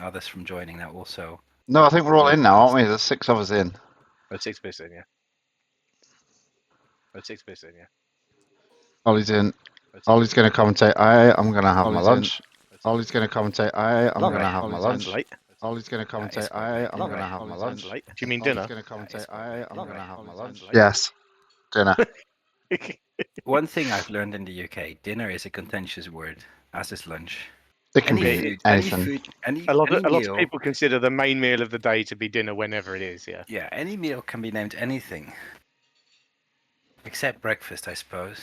preventing others from joining that also. No, I think we're all in now, aren't we? There's 6 of us in. Oh, 6 bits in, yeah. Oh, 6 bits in, yeah. Ollie's in. Oh, 6 Ollie's going to commentate. I'm going to have my lunch. in. Ollie's going to commentate. I'm Long going to way. have my Sounds lunch. late. Ollie's going to commentate. quite late. I'm Long going to way. have my Sounds lunch. late. Do you mean Ollie's dinner? going to commentate. I'm Long going to way. have my Sounds lunch. late. Yes, dinner. One thing I've learned in the UK, dinner is a contentious word, as is lunch. It can Any be food, anything. any A lot meal, of people consider the main meal of the day to be dinner whenever it is, yeah. Yeah, any meal can be named anything. Except breakfast, I suppose.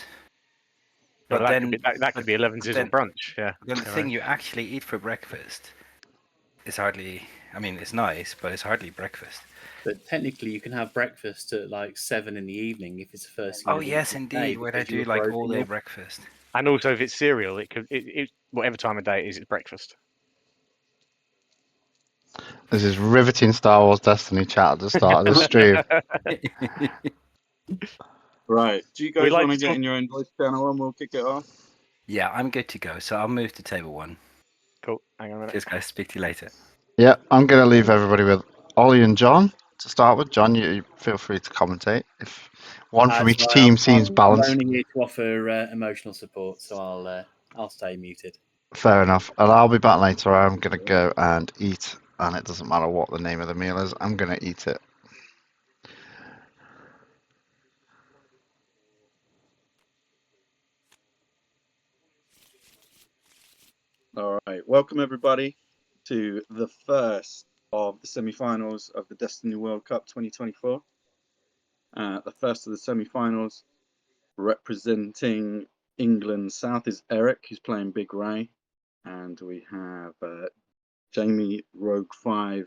But But that could be 11 sizzle brunch, yeah. Then the thing you actually eat for breakfast is hardly, I mean, it's nice, but it's hardly breakfast. But technically, you can have breakfast at like 7 in the evening if it's the first thing. Oh yes, indeed, where they do like all day breakfast. And also, if it's cereal, it whatever time of day it is, it's breakfast. This is riveting Star Wars Destiny chat at the start of the stream. Right. Do you guys want to get in your own voice channel and we'll kick it off? Yeah, I'm good to go. So I'll move to table 1. Cool. Hang on a minute. Cheers, guys. Speak to you later. Yeah, I'm going to leave everybody with Ollie and John to start with. John, you feel free to commentate. If one from each team seems balanced. I'm only here to offer emotional support, so I'll stay muted. Fair enough. And I'll be back later. I'm going to go and eat, and it doesn't matter what the name of the meal is. I'm going to eat it. All right. Welcome, everybody, to the first of the semi-finals of the Destiny World Cup 2024. The first of the semi-finals, representing England South, is Erik, who's playing Big Ray. And we have Jamie Rogue 5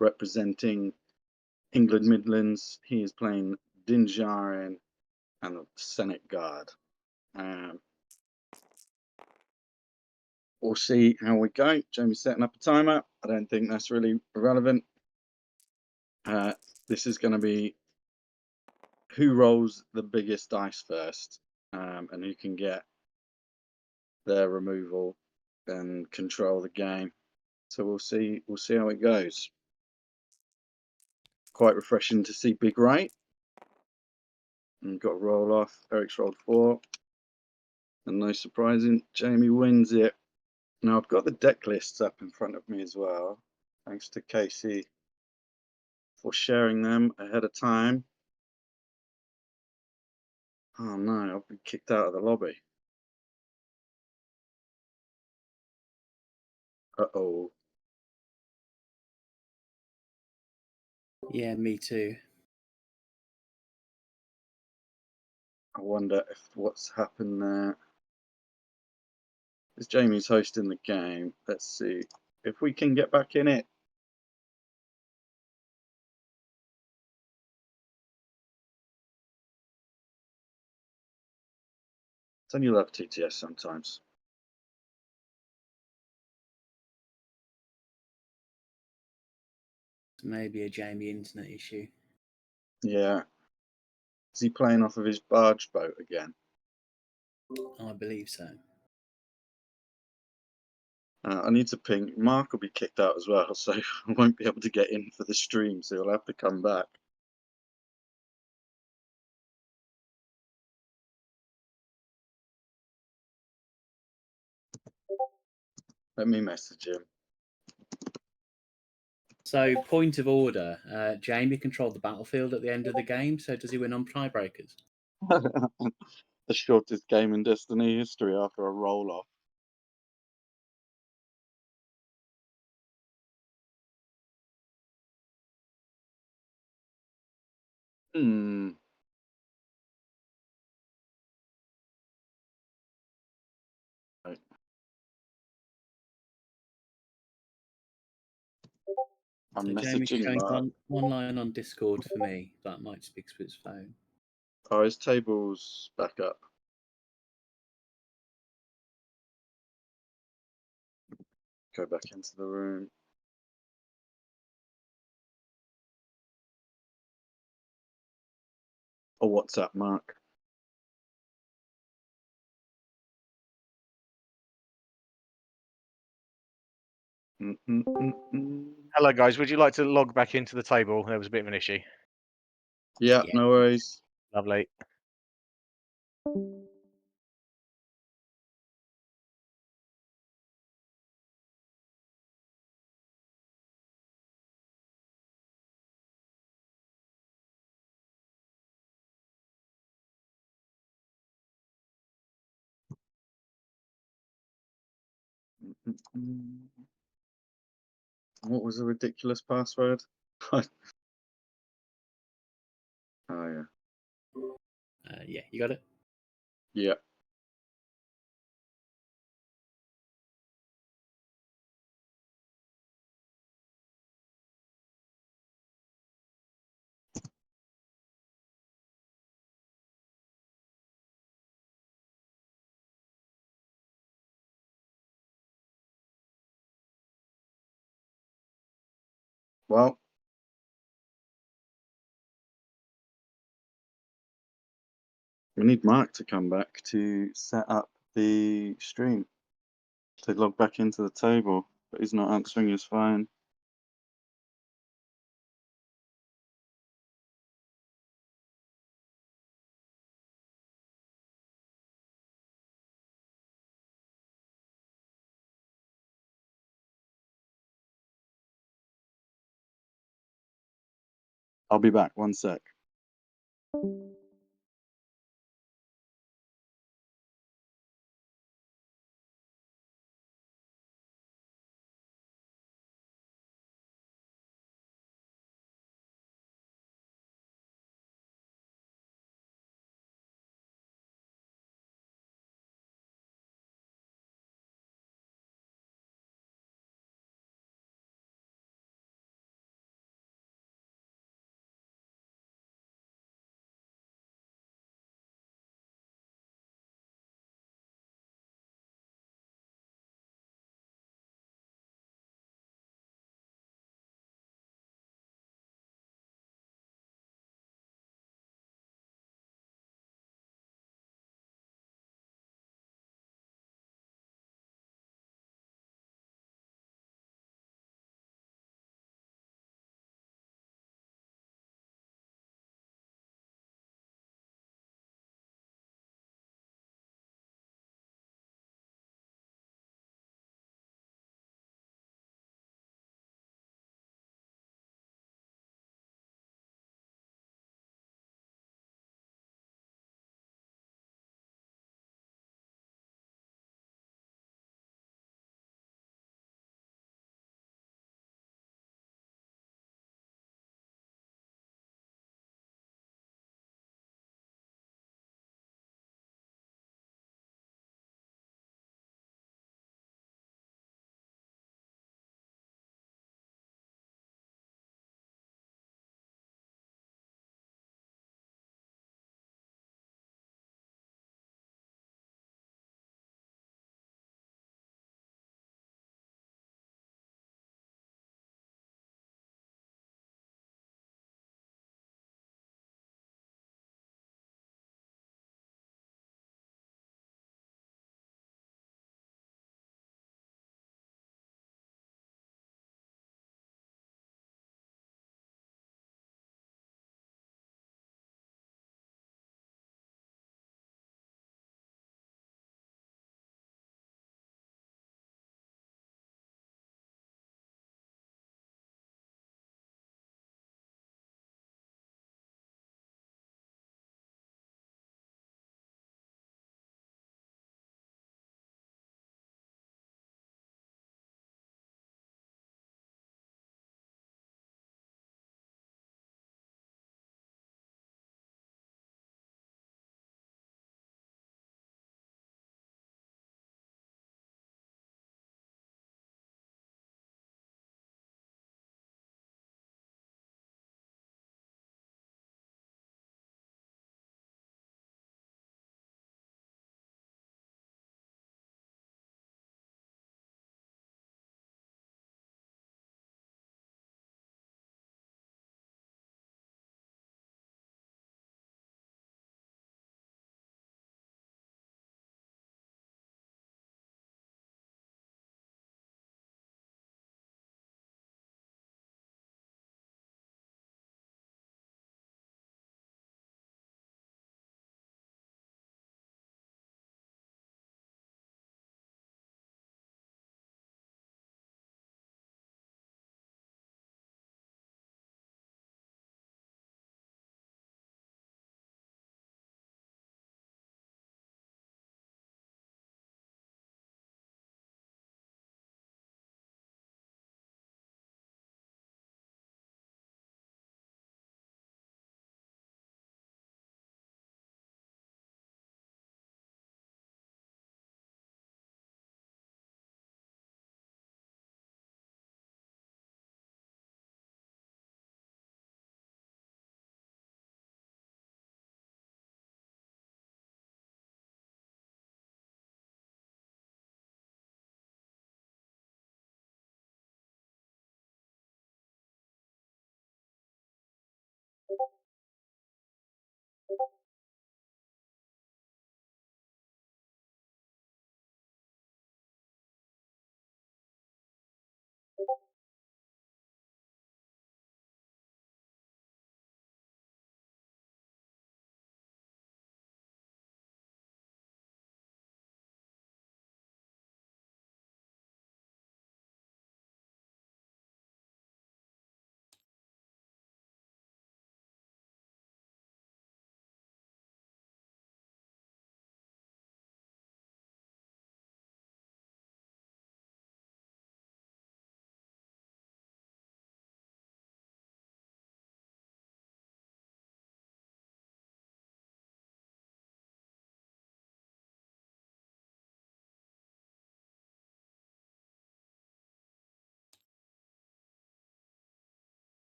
representing England Midlands. He is playing Djarin and the Senate Guard. We'll see how we go. Jamie's setting up a timer. I don't think that's really relevant. This is going to be who rolls the biggest dice first, and who can get their removal and control the game. So we'll see how it goes. Quite refreshing to see Big Ray. And got to roll off. Erik's rolled 4. And no surprising, Jamie wins it. Now I've got the deck lists up in front of me as well. Thanks to Casey for sharing them ahead of time. Oh no, I've been kicked out of the lobby. Uh-oh. Yeah, me too. I wonder if what's happened there. As Jamie's hosting the game, let's see if we can get back in it. It's only love TTS sometimes. Maybe a Jamie internet issue. Yeah. Is he playing off of his barge boat again? I believe so. I need to ping. Mark will be kicked out as well, so I won't be able to get in for the stream, so he'll have to come back. Let me message him. So, point of order. Jamie controlled the battlefield at the end of the game, so does he win on tiebreakers? The shortest game in Destiny history after a roll-off. Right. I'm so messaging Jamie's showing Mark. one line on Discord for me. That might speak to his phone. Oh, his table's back up. Go back into the room. Or WhatsApp Mark. Hello, guys. Would you like to log back into the table? There was a bit of an issue. Yeah, Yeah. no worries. Lovely. What was the ridiculous password? Oh yeah. Yeah, you got it. Yeah. Well, we need Mark to come back to set up the stream to log back into the table, but he's not answering his phone. I'll be back. 1 sec.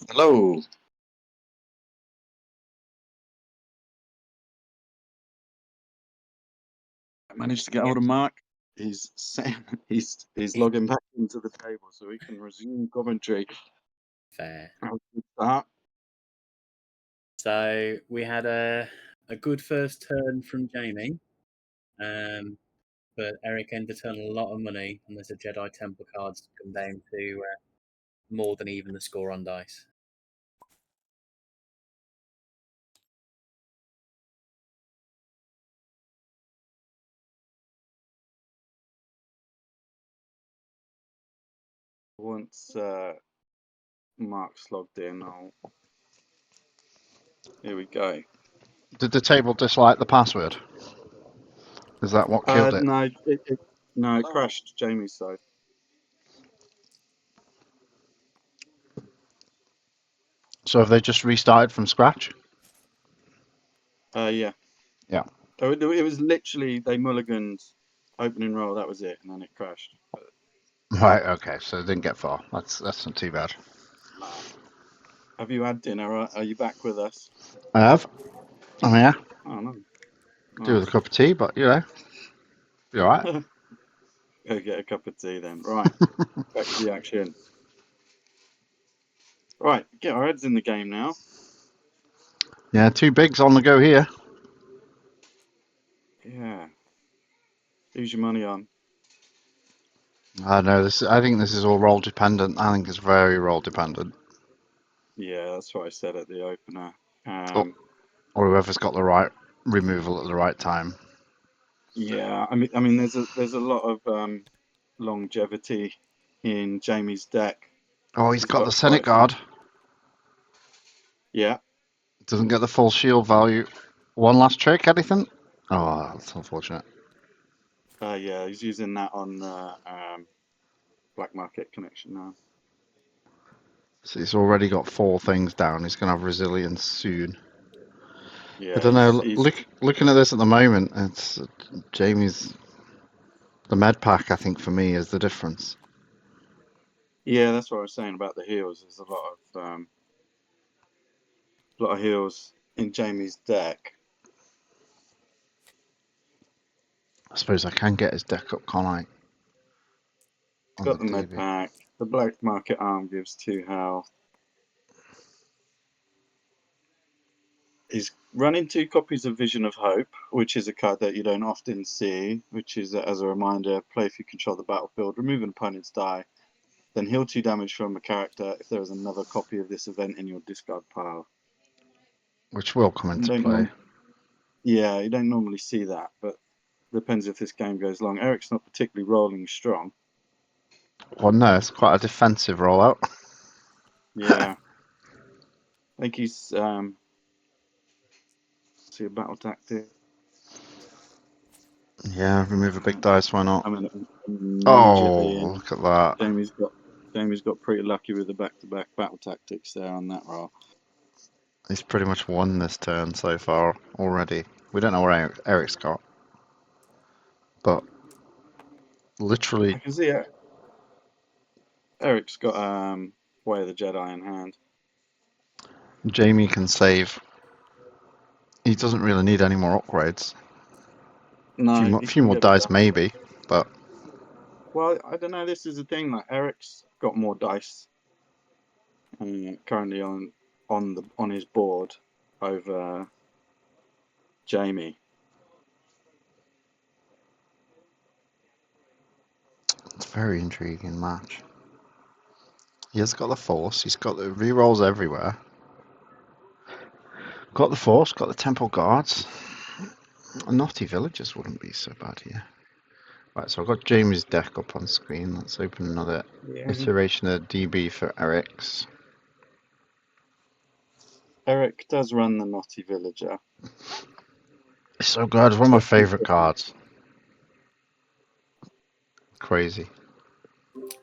Hello. I managed to get hold of Mark. He's logging back into the table so we can resume commentary. Fair. Start. So we had a good first turn from Jamie, but Erik ended turn a lot of money, and there's a Jedi Temple cards to come down to more than even the score on dice. Once Mark's logged in, here we go. Did the table dislike the password? Is that what killed it? No, it crashed Jamie's side. So have they just restarted from scratch? Yeah. Yeah. So it was literally they mulliganed opening roll. That was it, and then it crashed. Right. Okay. So they didn't get far. That's not too bad. Have you had dinner? Are you back with us? I have. Oh yeah. Oh no. Do with a cup of tea, but you know, be all right. Go get a cup of tea then. Right. Back to the action. Right. Get our heads in the game now. Yeah. 2 bigs on the go here. Yeah. Who's your money on? I know this. I think this is all roll dependent. I think it's very roll dependent. Yeah, that's what I said at the opener. Or whoever's got the right removal at the right time. Yeah, I mean, there's a lot of longevity in Jamie's deck. Oh, he's got the Senate quite a few- Guard. Yeah. Doesn't get the full shield value. One last trick, anything? Oh, that's unfortunate. Yeah, he's using that on black market connection now. So he's already got 4 things down. He's going to have resilience soon. Yeah, I don't know. he's Looking at this at the moment, it's Jamie's. The med pack, I think, for me, is the difference. yeah, that's what I was saying about the heals. There's a lot of heals in Jamie's deck. I suppose I can get his deck up, can't I? Got the med pack. The black market arm gives 2 health. He's running 2 copies of Vision of Hope, which is a card that you don't often see, which is, as a reminder, play if you control the battlefield, remove an opponent's die, then heal 2 damage from a character if there is another copy of this event in your discard pile. Which will come into play. Yeah, you don't normally see that, but depends if this game goes long. Erik's not particularly rolling strong. Well, no, it's quite a defensive rollout. Yeah. I think he's see a battle tactic. Yeah, remove a big dice, why not? I mean, Oh, look at that. Jamie's got pretty lucky with the back-to-back battle tactics there on that roll. He's pretty much won this turn so far already. We don't know where Erik's got. But literally, I can see it. Erik's got Way of the Jedi in hand. Jamie can save. He doesn't really need any more upgrades. No, A few more dice maybe, but well, I don't know. This is the thing. Like Erik's got more dice currently on his board over Jamie. it's a very intriguing match. He has got the Force. He's got the rerolls everywhere. Got the Force. Got the Temple Guards. Naughty Villagers wouldn't be so bad here. Right, so I've got Jamie's deck up on screen. Let's open another iteration of DB for Erik's. Erik does run the Naughty Villager. It's so good. It's one of my favourite cards. Crazy.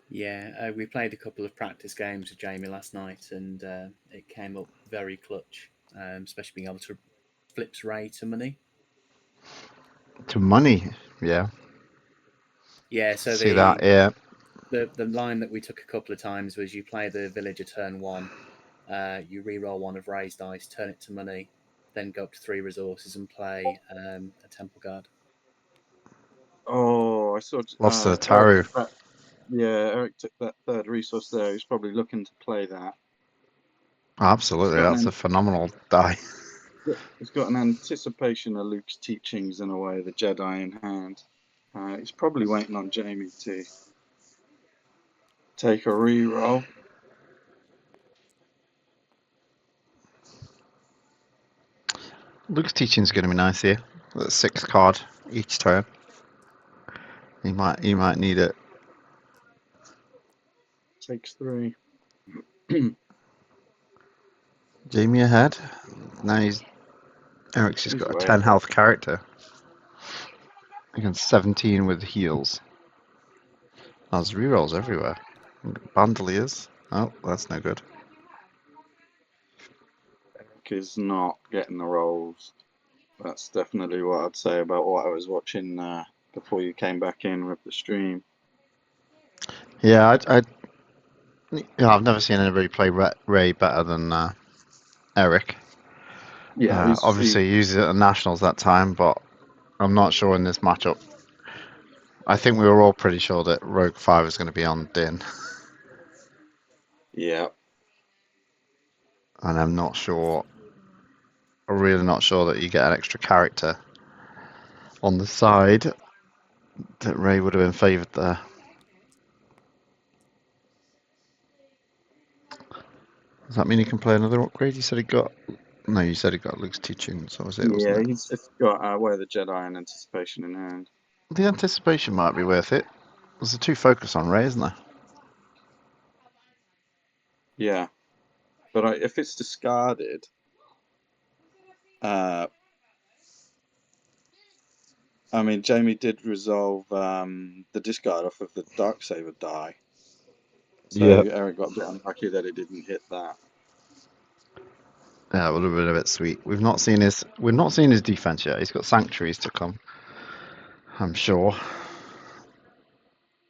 Yeah, we played a couple of practice games with Jamie last night, and it came up very clutch, especially being able to flips Ray to money. To money, yeah. Yeah, so See that, yeah. The line that we took a couple of times was you play the villager turn 1, you re-roll one of Ray's dice, turn it to money, then go up to 3 resources and play a Temple Guard. Oh, I saw. Lost to the Eric Taru. took that, yeah, Eric took that third resource there. He's probably looking to play that. Absolutely, It's got that's an a phenomenal die. It's got an anticipation of Luke's teachings in a way, the Jedi in hand. He's probably waiting on Jamie to take a re-roll. Luke's teaching is going to be nice here. That's 6 card each turn. He might need it. Takes 3. Jamie ahead. Now Eric's just He's got a way 10 ahead. health character against 17 with heals. There's rerolls everywhere. Bandoliers. Oh, that's no good. Eric is not getting the rolls. That's definitely what I'd say about what I was watching before you came back in with the stream. Yeah, I've never seen anybody play Ray better than Erik. Yeah, Obviously, he used it at Nationals that time, but I'm not sure in this matchup. I think we were all pretty sure that Rogue 5 is going to be on Din, yeah. and I'm really not sure that you get an extra character on the side that Ray would have been favoured there. Does that mean he can play another upgrade? You said he got... No, you said he got Luke's teaching, so was it, Yeah, wasn't it? he's just got Way of the Jedi and anticipation in hand. The anticipation might be worth it. There's a 2 focus on Ray, isn't there? Yeah. But if it's discarded, I mean, Jamie did resolve the discard off of the Darksaber die. So Yeah. Eric got a bit unlucky that it didn't hit that. Yeah, it would have been a bit sweet. We've not seen his defense yet. He's got sanctuaries to come, I'm sure. We're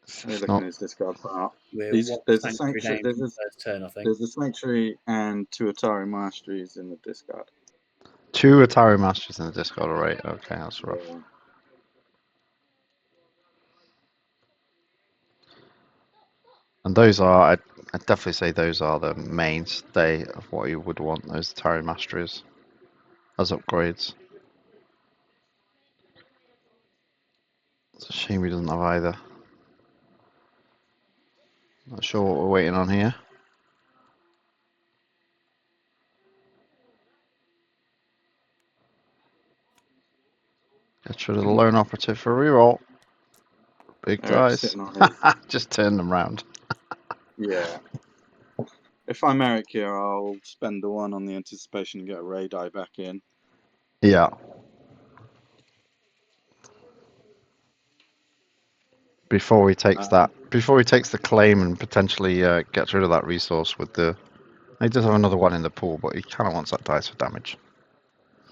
It's looking not... at his discard pile. We're There's one a sanctuary sanctuary. down from the first turn, I think. There's a sanctuary and 2 Atari masteries in the discard. 2 Atari Masters in the discard already. Okay, that's rough. Yeah. And those are, I'd definitely say those are the mainstay of what you would want, those Atari Masteries as upgrades. It's a shame he doesn't have either. Not sure what we're waiting on here. Get rid of the lone operative for reroll. Big Eric's dice. sitting on it. Just turn them round. Yeah. If I'm Eric here, I'll spend the 1 on the anticipation and get a Ray die back in. Yeah. Before he takes the claim and potentially gets rid of that resource with the... He does have another 1 in the pool, but he kind of wants that dice for damage.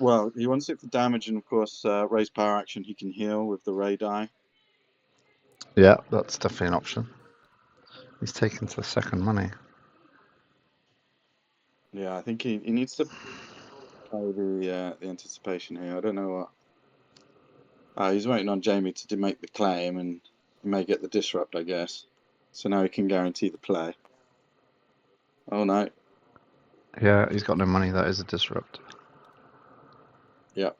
Well, he wants it for damage, and of course, Ray's power action he can heal with the Ray die. Yeah, that's definitely an option. He's taken to the second money. Yeah, I think he needs to play the anticipation here. I don't know what. He's waiting on Jamie to make the claim, and he may get the disrupt, I guess. So now he can guarantee the play. Oh no. Yeah, he's got no money. That is a disrupt. Yeah.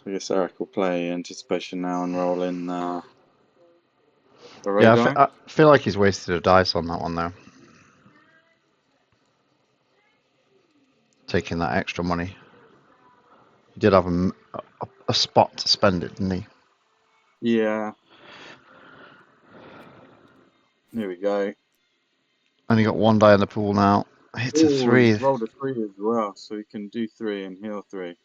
So I guess Eric will play anticipation now and roll in the Ray Yeah, die. I feel like he's wasted a dice on that one though. Taking that extra money. He did have a spot to spend it, didn't he? Yeah. Here we go. Only got 1 die in the pool now. Hits a Oh, 3. he's rolled a 3 as well, so he can do 3 and heal 3.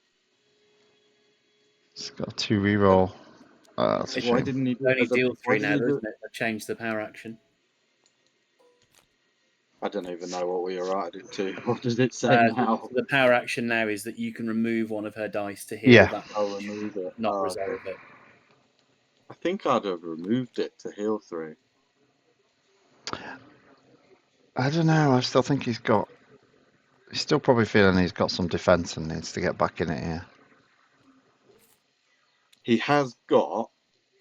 He's got a 2 reroll. That's a Why shame. didn't he do Only it? deal 3 now, do isn't it? I've changed the power action. I don't even know what we arrived at to. What does it say now? The power action now is that you can remove 1 of her dice to heal Yeah. that, I'll remove it. not Oh, resolve okay. it. I think I'd have removed it to heal 3. I don't know. I still think he's still probably feeling he's got some defense and needs to get back in it here. He has got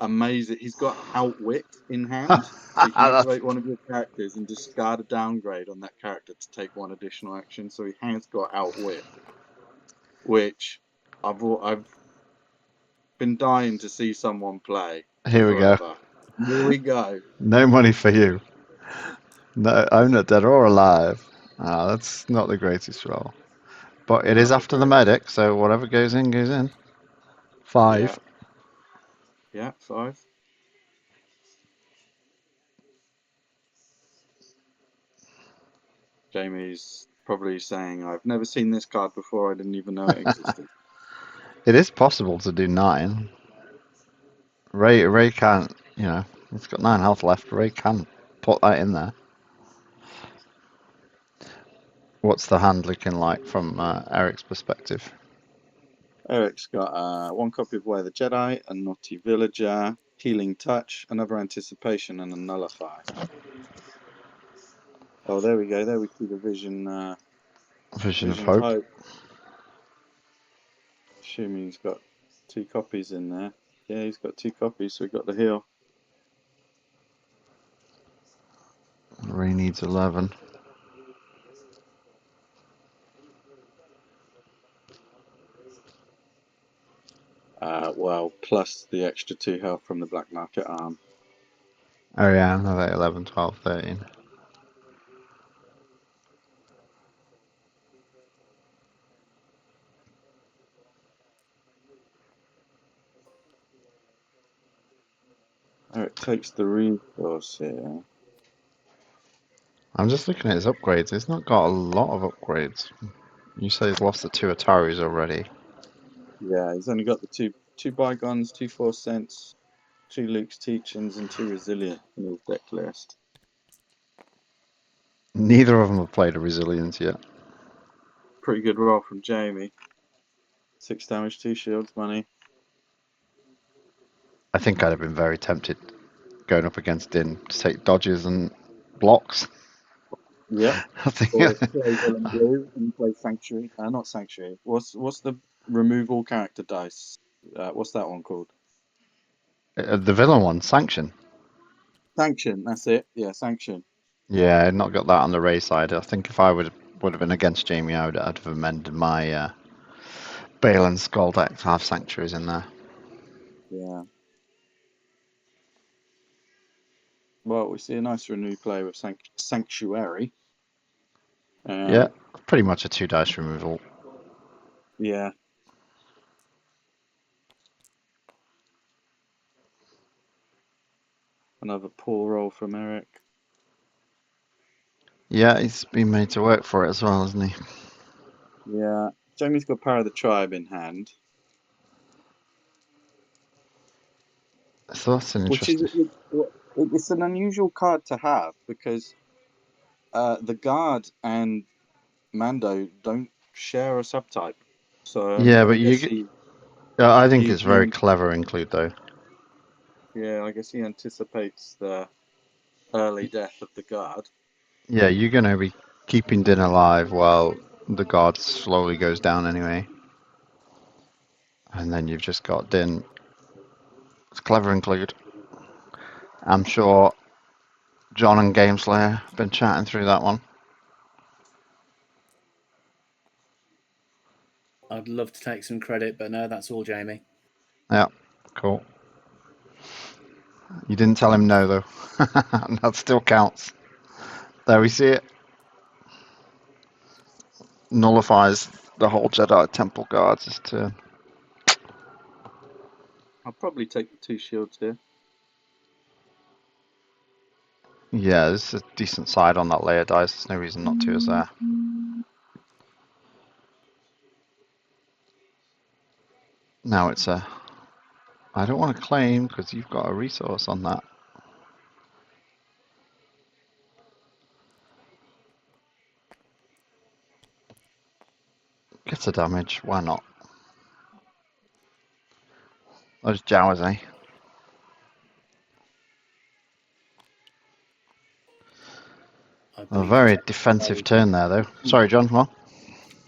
amazing. He's got outwit in hand, so you can activate one of your characters and discard a downgrade on that character to take one additional action. So he has got outwit, which I've been dying to see someone play. Here we go. Forever. Here we go. No money for you. No, I'm not dead or alive. That's not the greatest roll. But it is Not after the great. medic, so whatever goes in, goes in. 5. Yeah, 5. Jamie's probably saying, "I've never seen this card before. I didn't even know it existed." It is possible to do 9. Ray can't, he's got 9 health left. Ray can put that in there. What's the hand looking like from Eric's perspective? Eric's got 1 copy of Where the Jedi, a Naughty Villager, Healing Touch, another Anticipation, and a Nullify. Oh, there we go. There we see the Vision. Vision of Hope. Assuming he's got 2 copies in there. Yeah, he's got 2 copies, so we got the heal. Ray needs 11. Well, plus the extra 2 health from the Black Market arm. Oh yeah, another 11, 12, 13. Eric takes the resource here. I'm just looking at his upgrades. He's not got a lot of upgrades. You say he's lost the 2 Ataris already. Yeah, he's only got the two Bygones, 2 Force Sense, 2 Luke's Teachings, and 2 Resilient in his deck list. Neither of them have played a Resilience yet. Pretty good roll from Jamie. 6 damage, 2 shields, money. I think I'd have been very tempted going up against Din to take dodges and blocks. Yep. I think Or play Villain Blue and play Sanctuary. Not Sanctuary. What's the removal character dice? What's that one called? the villain one, Sanction. Sanction. That's it. Yeah, Sanction. Yeah, I'd not got that on the Ray side. I think if I would have been against Jamie, I'd have amended my Bale and Skull deck to have Sanctuaries in there. Yeah. Well, we see a nice renewed play with Sanctuary. Yeah, pretty much a 2 dice removal. Yeah. Another poor roll from Erik. Yeah, he's been made to work for it as well, hasn't he? Yeah. Jamie's got Power of the Tribe in hand. So that's an Which interesting. it's an unusual card to have because the Guard and Mando don't share a subtype. So Yeah, I but guess I think it's he very clever include though. yeah, I guess he anticipates the early death of the Guard. Yeah, you're going to be keeping Din alive while the guard slowly goes down anyway. And then you've just got Din. It's clever include. I'm sure John and Gameslayer have been chatting through that one. I'd love to take some credit, but no, that's all Jamie. Yeah, cool. You didn't tell him no, though. That still counts. There we see it. Nullifies the whole Jedi Temple Guards' turn. I'll probably take the 2 shields here. Yeah, there's a decent side on that layer dice. There's no reason not to, is there? Now it's a... I don't want to claim because you've got a resource on that. Gets a damage, why not? Those Jawas, eh? very defensive turn there, though. Sorry, John. What?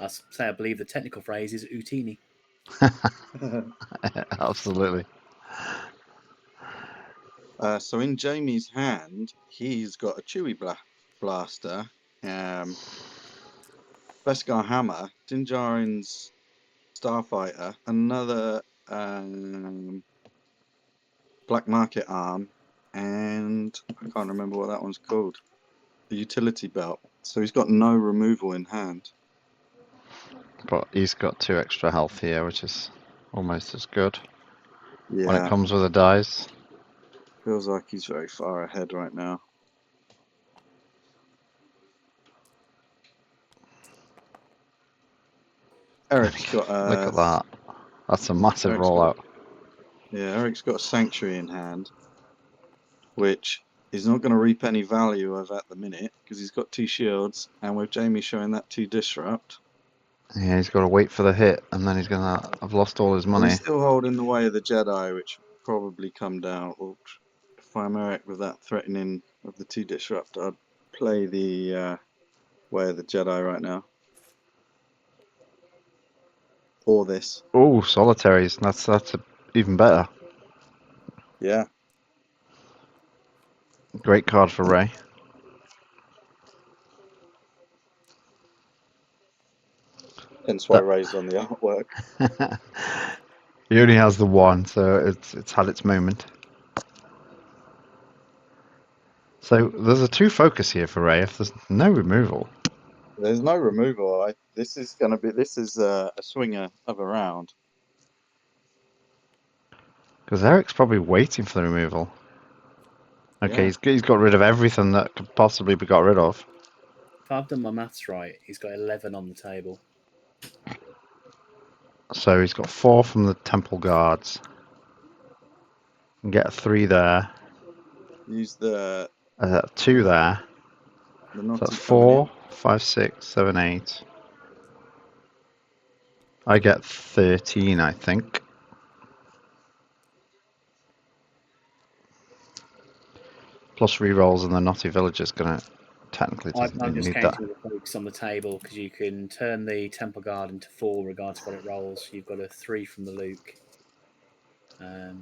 I say I believe the technical phrase is Utini. Absolutely. So in Jamie's hand, he's got a Chewy blaster, Beskar hammer, Djarin's starfighter, another black market arm, and I can't remember what that one's called. The utility belt. So he's got no removal in hand. But he's got 2 extra health here, which is almost as good Yeah, when it comes with the dice. feels like he's very far ahead right now. Eric's got a... Look at that. That's a massive Eric's rollout. Eric's got a sanctuary in hand, which is not going to reap any value of at the minute because he's got 2 shields, and with Jamie showing that 2 disrupt, Yeah, he's got to wait for the hit, and then he's going to have lost all his money. he's still holding the way of the Jedi, which will probably come down. Or if I'm Eric with that threatening of the 2 disrupt, I'd play the way of the Jedi right now. Or this. Oh, solitaries. That's even better. Yeah. Great card for Ray. Hence why Ray's on the artwork. He only has the 1, so it's had its moment. So there's a 2 focus here for Ray if there's no removal. There's no removal. This is a swinger of a round. Because Eric's probably waiting for the removal. Okay, Yeah. he's got rid of everything that could possibly be got rid of. If I've done my maths right, he's got 11 on the table. So he's got 4 from the temple guards. And get a 3 there. Use the 2 there. the So naughty that's coming in. 4, 5, 6, 7, 8. I get 13, I think. Plus rerolls, and the naughty villager's gonna technically I'm doesn't just need that. counting the focus on the table because you can turn the Temple Guard into 4 regardless of what it rolls. You've got a 3 from the Luke. But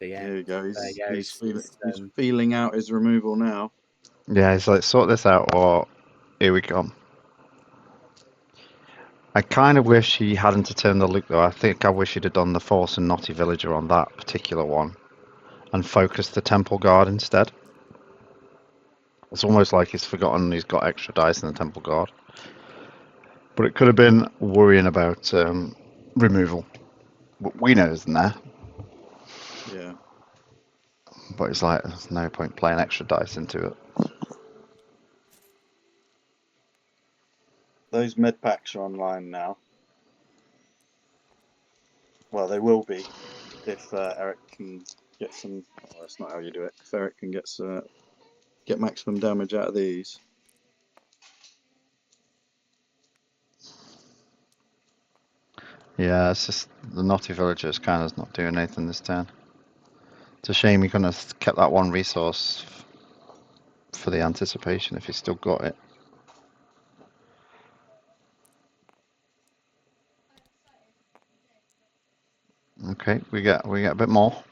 yeah, There you go. He's feeling out his removal now. Yeah, he's like, sort this out, or here we come. I kind of wish he hadn't to turn the Luke, though. I think I wish he'd have done the Force and Naughty Villager on that particular one, and focused the Temple Guard instead. It's almost like he's forgotten he's got extra dice in the Temple Guard. But it could have been worrying about removal. But we know isn't there. Yeah. But it's like, there's no point playing extra dice into it. Those med packs are online now. Well, they will be if Eric can get some. Oh, that's not how you do it. If Eric can get maximum damage out of these. Yeah, it's just the Naughty Villager is kind of not doing anything this turn. It's a shame he couldn't have kept that 1 resource for the anticipation if he's still got it. Okay, we get a bit more.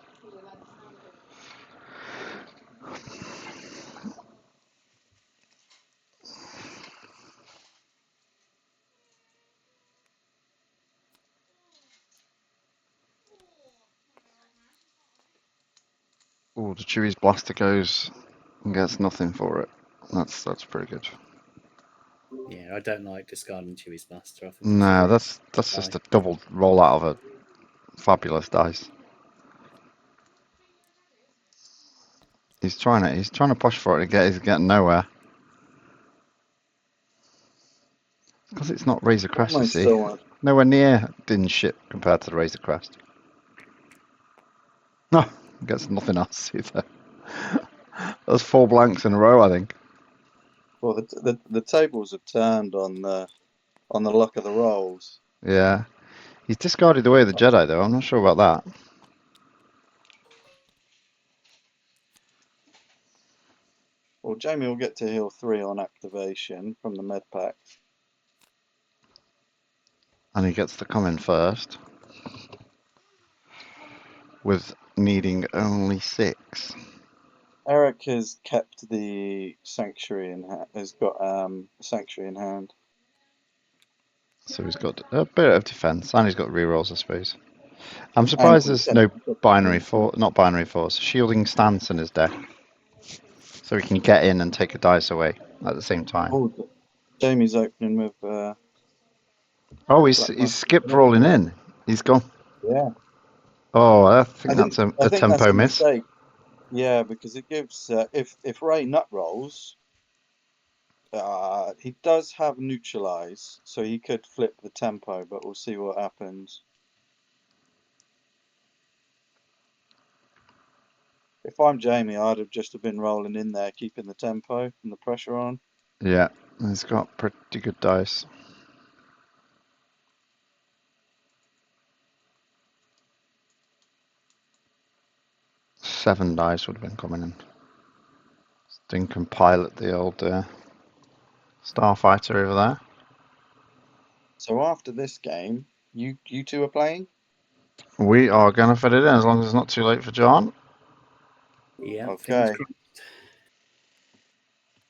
Oh, the Chewie's blaster goes and gets nothing for it. That's pretty good. Yeah, I don't like discarding Chewie's Blaster. I think No, that's just a double roll out of a fabulous dice. He's trying to push for it he's getting nowhere. Because it's not Razor Crest, you see. Nowhere near didn't shit compared to the Razor Crest. No, gets nothing else either. That's 4 blanks in a row, I think. Well, the tables have turned on the luck of the rolls. Yeah. He's discarded the way of the Jedi, though. I'm not sure about that. Well, Jamie will get to heal 3 on activation from the med pack. And he gets to come in first. With needing only 6. Erik has kept the sanctuary in has got sanctuary in hand. So he's got a bit of defense, and he's got rerolls, I suppose. I'm And surprised he's there's no got binary force, not binary force, shielding stance in his deck. So he can get in and take a dice away at the same time. Oh, Jamie's opening with. Oh, Black he's Market. skipped rolling in. He's gone. Yeah, Oh, I think I that's think a that's tempo a miss. mistake. Yeah, because it gives if Ray nut rolls, he does have neutralize, so he could flip the tempo, but we'll see what happens. If I'm Jamie, I'd have just been rolling in there, keeping the tempo and the pressure on. Yeah, he's got pretty good dice. Seven dice would have been coming in. Stinking pilot, the old starfighter over there. So after this game, you two are playing. We are going to fit it in as long as it's not too late for John. Yeah, fingers Okay. crossed.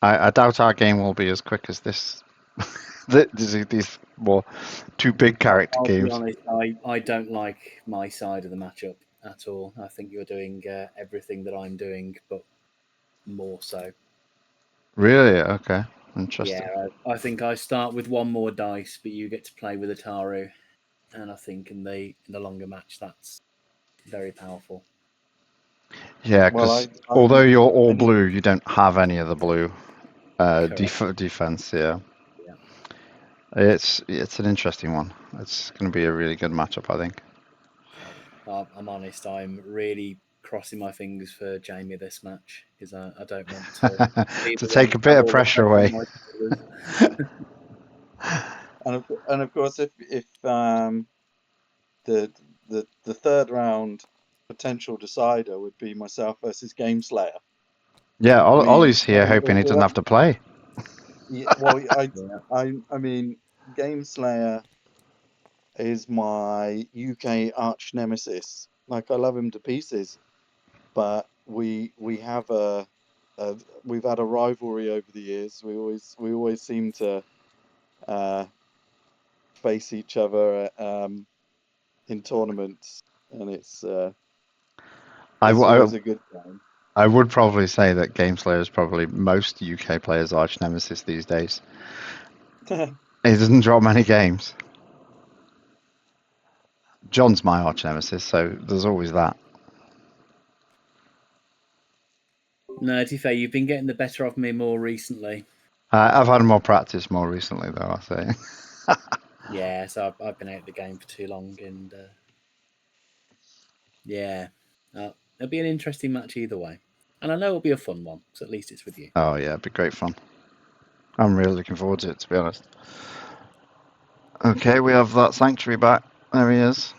I doubt our game will be as quick as this. These more 2 big character I'll be games. honest, I don't like my side of the matchup at all. I think you're doing everything that I'm doing, but more so. Really? Okay. Interesting. Yeah, I think I start with 1 more dice, but you get to play with Ataru, and I think in the longer match that's very powerful. Yeah, Well, because although you're all any- blue, you don't have any of the blue Correct. defense. Yeah. Yeah. It's an interesting one. It's going to be a really good matchup, I think. I'm honest. I'm really crossing my fingers for Jamie this match because I don't want to be To the one take a to bit have of all the pressure on away. my shoulders. and of course, if the 3rd round potential decider would be myself versus Gameslayer. Yeah, We Ollie's here hoping he doesn't have to play. Yeah, well, Yeah. I mean, Gameslayer is my UK arch nemesis. Like, I love him to pieces, but we have we've had a rivalry over the years. We always seem to face each other in tournaments, and it's always a good time. I would probably say that Gameslayer is probably most UK players' arch nemesis these days. He doesn't drop many games. John's my arch nemesis, so there's always that. No, to be fair, you've been getting the better of me more recently. I've had more practice more recently, though, I say. Yeah, so I've been out of the game for too long, and yeah, it'll be an interesting match either way. And I know it'll be a fun one, so at least it's with you. Oh, yeah, it'd be great fun. I'm really looking forward to it, to be honest. Okay, we have that Sanctuary back. There he is.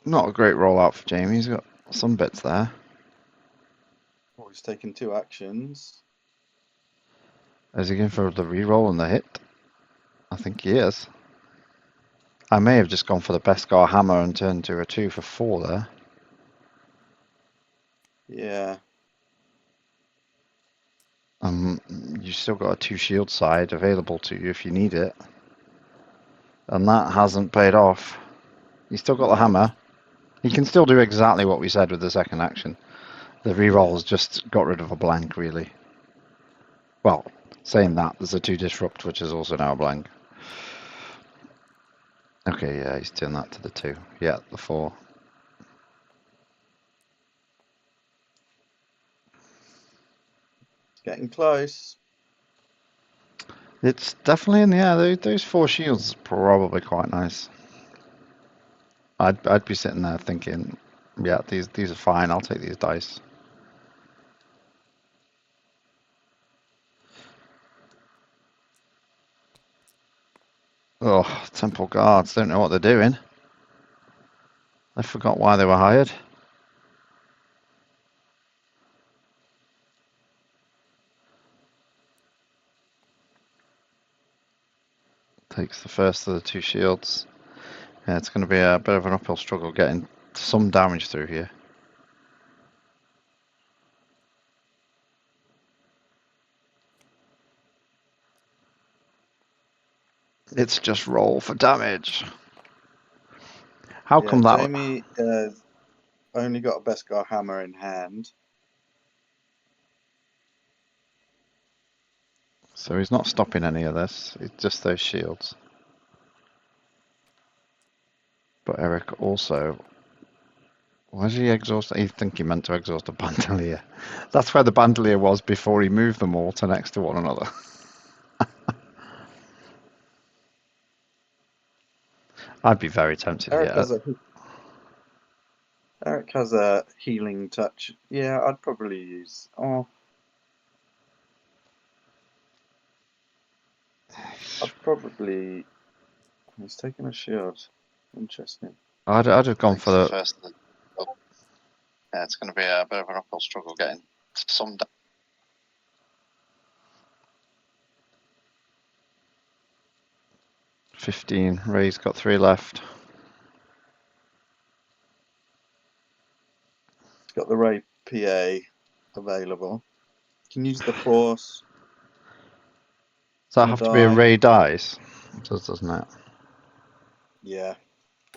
Not a great rollout for Jamie. He's got some bits there. Oh, he's taken 2 actions. Is he going for the reroll and the hit? I think he is. I may have just gone for the Beskar hammer and turned to a 2 for 4 there. Yeah. You still got a 2 shield side available to you if you need it. And that hasn't paid off. He's still got the No. hammer. He can still do exactly what we said with the second action. The rerolls just got rid of a blank, really. Well, saying that, there's a 2 disrupt, which is also now a blank. Okay, yeah, he's turned that to the 2. Yeah, the 4. Getting close. It's definitely in the air. Those 4 shields are probably quite nice. I'd be sitting there thinking, yeah, these are fine. I'll take these dice. Oh, Temple Guards don't know what they're doing. I forgot why they were hired. Takes the first of the 2 shields. Yeah, it's going to be a bit of an uphill struggle getting some damage through here. It's just roll for damage. How come that? Jamie only got a Beskar hammer in hand. So he's not stopping any of this. It's just those shields. But Erik also. Why did he exhaust? I think he meant to exhaust the bandolier. That's where the bandolier was before he moved them all to next to one another. I'd be very tempted Erik here. Erik has a healing touch. Yeah, I'd probably use. Oh, I'd probably. He's taking a shield. Interesting. I'd have gone for the first. Yeah, it's going to be a bit of an uphill struggle getting some. 15. Ray's got 3 left. He's got the Ray PA available. Can use the Force. Does that have to be a Ray dice? It does, doesn't it? Yeah.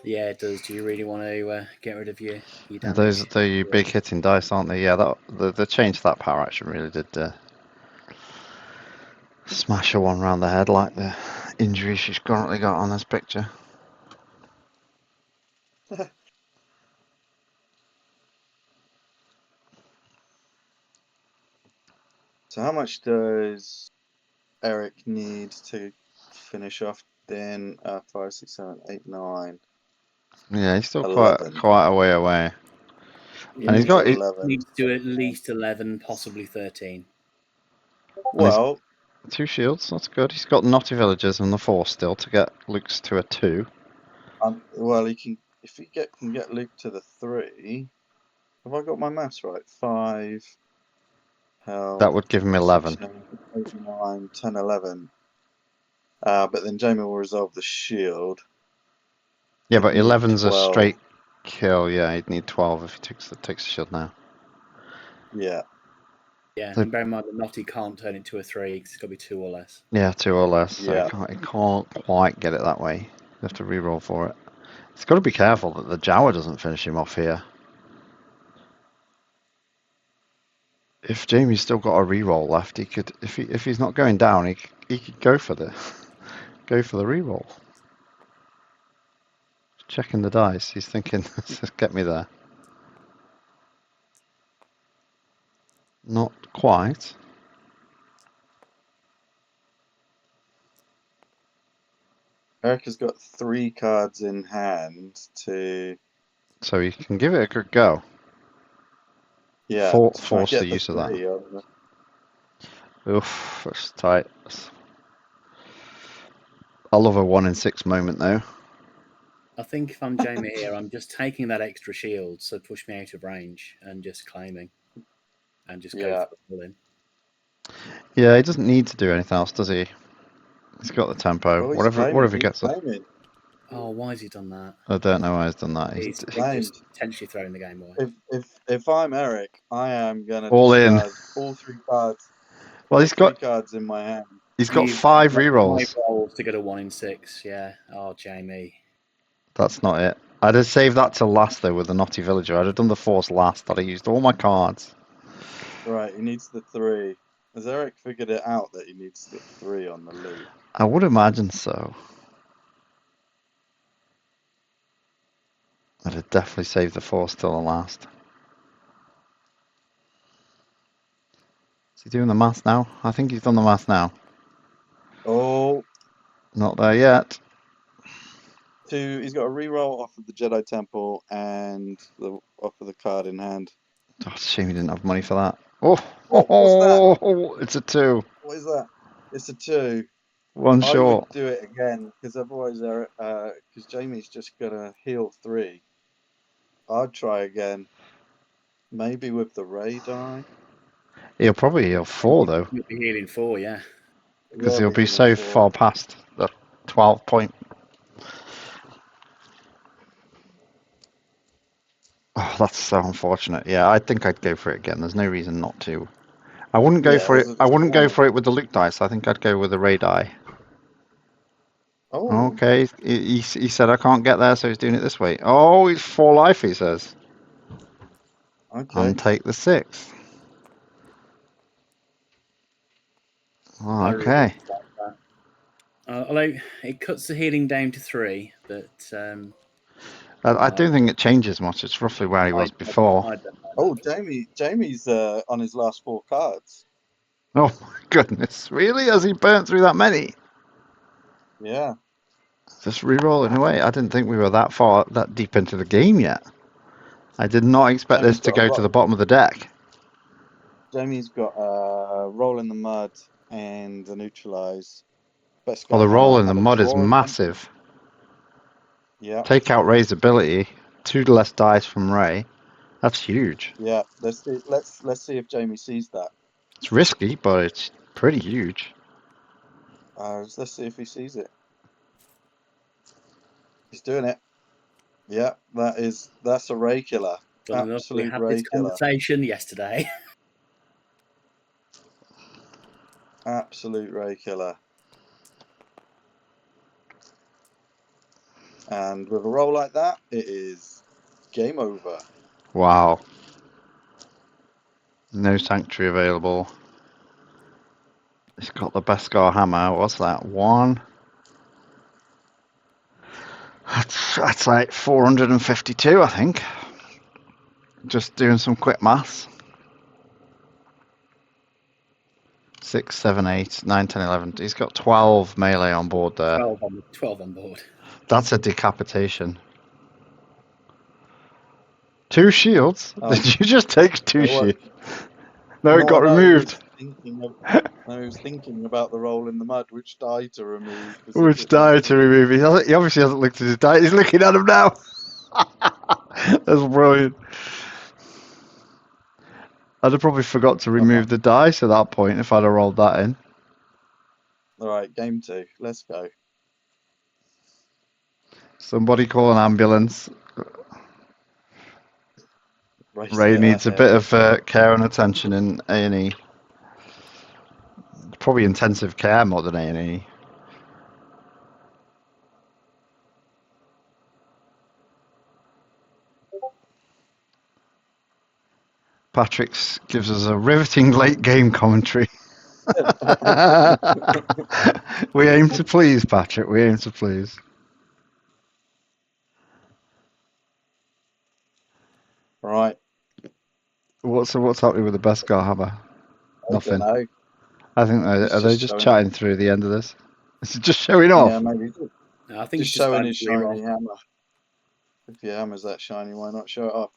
Yeah, it does. Do you really want to get rid of your damage? Those are the big hitting dice, aren't they? Yeah, the change to that power action really did smash her one round the head like the injury she's currently got on this picture. So how much does Erik need to finish off then? 5, 6, 7, 8, 9. Yeah, he's still 11. quite a way away. And he's got 11. Needs to do at least 11, possibly 13. Well, 2 shields. That's good. He's got Naughty Villagers and the Force still to get Luke's to a 2. well, he can if he can get Luke to the 3. Have I got my maths right? 5. Health, That would give him 11. 6, 7, 8, 9, 10, 11. But then Jamie will resolve the shield. Yeah, but He'd need 11's a 12. straight kill. Yeah, he'd need 12 if he takes the shield now. Yeah. Yeah, and bear in mind the Naughty can't turn into a 3 because it's got to be 2 or less. Yeah, 2 or less. So Yeah. he can't quite get it that way. You have to reroll for it. He's got to be careful that the Jawa doesn't finish him off here. If Jamie's still got a reroll left, he could. If he's not going down, he could go for the reroll. Checking the dice, he's thinking, "Get me there." Not quite. Erik has got 3 cards in hand to. So he can give it a good go. Yeah. Force the use of that. Oof, that's tight. I love a 1 in 6 moment though. I think if I'm Jamie here, I'm just taking that extra shield, so push me out of range and just claiming. And just go for the in. Yeah, he doesn't need to do anything else, does he? He's got the tempo. Well, whatever he gets. Oh, why has he done that? I don't know why he's done that. He's just potentially throwing the game away. If I'm Erik, I am gonna all in all 3 cards. Well, he's got 3 cards in my hand. He's got 5 rerolls. 5 rolls to get a 1 in 6. Yeah. Oh, Jamie. That's not it. I'd have saved that till last though with the Naughty Villager. I'd have done the Force last. I'd have used all my cards. Right, he needs the 3. Has Erik figured it out that he needs the 3 on the loop? I would imagine so. I'd have definitely saved the Force till the last. Is he doing the math now? I think he's done the math now. Oh. Not there yet. 2. He's got a reroll off of the Jedi Temple and off of the card in hand. Oh, it's a shame he didn't have money for that. Oh, what's that? It's a 2. What is that? It's a 2. 1 short. I would do it again because otherwise, because Jamie's just gonna heal 3. I'd try again. Maybe with the Ray die. He'll probably heal 4 though. He'll be healing 4, yeah. Because he'll be so far past the 12 point. Oh, that's so unfortunate. Yeah, I think I'd go for it again. There's no reason not to. I wouldn't go Yeah, for it. it's I a wouldn't go one. for it with the Luke dice. I think I'd go with the Ray die. Oh, Okay, he said I can't get there, so he's doing it this way. Oh, he's 4 life, he says. okay. And take the 6. Oh, I really okay. like that. Although it cuts the healing down to 3, but I don't think it changes much. It's roughly where he was before. I don't know. Oh, Jamie's on his last 4 cards. Oh my goodness, really? Has he burnt through that many? Yeah. Just re-rolling away. I didn't think we were that deep into the game yet. I did not expect Jamie's this to got a go to the bottom of the deck. Jamie's got a roll in the mud and a neutralize. Best Well, guy the roll hammer in the and a mud is draw. massive. Yeah, Take out Ray's ability. 2 less dice from Ray. That's huge. yeah. Let's see if Jamie sees that. It's risky, but it's pretty huge. Let's see if he sees it. He's doing it. Yeah, that's a Ray killer. Funny enough, we Absolute had Ray this killer. conversation yesterday. Absolute Ray killer. And with a roll like that, it is game over. Wow. No sanctuary available. It's got the Beskar hammer. What's that? 1. That's like 452, I think. Just doing some quick maths. 6, 7, 8, 9, 10, 11. He's got 12 melee on board there. 12 on board. That's a decapitation. 2 shields? Did you just take 2 shields? No, it got removed. I was thinking about the roll in the mud, which die to remove. Which die to remove? He obviously hasn't looked at his die. He's looking at him now. That's brilliant. I'd have probably forgot to remove the dice at that point if I'd have rolled that in. All right, game 2. Let's go. Somebody call an ambulance. Ray needs a bit of care and attention in A&E. Probably intensive care more than A&E. Patrick gives us a riveting late game commentary. We aim to please, Patrick. We aim to please. Right. What's happening with the Beskar hammer? Nothing. I don't know. I think are they just chatting through the end of this? Is it just showing off? Yeah, maybe. No, I think Just it's showing just his shiny hammer. If your hammer's that shiny, why not show it off?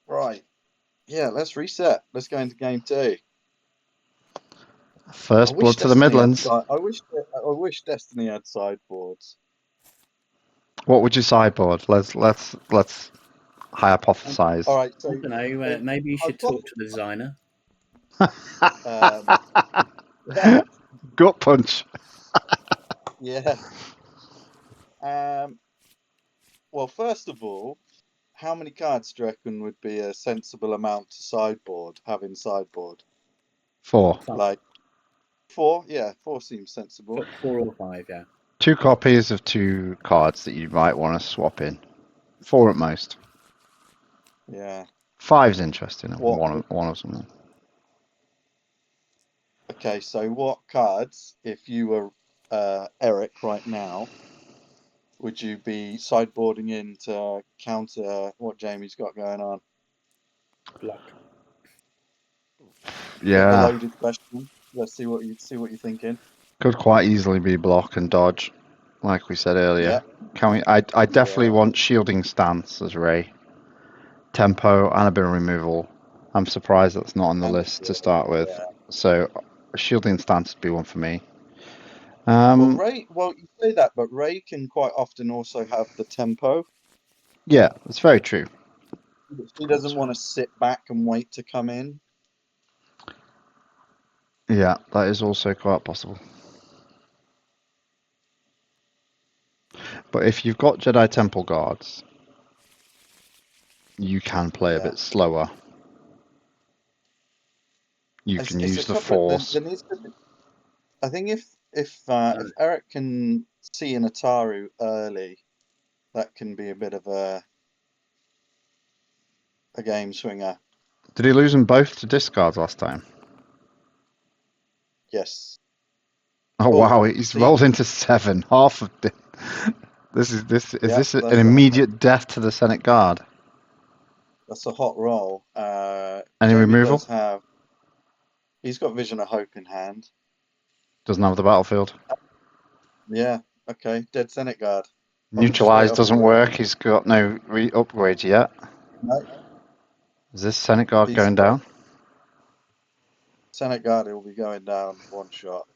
Right. Yeah, let's reset. Let's go into game 2. First blood to the Midlands. I wish Destiny had sideboards. What would you sideboard? Let's hypothesize. All right. So I don't know. Maybe you should talk to the designer. Gut punch. Yeah. Well, first of all, how many cards do you reckon would be a sensible amount to sideboard? Having sideboard. 4. Like 4? Yeah, 4 seems sensible. 4 or 5, yeah. 2 copies of 2 cards that you might want to swap in. 4 at most. Yeah. 5's interesting. What? One of them. Okay, so what cards, if you were Erik right now, would you be sideboarding in to counter what Jamie's got going on? Block. Yeah. A loaded question. Let's see what you're thinking. Could quite easily be block and dodge, like we said earlier. Yeah. Can we? I definitely want shielding stance as Ray. Tempo and a bit of removal. I'm surprised that's not on the list to start with. Yeah. So, shielding stance would be one for me. Well, you say that, but Ray can quite often also have the tempo. Yeah, that's very true. He doesn't want to sit back and wait to come in. Yeah, that is also quite possible. But if you've got Jedi Temple Guards, you can play a bit slower. You can It's use a the couple Force. there needs to be, I think if Erik can see an Ataru early, that can be a bit of a game swinger. Did he lose them both to discards last time? Yes. Oh wow, he's see, rolled into 7. Half of this is Yep, an that's a- immediate death to the Senate Guard? That's a hot roll. Any Jamie removal? does have. He's got Vision of Hope in hand. Doesn't have the battlefield. Yeah. Okay. Dead Senate Guard. Neutralize straight doesn't off. work. He's got no upgrades yet. No. Is this Senate Guard He's going got- down? Senate Guard will be going down one shot.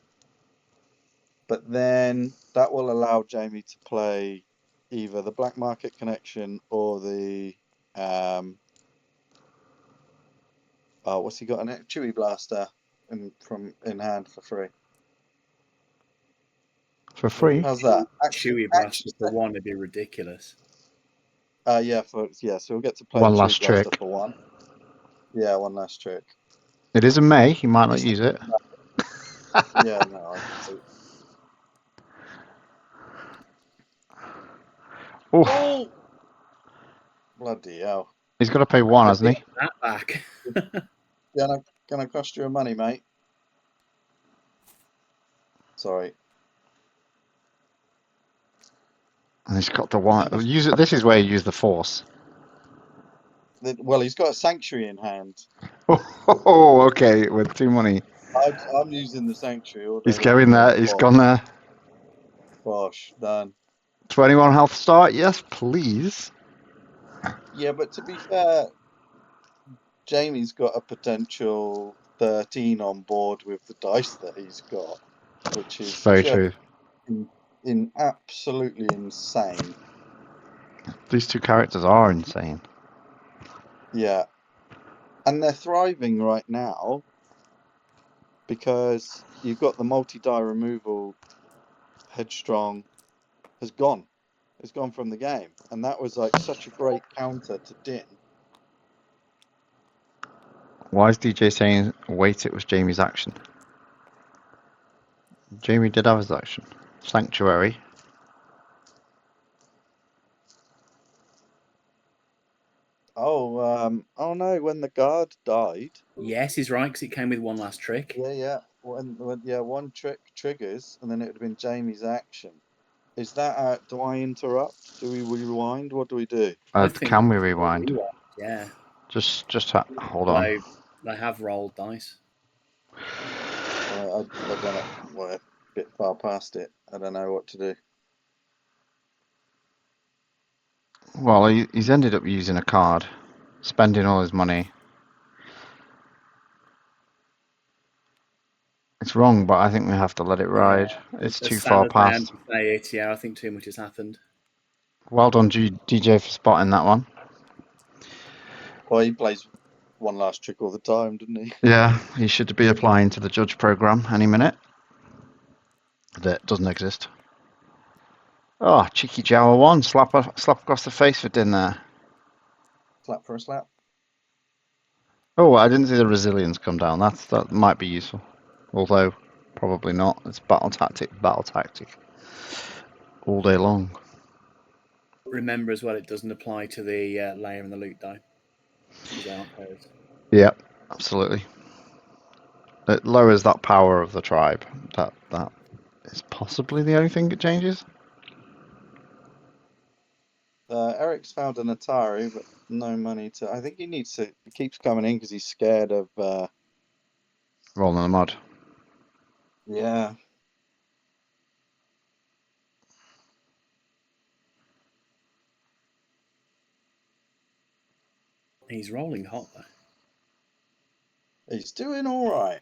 But then that will allow Jamie to play either the Black Market Connection or the what's he got in it? Chewy Blaster in hand for free. For free? How's that? Chewy Blaster for one would be ridiculous. So we'll get to play One Chewy last Blaster trick. for one. Yeah, one last trick. It is a May. He might not use it. Yeah, no. Oh, Bloody hell. he's got to pay 1, hasn't he? That back. Gonna cost you a money, mate. Sorry. And he's got the 1. Use it. This is where you use the Force. Well, he's got a Sanctuary in hand. Oh, okay. With 2 money. I'm using the Sanctuary. All day He's long. going there. He's gone there. Gosh, done. 21 health start. Yes, please. Yeah, but to be fair, Jamie's got a potential 13 on board with the dice that he's got, which is Very just true. in absolutely insane. These 2 characters are insane. Yeah. And they're thriving right now because you've got the multi-die removal. Headstrong has gone. It's gone from the game. And that was like such a great counter to Din. Why is DJ saying, wait, it was Jamie's action? Jamie did have his action. Sanctuary. Oh no, when the guard died. Yes, he's right, because it came with one last trick. Yeah. When one trick triggers, and then it would have been Jamie's action. Is that? Do I interrupt? Do we rewind? What do we do? Can we rewind? Yeah. Just hold on. They have rolled dice. I don't know. We're a bit far past it. I don't know what to do. Well, he's ended up using a card, spending all his money. It's wrong, but I think we have to let it ride. It's too far past. Yeah, I think too much has happened. Well done, DJ, for spotting that one. Well, he plays one last trick all the time, doesn't he? Yeah, he should be applying to the judge program any minute. That doesn't exist. Oh, cheeky Jawa 1. Slap across the face for Din there. Slap for a slap. Oh, I didn't see the resilience come down. That might be useful. Although, probably not. It's battle tactic. All day long. Remember as well, it doesn't apply to the layer and the loot die. Yeah, absolutely. It lowers that power of the tribe. That is possibly the only thing it changes. Eric's found an Atari, but no money to. I think he needs to. He keeps coming in because he's scared of. Rolling in the mud. Yeah. He's rolling hot though. He's doing all right,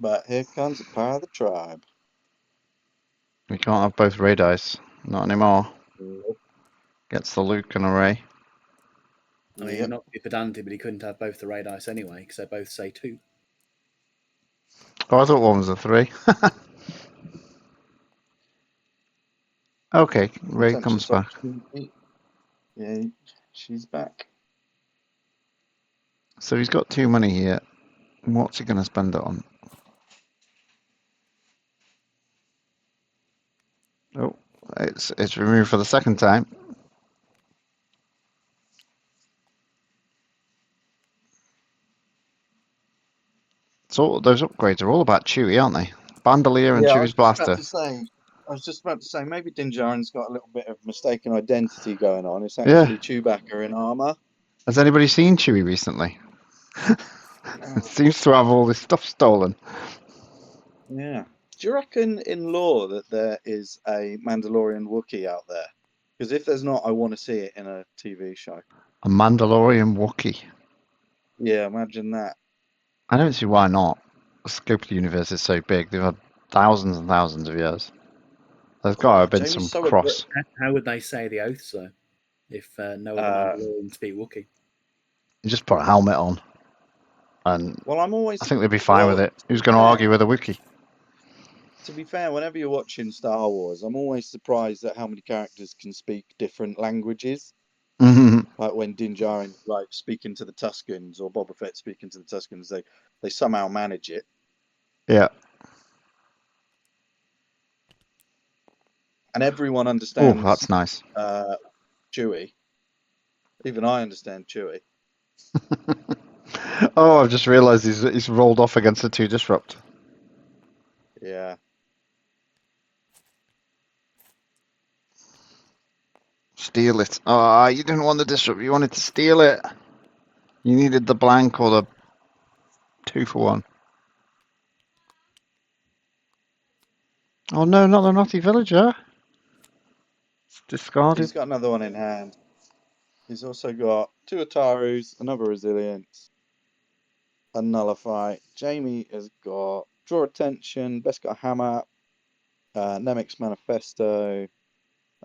but here comes the power of the tribe. We can't have both Ray dice. Not anymore. Nope. Gets the Luke and a Ray. I mean, not to be pedantic, but he couldn't have both the ray dice anyway, because they both say 2. Oh, I thought one was a 3. Okay, Ray Contentious comes back. opportunity. Yeah, she's back. So he's got 2 money here. What's he going to spend it on? Oh, it's removed for the second time. So those upgrades are all about Chewie, aren't they? Bandolier and Yeah, Chewie's blaster. I was just about to say, maybe Djarin's got a little bit of mistaken identity going on. It's Yeah. actually Chewbacca in armor. Has anybody seen Chewie recently? Seems to have all this stuff stolen. Yeah. Do you reckon in lore that there is a Mandalorian Wookiee out there? Because if there's not, I want to see it in a TV show. A Mandalorian Wookiee. Yeah, imagine that. I don't see why not. The scope of the universe is so big. They've had thousands and thousands of years. There's got to have been Jamie's some so cross. How would they say the oaths though? If no other Mandalorians speak Wookiee? You just put a helmet on, and Well, I'm always. I think they'd be fine with it. Who's going to argue with a Wookiee? To be fair, whenever you're watching Star Wars, I'm always surprised at how many characters can speak different languages. Like when Din Djarin like speaking to the Tuskens or Boba Fett speaking to the Tuskens, they somehow manage it. Yeah. And everyone Oh, understands that's nice. Chewie. Even I understand Chewie. Oh, I've just realised he's rolled off against the 2 disrupt. Yeah. Steal it. Oh, you didn't want the disrupt. You wanted to steal it. You needed the blank or the 2 for 1. Oh no, not the naughty villager. It's discarded. He's got another one in hand. He's also got 2 Atarus, another Resilience, a Nullify. Jamie has got Draw Attention, Beskar Hammer, Nemec's Manifesto,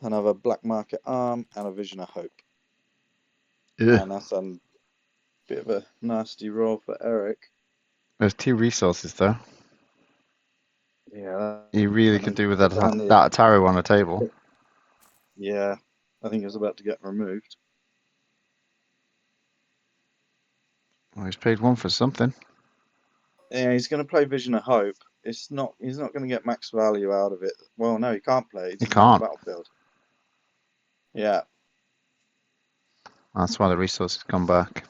another Black Market Arm, and a Vision of Hope. Yeah. And that's a bit of a nasty roll for Erik. There's 2 resources though. Yeah. You really could do with that Atari on the table. Yeah. I think it was about to get removed. Well, he's paid 1 for something. Yeah, he's going to play Vision of Hope. He's not going to get max value out of it. Well, no, he can't play it. He He's not on can't. the battlefield. Yeah. That's why the resources come back.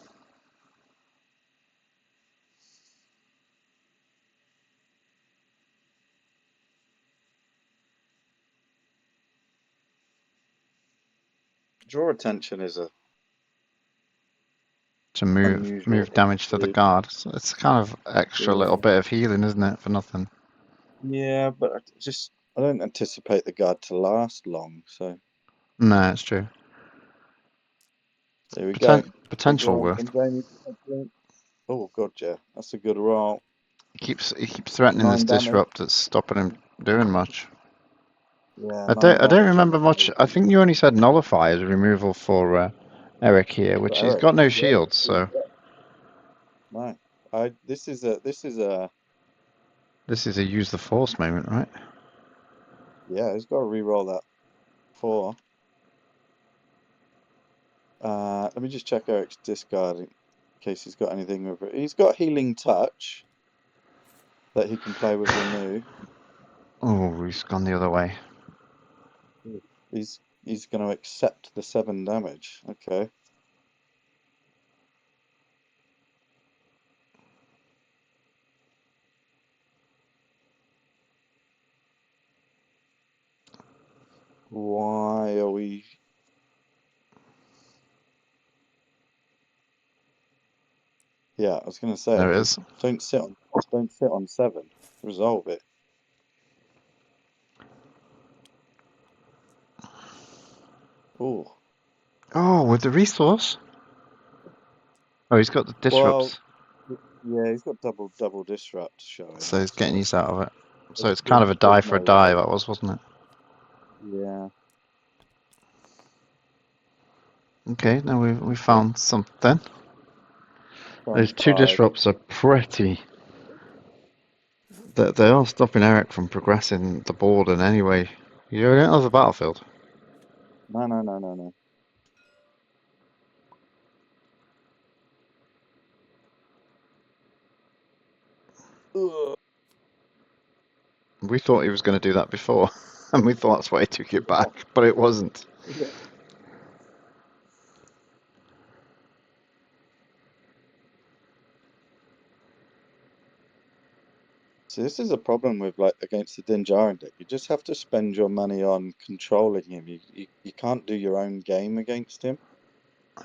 Draw Attention is a To move unusual damage to the guard. So it's kind of extra little bit of healing, isn't it, for nothing? Yeah, but I don't anticipate the guard to last long. So No, it's true. there we go. Potential worth. Oh god, yeah, that's a good roll. He keeps threatening 9 this damage. disrupt that's stopping him doing much. Yeah, I don't remember much. I think you only said nullify as a removal for Erik here, which he's got no shields, so No, this is a use the force moment, right? yeah. He's got to re-roll that 4. Let me just check Erik's discard in case he's got anything with it. He's got Healing Touch that he can play with Renew. Oh, he's gone the other way. He's going to accept the 7 damage. Okay. Why are we? Yeah, I was going to say. There it is. Don't sit on 7. Resolve it. Oh. Oh, with the resource? Oh, he's got the disrupts. Well, yeah, he's got double disrupt showing. So he's getting use out of it. So it's kind of a die for a die, that was, wasn't it? Yeah. Okay, now we found something. Those 2 disrupts are pretty. They are stopping Erik from progressing the board in any way, You don't have a battlefield. No. Ugh. We thought he was going to do that before, and we thought that's why he took it back, but it wasn't. Yeah. So this is a problem with like against the Djarin deck. You just have to spend your money on controlling him. You can't do your own game against him.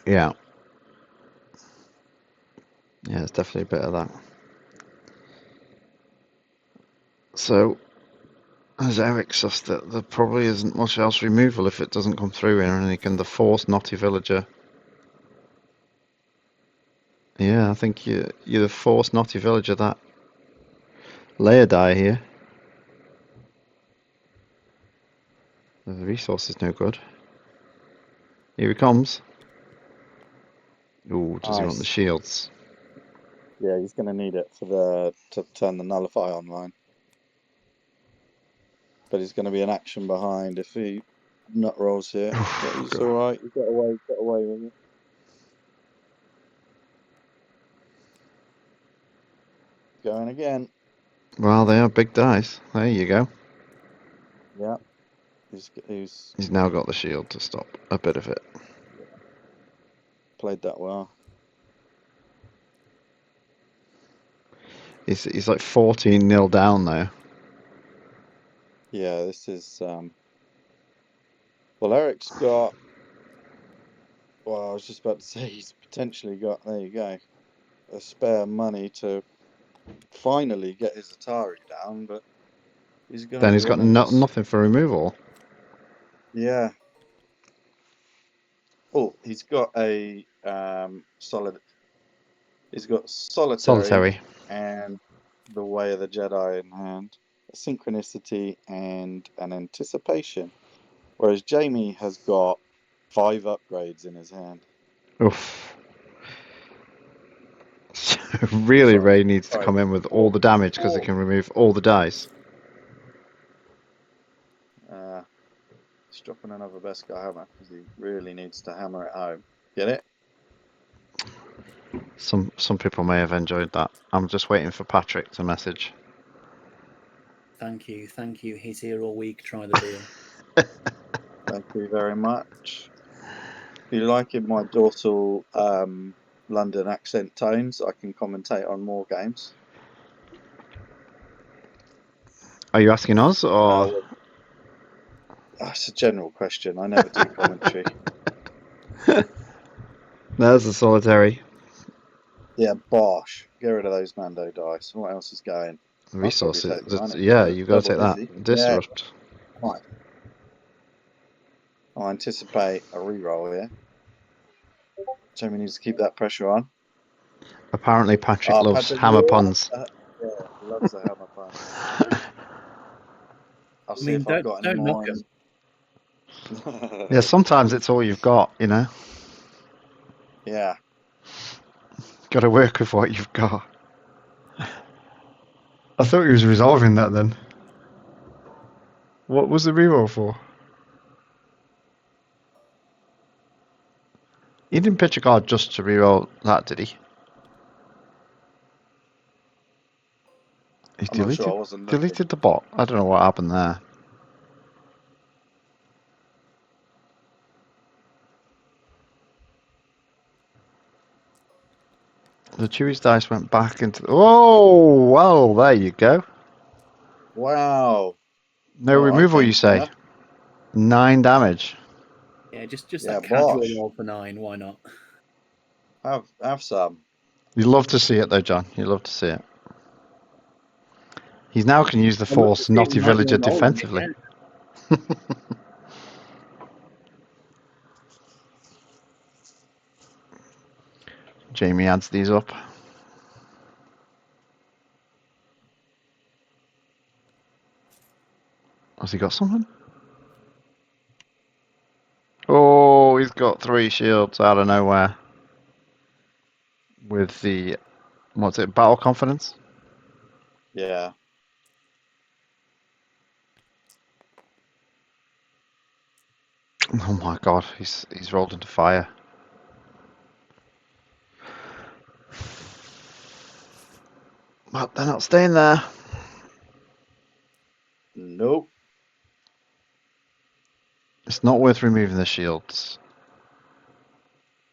Yeah. Yeah, it's definitely a bit of that. So, as Erik says, that there probably isn't much else removal if it doesn't come through here, and he can the force Naughty Villager. Yeah, I think you're the force Naughty Villager that layer die here. The resource is no good. Here he comes. Ooh, does he want the Nice. shields? Yeah, he's going to need it for to turn the nullify online. But he's going to be an action behind if he nut rolls here. But he's God. all right. He got away with it. Going again. Well, they are big dice. There you go. Yeah. He's He's now got the shield to stop a bit of it. played that well. He's like 14-0 down though. Yeah, this is well, Eric's got. Well, I was just about to say he's potentially got. There you go, a spare money to finally get his Atari down, but he's going to Then be he's got running this. nothing for removal. Yeah. Oh, he's got a solid. He's got solitary and the Way of the Jedi in hand, a synchronicity and an anticipation, whereas Jamie has got 5 upgrades in his hand. Oof. So really, Sorry, Ray needs to come in with all the damage because he can remove all the dice. He's dropping another best guy hammer because he really needs to hammer it home. Get it? Some people may have enjoyed that. I'm just waiting for Patrick to message. Thank you. He's here all week. Try the deal. Thank you very much. If you like in my dorsal London accent tones, I can commentate on more games. Are you asking us or? That's a general question. I never do commentary. There's the solitary. Yeah, bosh. Get rid of those Mando dice. What else is going? Resources. Take Yeah, you've got to take dizzy. that. Disrupt. Yeah. Right. I anticipate a reroll here. Jamie needs to keep that pressure on. Apparently Patrick loves hammer puns. Yeah, he loves the hammer pun. I'll see if I've got any don't more. knock 'em. Yeah, sometimes it's all you've got, you know. Yeah. Got to work with what you've got. I thought he was resolving that then. What was the reroll for? He didn't pitch a card just to reroll that, did he? He I'm not sure. I wasn't looking. deleted the bot. I don't know what happened there. The Chewie's dice went back into. Oh, well, there you go. Wow. No removal, you say? 9 damage. Yeah, just that casual roll for 9. Why not? Have some. You love to see it, though, John. You love to see it. He now can use the Force Naughty Villager defensively. Jamie adds these up. Has he got something? Oh, he's got 3 shields out of nowhere. With the, what's it, Battle Confidence? Yeah. Oh my god, he's rolled into fire. Well, they're not staying there. Nope. It's not worth removing the shields.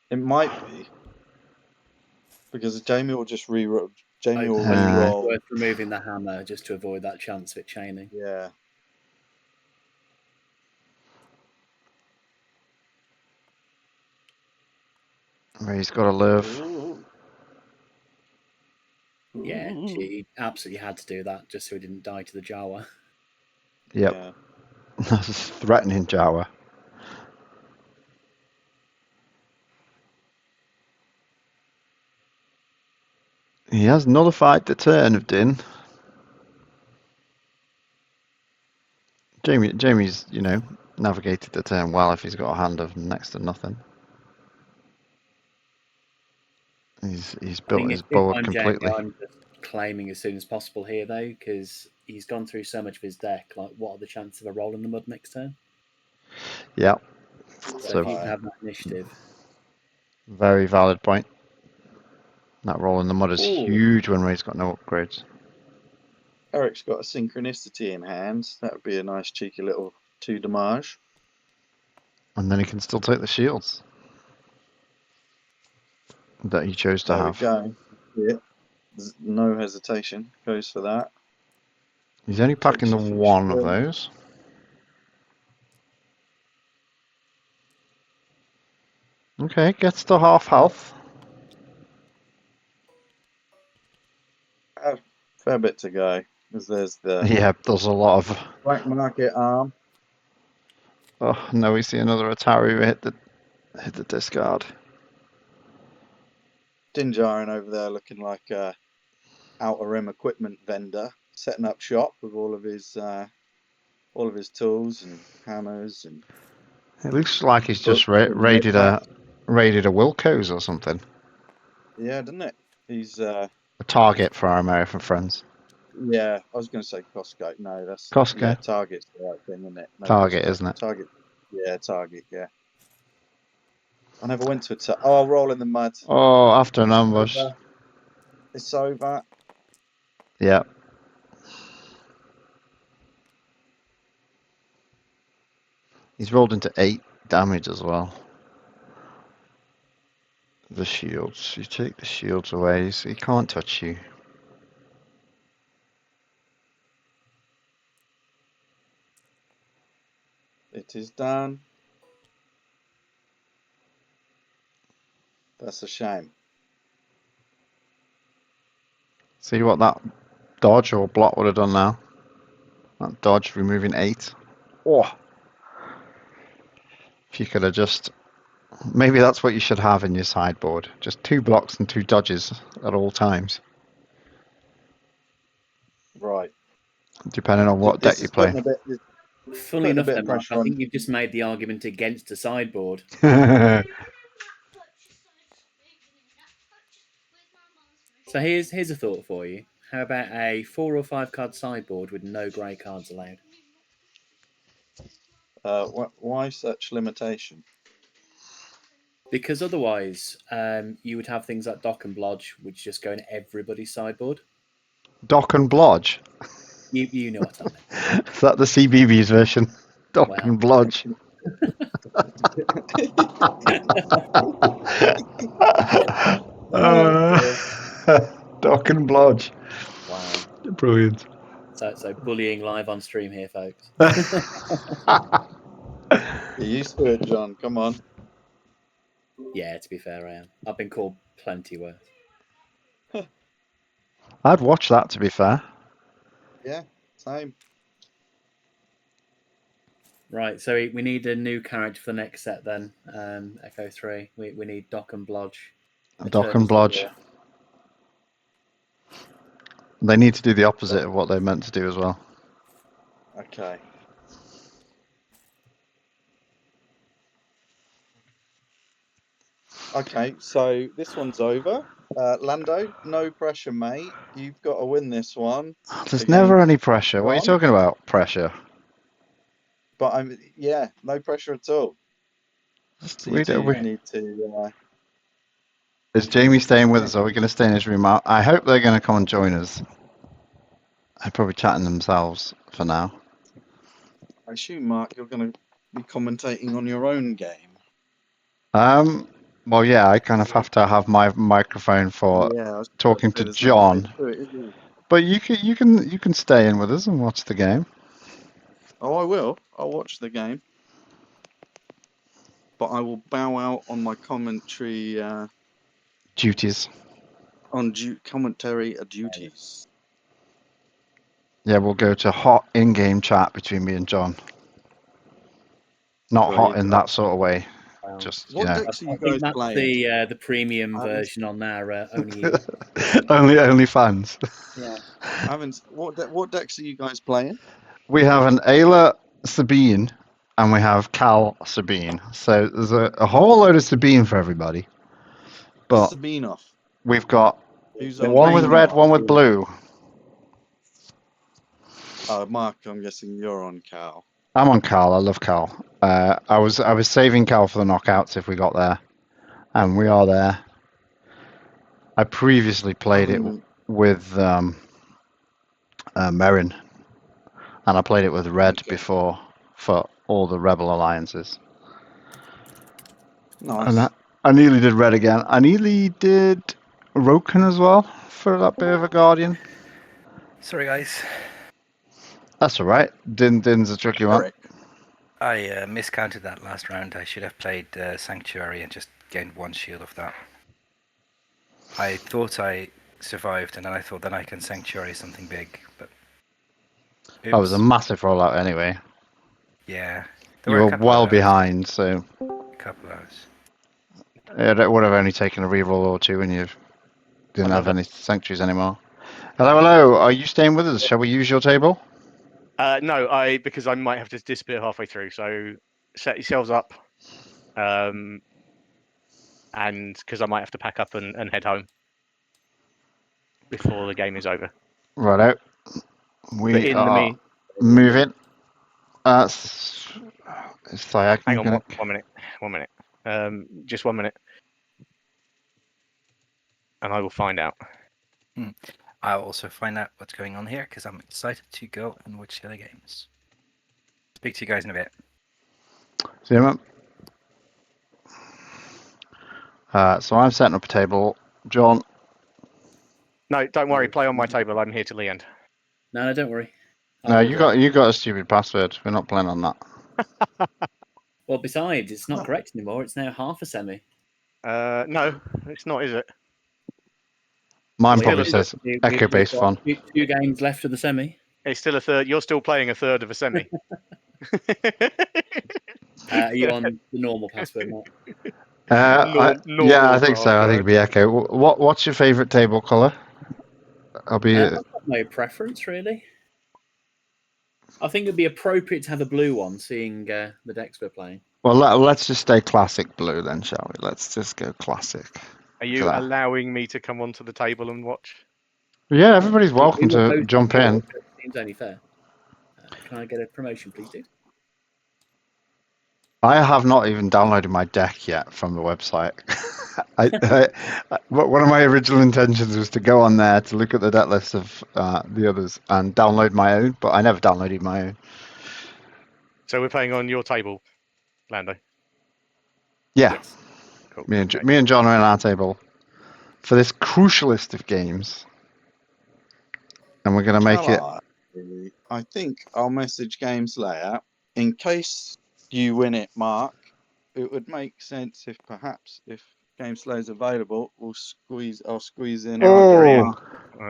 It might be. Because Jamie will just re-roll. Jamie will I think it's re-roll. worth removing the hammer just to avoid that chance of it chaining. Yeah. He's got to live. Ooh. Yeah, she absolutely had to do that just so he didn't die to the Jawa. Yep. Yeah. That's threatening Jawa. He has nullified the turn of Din. Jamie's, navigated the turn well if he's got a hand of next to nothing. He's built his bow up completely. I'm just claiming as soon as possible here, though, because he's gone through so much of his deck. Like, what are the chances of a roll in the mud next turn? Yeah. So if you can have that initiative. Very valid point. That roll in the mud is Ooh. huge when Ray's got no upgrades. Eric's got a synchronicity in hand. That would be a nice cheeky little 2 damage. And then he can still take the shields that he chose to There have. we go. Yeah. There's no hesitation. Goes for that. He's only packing the Takes a few one of shields. those. Okay, gets to half health. Fair bit to go. Because there's the Yeah, there's a lot of. black market arm. Oh no, we see another Atari who hit the discard. Djarin over there looking like a outer rim equipment vendor, setting up shop with all of his tools and hammers and. It looks like he's just books and raided a knickknacks. Wilco's or something. Yeah, doesn't it? He's A Target for our American friends. yeah. I was going to say Costco. No, that's Costco. Yeah, Target's the right thing, isn't it? No, Target, Costco. isn't it? Target. Yeah, Target. Yeah. I never went to a I'll roll in the mud. Oh, after an ambush. It's over. Yeah. He's rolled into 8 damage as well. The shields. You take the shields away, so he can't touch you. It is done. That's a shame. See what that dodge or block would have done now? That dodge removing 8. Oh! If you could have just... Maybe that's what you should have in your sideboard. Just 2 blocks and 2 dodges at all times. Right. Depending on what deck you play. Funnily enough, then, Mark, I think you've just made the argument against a sideboard. So here's a thought for you. How about a 4 or 5 card sideboard with no grey cards allowed? Why such limitation? Because otherwise, you would have things like Dock and Blodge, which just go in everybody's sideboard. Dock and Blodge? You know what I mean. Is that the CBBS version? Dock and Blodge. Dock and Blodge. Wow. Brilliant. So bullying live on stream here, folks. You're used to it, John. Come on. Yeah, to be fair, I am. I've been called plenty worse. I'd watch that, to be fair. Yeah, same. Right, so we need a new character for the next set then, Echo 3. We need Dock and Blodge. Dock and Blodge. They need to do the opposite of what they're meant to do as well. Okay. Okay, so this one's over. Lando, no pressure, mate. You've got to win this one. There's never any pressure. What are you John? talking about, pressure? But no pressure at all. So We you don't- do we- need to. Is Jamie staying with us? Are we going to stay in his room? I hope they're going to come and join us. They're probably chatting themselves for now. I assume, Mark, you're going to be commentating on your own game. Well, yeah, I kind of have to have my microphone for Yeah, I was talking to there's no way John. to it, is there? But you can stay in with us and watch the game. Oh, I will. I'll watch the game. But I will bow out on my commentary Duties. on commentary duties. Yeah, we'll go to hot in-game chat between me and John. Not hot in that sort of way. Just What you know, decks are I you think guys that's playing? the premium I haven't- version on our only you. only fans. Yeah. I haven't. What decks are you guys playing? We have an Aayla Sabine and we have Cal Sabine. So there's a whole load of Sabine for everybody. But Sabine off. we've got Who's The on one with main red, one with one. blue. Mark, I'm guessing you're on Cal. I'm on Cal. I love Cal. I was saving Cal for the knockouts if we got there, and we are there. I previously played it with Merrin, and I played it with red Okay. before for all the Rebel alliances. Nice. And I nearly did red again. I nearly did Roken as well for that bit of a Guardian. Sorry, guys. That's all right. Din's a tricky one. Erik. I miscounted that last round. I should have played Sanctuary and just gained 1 shield off that. I thought I survived, and then I thought then I can Sanctuary something big, but... That was a Oops. massive rollout anyway. Yeah. You There a were couple well of hours. behind, so A couple hours. it would have only taken a reroll or two and you didn't have Another. any sanctuaries anymore. Hello. Are you staying with us? Shall we use your table? No, because I might have to disappear halfway through. So set yourselves up, and because I might have to pack up and head home before the game is over. Righto. But We in the are mean, moving. It's Thyak. hang on, 1 minute, just 1 minute, and I will find out. I'll also find out what's going on here, because I'm excited to go and watch the other games. Speak to you guys in a bit. See you, man. So I'm setting up a table. John, No, don't worry. Play on my table. I'm here till the end. No, don't worry. no, I'll you do it. got a stupid password. We're not playing on that. Well, besides, it's not correct anymore. It's now half a semi. No, it's not, is it? Mine Well, probably yeah, says we've echo-based got fun. two games left of the semi. It's still a third. You're still playing a third of a semi. Are you on the normal password, Mark? Yeah, I think so. I think it'd be echo. What's your favourite table colour? I'll be. I've got no preference, really. I think it'd be appropriate to have a blue one, seeing the decks we're playing. Well, let's just stay classic blue then, shall we? Let's just go classic. Are you that. allowing me to come onto the table and watch? Yeah, everybody's welcome We will to host jump the in. call, so it seems only fair. Can I get a promotion, please, dude? I have not even downloaded my deck yet from the website. One of my original intentions was to go on there to look at the deck list of the others and download my own, but I never downloaded my own. So we're playing on your table, Lando. Yeah, Yes. Cool. me and John are in our table for this crucialist of games, and we're going to make it. I think I'll message Gameslayer in case you win it, Mark. It would make sense if perhaps if Gameslayer's available, I'll squeeze in. Oh,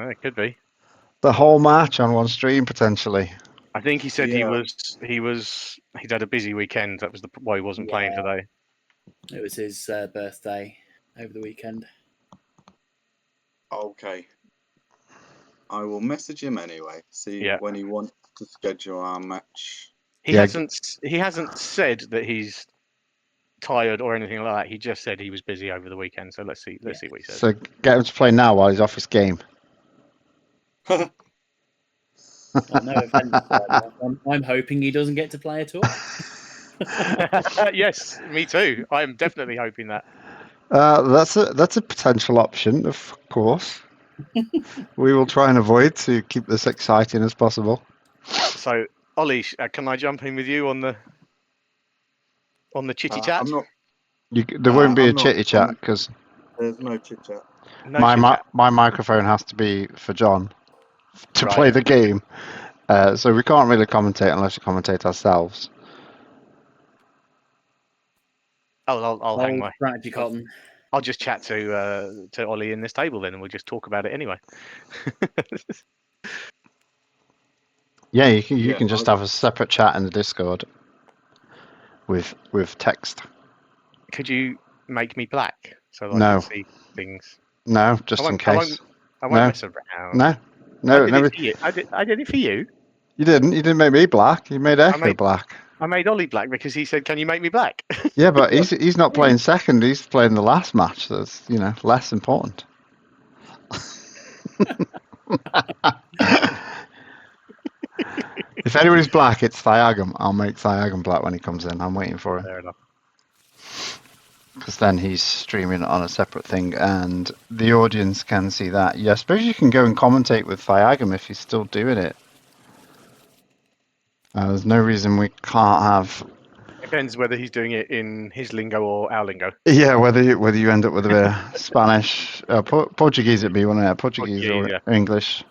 It could be. the whole match on one stream potentially. I think he said Yeah. he'd had a busy weekend. That was why he wasn't playing today. It was his birthday over the weekend. Okay. I will message him anyway. See Yeah. when he wants to schedule our match. He hasn't said that he's tired or anything like that. He just said he was busy over the weekend. So let's see what he says. So get him to play now while he's off his game. Well, no offense, I'm hoping he doesn't get to play at all. Yes, me too. I am definitely hoping that. That's a potential option, of course. We will try and avoid to keep this exciting as possible. So, Ollie, can I jump in with you on the chitty chat? I'm not. There won't be a I'm not- chitty chat because There's no chit chat. No my chit chat. my microphone has to be for John to Right. play the game, so we can't really commentate unless we commentate ourselves. Oh, I'll hang my. Strategy cotton. I'll just chat to Ollie in this table then, and we'll just talk about it anyway. Yeah, you Yeah, can just have a separate chat in the Discord with text. Could you make me black so that I No. can see things? No, just in case. I won't No. mess around. No, I no, did never. it for you. I did it for you. You didn't. You didn't make me black. You made Echo black. I made Ollie black because he said, "Can you make me black?" Yeah, but he's not playing second. He's playing the last match. That's less important. If anybody's black, it's Thiagum. I'll make Thiagum black when he comes in. I'm waiting for him. Fair enough. Because then he's streaming on a separate thing and the audience can see that. Yeah, I suppose you can go and commentate with Thiagum if he's still doing it. There's no reason we can't have. Depends whether he's doing it in his lingo or our lingo. Yeah, whether you end up with a bit of Spanish, Portuguese it'd be, wouldn't it? Portuguese or English.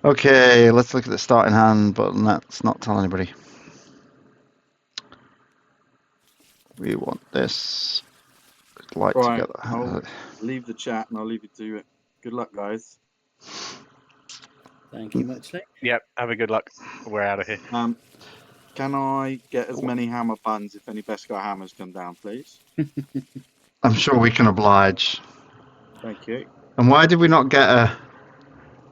Okay, let's look at the starting hand, but let's not tell anybody. We want this. I'd like Right, to get that. I'll leave the chat and I'll leave you to it. Good luck, guys. Thank you muchly. Yep. Have a good luck. We're out of here. Can I get as many hammer puns if any Beskar hammers come down, please? I'm sure we can oblige. Thank you. And why did we not get a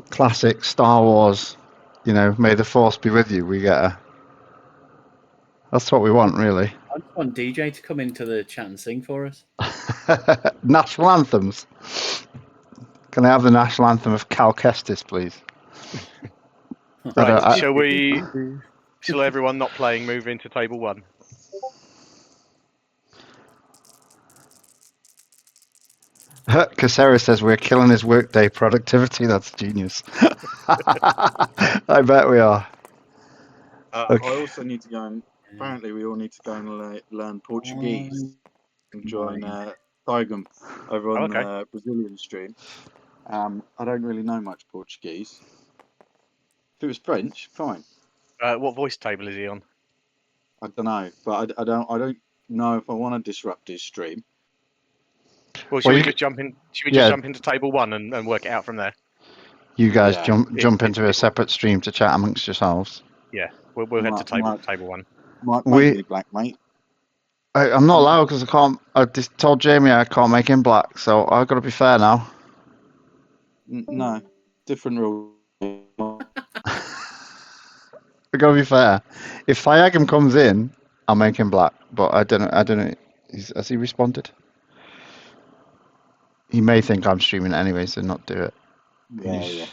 classic Star Wars, may the Force be with you? We get a. That's what we want, really. I just want DJ to come into the chat and sing for us. National anthems. Can I have the national anthem of Cal Kestis, please? Right. Shall everyone not playing move into table 1? Casera says we're killing his workday productivity. That's genius. I bet we are. Okay. I also need to go and apparently we all need to go and learn Portuguese and join Thiagum over on the Brazilian stream. I don't really know much Portuguese. If it was French, fine. What voice table is he on? I don't know, but I don't know if I want to disrupt his stream. Well, should we just jump in? Should we just jump into table 1 and work it out from there? You guys jump into a separate stream to chat amongst yourselves. Yeah, we'll head to table 1. Might be black, mate. I'm not allowed because I can't. I just told Jamie I can't make him black, so I've got to be fair now. No, different rule. I've got to be fair. If Thiagum comes in, I'll make him black. But I don't know. Has he responded? He may think I'm streaming anyway, so not do it. Yeah.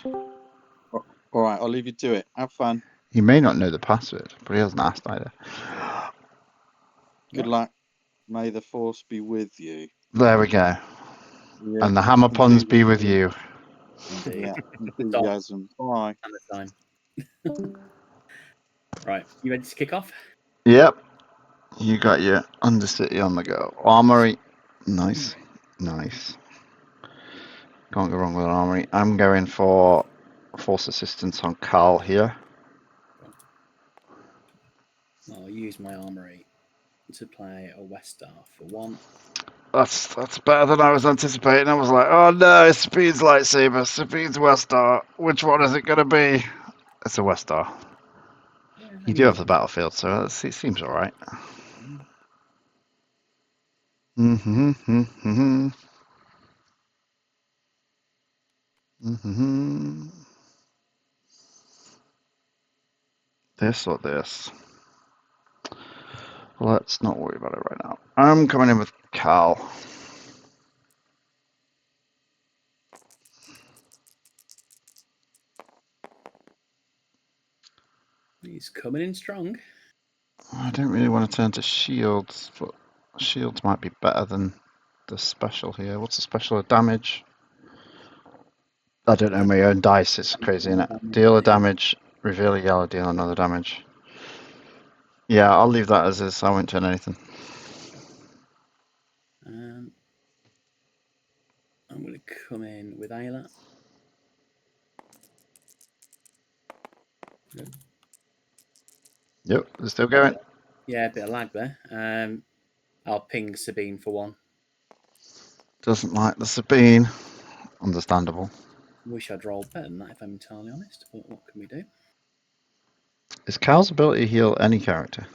All right, I'll leave you to it. Have fun. He may not know the password, but he hasn't asked either. Good luck. May the Force be with you. There we go. Yeah. And the hammer puns be with you. Yeah. Enthusiasm. Bye. Time. Right, you ready to kick off? Yep. You got your Undercity on the go. Armory. Nice. Can't go wrong with an armory. I'm going for force assistance on Carl here. I'll use my armory to play a West Star for 1. That's better than I was anticipating. I was like, oh no, it's Sabine's lightsaber, Sabine's West Star. Which one is it going to be? It's a West Star. You do have the battlefield, so it seems alright. This or this? Let's not worry about it right now. I'm coming in with Cal. He's coming in strong. I don't really want to turn to shields, but shields might be better than the special here. What's the special of damage? I don't know my own dice. It's crazy, isn't it? Deal a damage, reveal a yellow, deal another damage. Yeah, I'll leave that as is. I won't turn anything. I'm going to come in with Aayla. Yep, it's still going. Yeah, a bit of lag there. I'll ping Sabine for one. Doesn't like the Sabine. Understandable. Wish I'd rolled better than that, if I'm entirely honest. But what can we do? Is Cal's ability heal any character?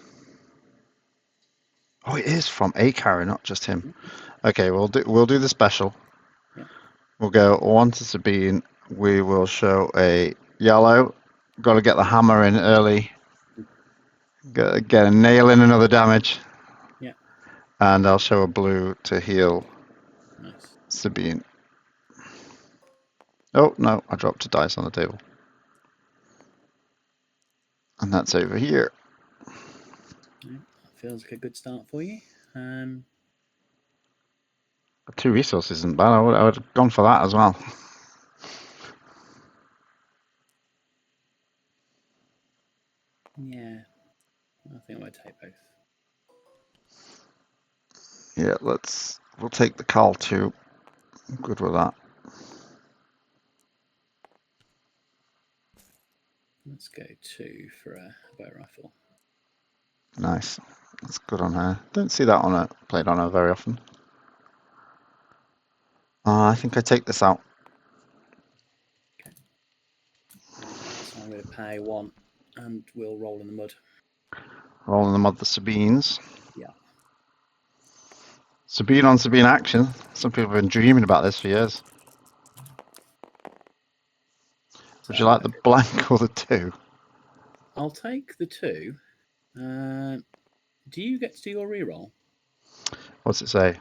Oh, it is from a character, not just him. Okay, we'll do the special. Yeah. We'll go one to Sabine. We will show a yellow. Got to get the hammer in early. Get a nail in another damage. Yeah. And I'll show a blue to heal Nice. Sabine. Oh no, I dropped a dice on the table. And that's over here. Yeah, feels like a good start for you. 2 resources isn't bad. I would have gone for that as well. Yeah, I think I might take both. Yeah, we'll take the Cal too. I'm good with that. Let's go 2 for a bow rifle. Nice. That's good on her. Don't see that on her played on her very often. I think I take this out. So I'm going to pay 1 and we'll roll in the mud. Rolling the mud the Sabines. Yeah. Sabine on Sabine action. Some people have been dreaming about this for years. Would you like the blank or the 2? I'll take the 2. Do you get to do your reroll? What's it say?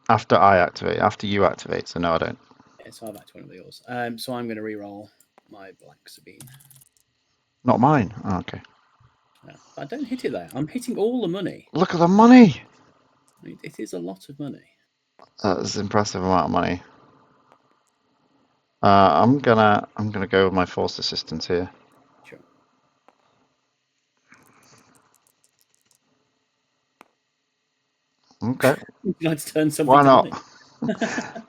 After I activate, after you activate, so no I don't. Yeah, so I've activated one of yours. So I'm going to reroll my blank Sabine. Not mine. Oh, okay. No, I don't hit it there. I'm hitting all the money. Look at the money! It is a lot of money. That's an impressive amount of money. I'm gonna go with my force assistance here. Sure. Okay. Would you like to turn something Why to not? money?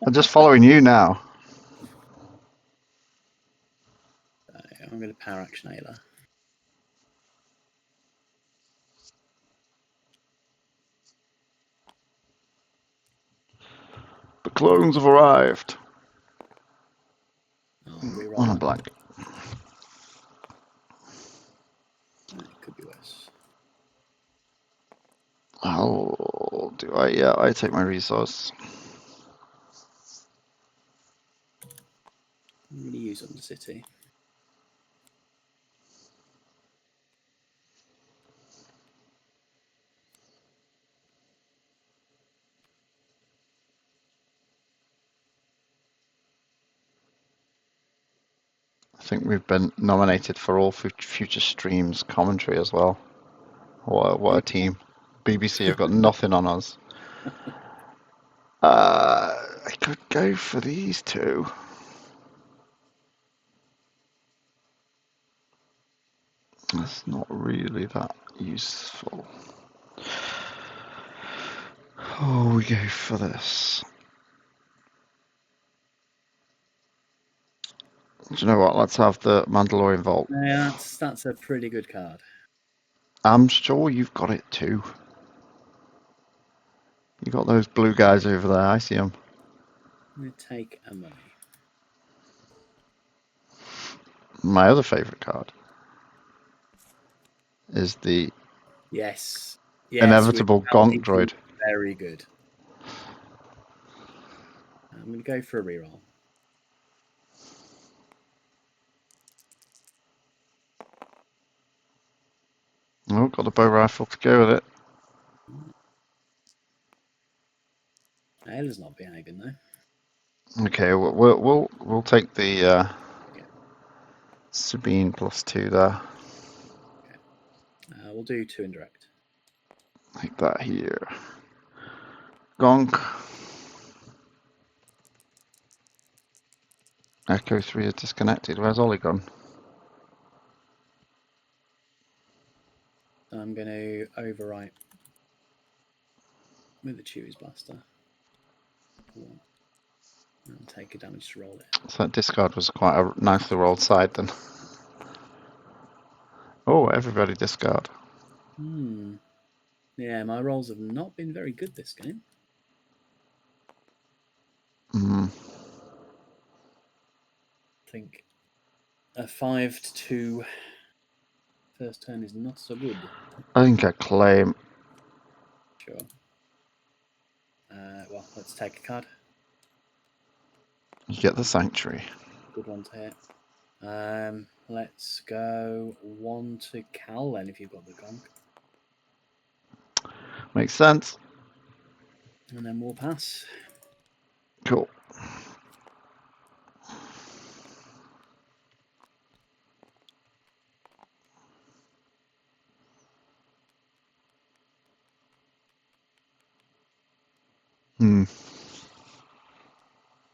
I'm just following you now. I'm going to power action Aayla. The clones have arrived. I'll reroll On a that. blank. It could be worse. Oh, do I? Yeah, I take my resource. I'm going to use Undercity. I think we've been nominated for all future streams commentary as well. What a team. BBC have got nothing on us. I could go for these 2. That's not really that useful. Oh, we go for this. Do you know what? Let's have the Mandalorian Vault. Yeah, that's a pretty good card. I'm sure you've got it too. You got those blue guys over there. I see them. I'm going to take a money. My other favourite card is the Yes. inevitable Gonk droid. Very good. I'm going to go for a reroll. Oh, got the bow rifle to go with it. Ayla's not behaving though. Okay, we'll take the Sabine +2 there. We'll do 2 indirect. Like that here. Gonk. Echo 3 is disconnected. Where's Ollie gone? I'm going to overwrite with the Chewie's Blaster. One. And take a damage to roll it. So that discard was quite a nicely rolled side then. Oh, everybody discard. Yeah, my rolls have not been very good this game. Hmm. I think a 5 to 2 first turn is not so good. I think I claim. Sure. Well, let's take a card. You get the Sanctuary. Good one to hit. Let's go 1 to Cal then if you've got the gonk. Makes sense. And then we'll pass. Cool.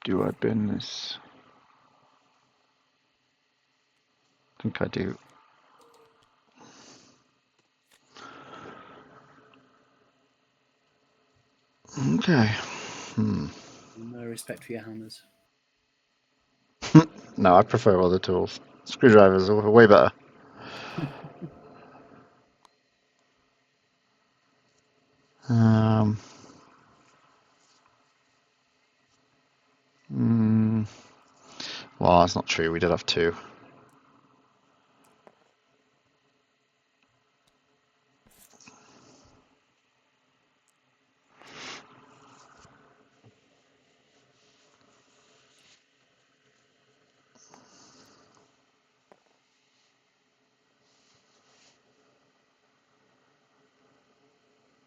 Do I bin this? I think I do. Okay. No respect for your hammers. No, I prefer other tools. Screwdrivers are way better. Well, that's not true. We did have 2.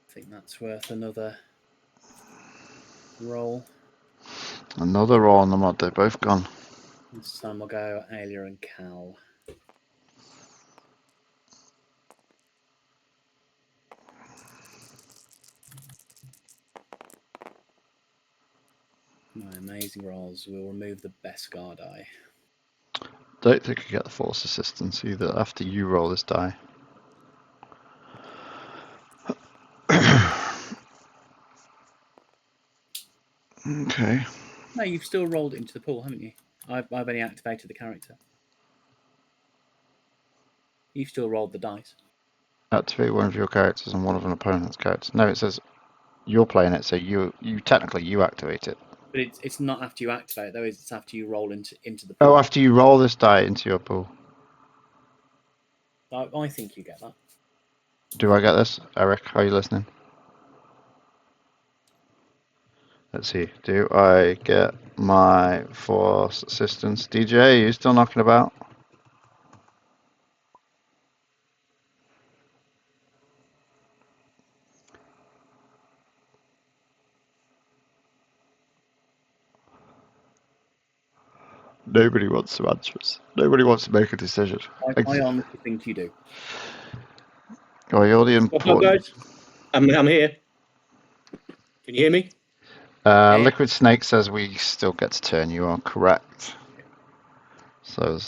I think that's worth another roll. Another roll on the mod. They're both gone. This time we'll go Aayla and Cal. My amazing rolls will remove the Beskar die. Don't think I get the force assistance either after you roll this die. Okay. No, you've still rolled it into the pool, haven't you? I've only activated the character. You've still rolled the dice. Activate one of your characters and one of an opponent's characters. No, it says you're playing it, so you technically you activate it. But it's not after you activate it, though. It's after you roll into the pool. Oh, after you roll this die into your pool. I think you get that. Do I get this? Erik, are you listening? Let's see. Do I get my force assistance? DJ, are you still knocking about? Nobody wants to answer us. Nobody wants to make a decision. I honestly think you do. Oh, you're the important. guys? I'm here. Can you hear me? Liquid Snake says we still get to turn. You are correct. So,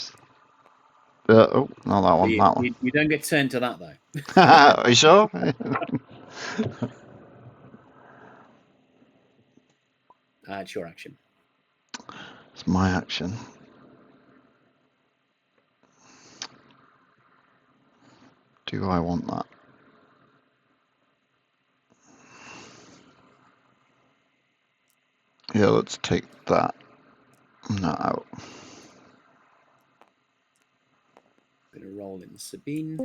oh, not that one. That one. You don't get turned to that though. Are you sure? It's your action. It's my action. Do I want that? Yeah, let's take that. Not out. Gonna roll in Sabine.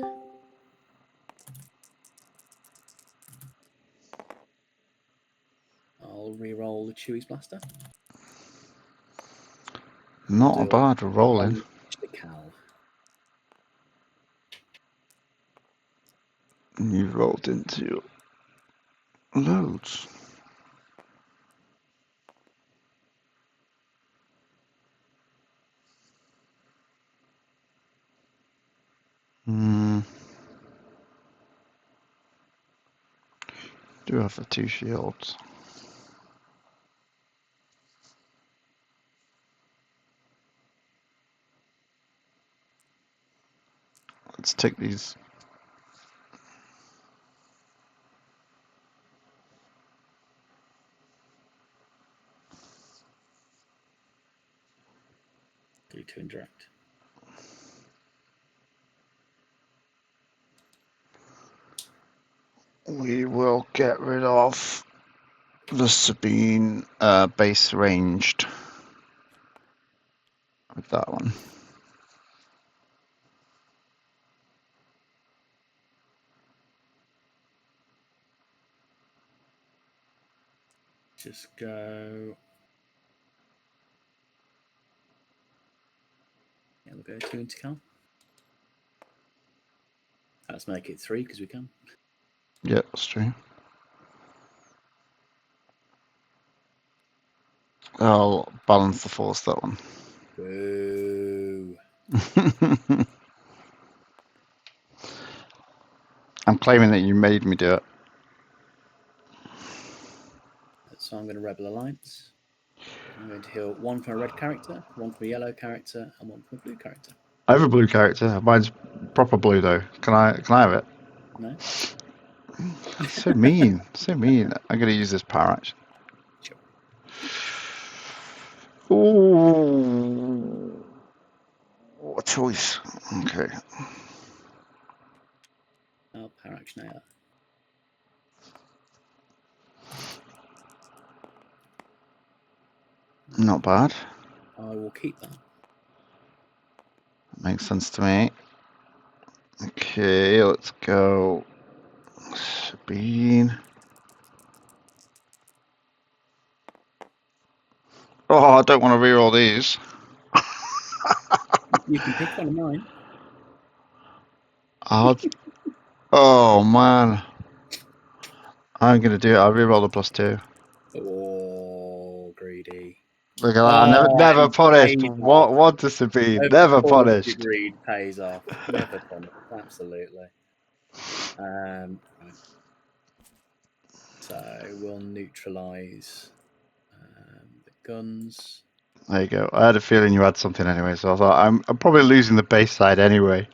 I'll re-roll the Chewie's Blaster. Not a bad rolling. The Cal. You rolled into loads. Do have the 2 shields. Let's take these. Do to indirect. We will get rid of the Sabine base ranged with that one. Just go. Yeah, we'll go 2 into cal. Let's make it 3 because we can. Yeah, that's true. I'll balance the force that one. Boo. I'm claiming that you made me do it. So I'm going to Rebel Alliance. I'm going to heal 1 from a red character, 1 from a yellow character, and 1 from a blue character. I have a blue character. Mine's proper blue though. Can I have it? No? So mean. So mean. I'm gonna use this power action. Sure. Ooh. What a choice. Okay. Oh, power action Aayla. Not bad. I will keep that. Makes sense to me. Okay, let's go. Sabine. Oh, I don't want to reroll these. You can pick one of mine. Oh man. I'm gonna do it. I'll reroll the +2. Oh, greedy. Look at that. I never and punished. pays What off. what to Sabine? Of Never course punished. the greed pays off. Never punished. Absolutely. Right. So we'll neutralise the guns. There you go. I had a feeling you had something anyway, so I thought I'm probably losing the base side anyway.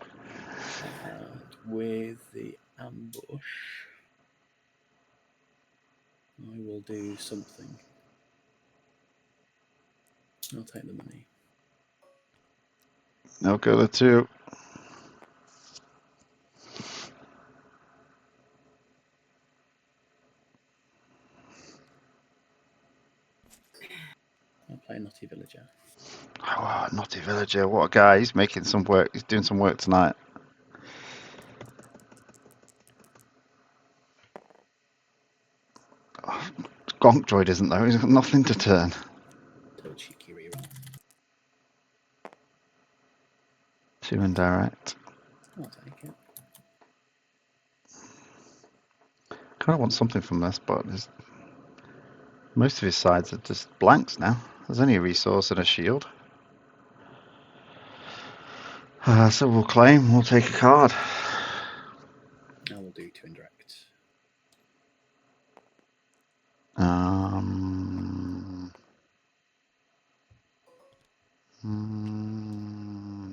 And with the ambush, I will do something. I'll take the money. I'll go the 2. I'll play Naughty Villager. Oh, wow, Naughty Villager. What a guy. He's making some work. He's doing some work tonight. Oh, Gonk Droid isn't though. He's got nothing to turn. Do a cheeky reroll. 2 indirect. I'll take it. Kind of want something from this, but most of his sides are just blanks now. There's only a resource and a shield. So we'll claim. We'll take a card. I will do 2 indirect.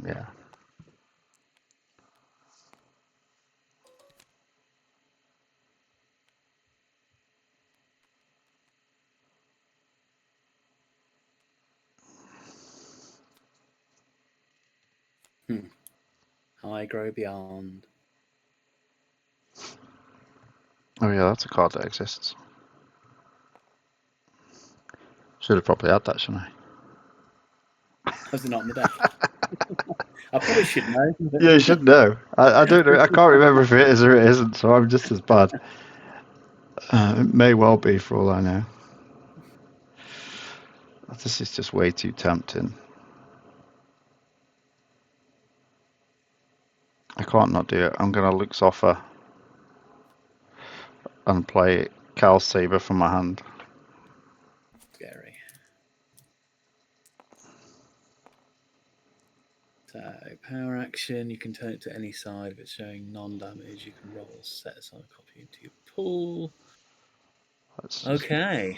Yeah. I grow beyond. Oh yeah, that's a card that exists. Should have probably had that, shouldn't I? Was it not in the deck? I probably should know. Yeah, you should know. I don't know. I can't remember if it is or it isn't, so I'm just as bad. It may well be, for all I know. This is just way too tempting. I can't not do it. I'm going to Luke's offer and play Cal Saber from my hand. Scary. So, power action, you can turn it to any side. If it's showing non-damage, you can roll, set aside a copy into your pool. Okay.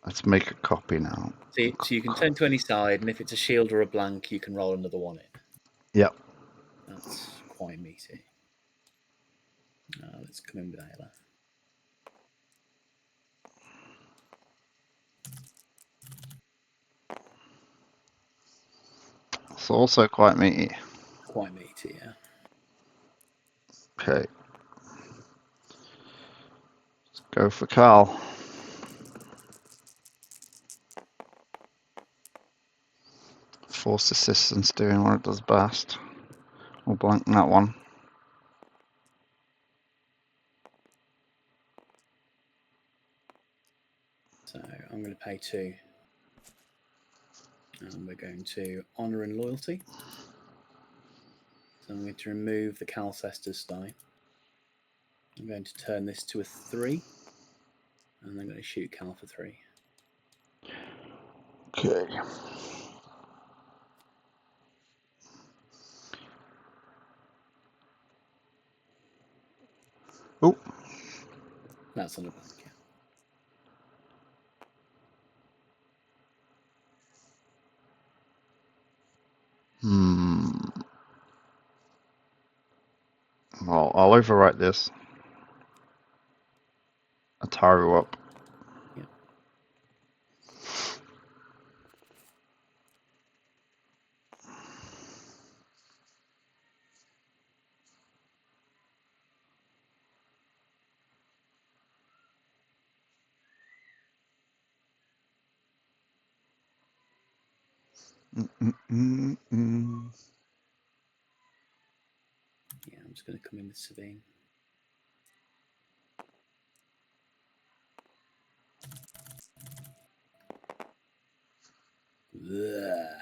Let's make a copy now. So you can turn to any side, and if it's a shield or a blank, you can roll another one in. Yep. That's quite meaty. Let's come in with Aayla. It's also quite meaty. Quite meaty, yeah. Okay. Let's go for Carl. Force assistance doing what it does best. We'll blank that one. So I'm going to pay 2. And we're going to Honour and Loyalty. So I'm going to remove the Calcester's die. I'm going to turn this to a 3. And I'm going to shoot Cal for 3. Okay. Oh. That's on a blank, yeah. Well, I'll overwrite this. Ataru up. Yeah. Yeah, I'm just going to come in with Sabine. Ugh.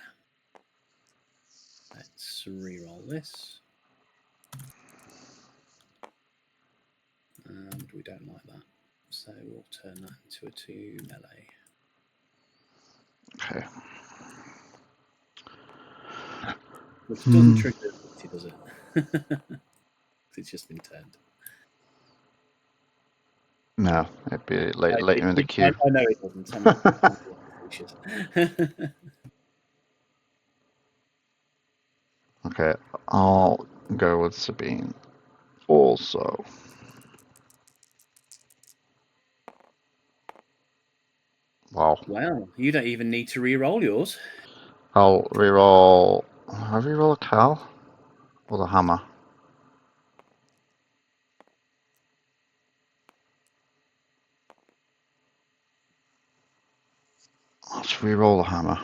Let's re-roll this. And we don't like that. So we'll turn that into a 2 melee. Okay. Which doesn't trigger the ability, does it? It's just been turned. No, it'd be later in the queue. I know it doesn't. I'm cautious. Okay, I'll go with Sabine. Also. Wow. Well, you don't even need to re-roll yours. I'll reroll. I'll reroll a Cal or the hammer. Let's reroll the hammer.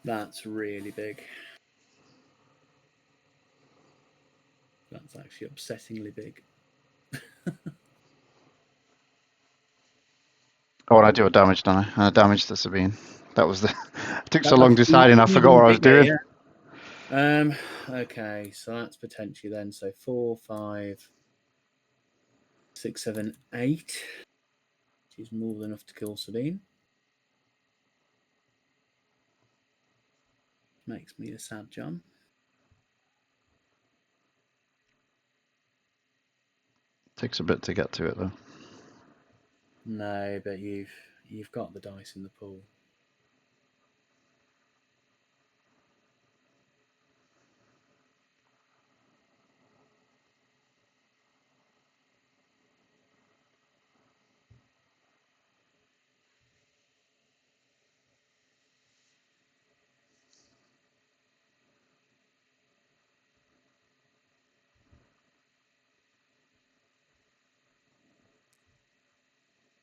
That's really big. That's actually upsettingly big. Oh, and I do a damage, don't I? And I damage the Sabine. That was the. It took so That's long deciding. I forgot what I was bigger, doing. yeah. Okay, so that's potentially then. So 4, 5, 6, 7, 8. Which is more than enough to kill Sabine. Makes me a sad John. Takes a bit to get to it though. No, but you've got the dice in the pool.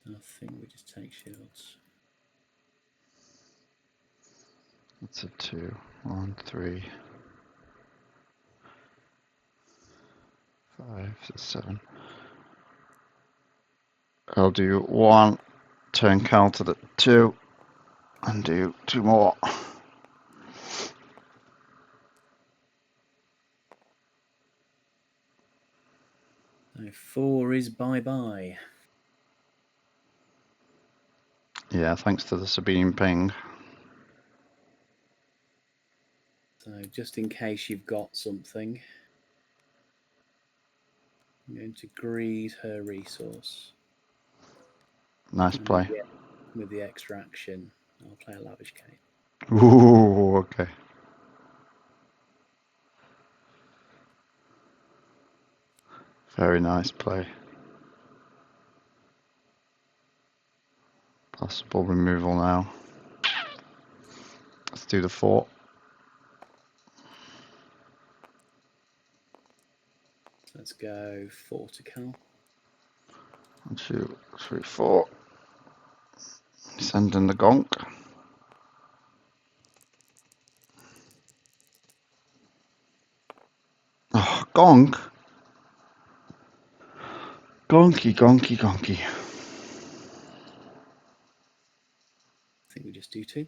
I think we just take shields. That's a 2, 1, 3, 5, 6, 7. I'll do 1, turn counter to 2, and do 2 more. So 4 is bye-bye. Yeah, thanks to the Sabine ping. So just in case you've got something. I'm going to greed her resource. Nice And play. with the extra action, I'll play a lavish cape. Ooh, okay. Very nice play. Possible removal now. Let's do the 4. Let's go 4 to Cal. 1, 2, 3, 4. Send in the gonk. Oh, gonk. Gonky, gonky, gonky. I think we just do 2.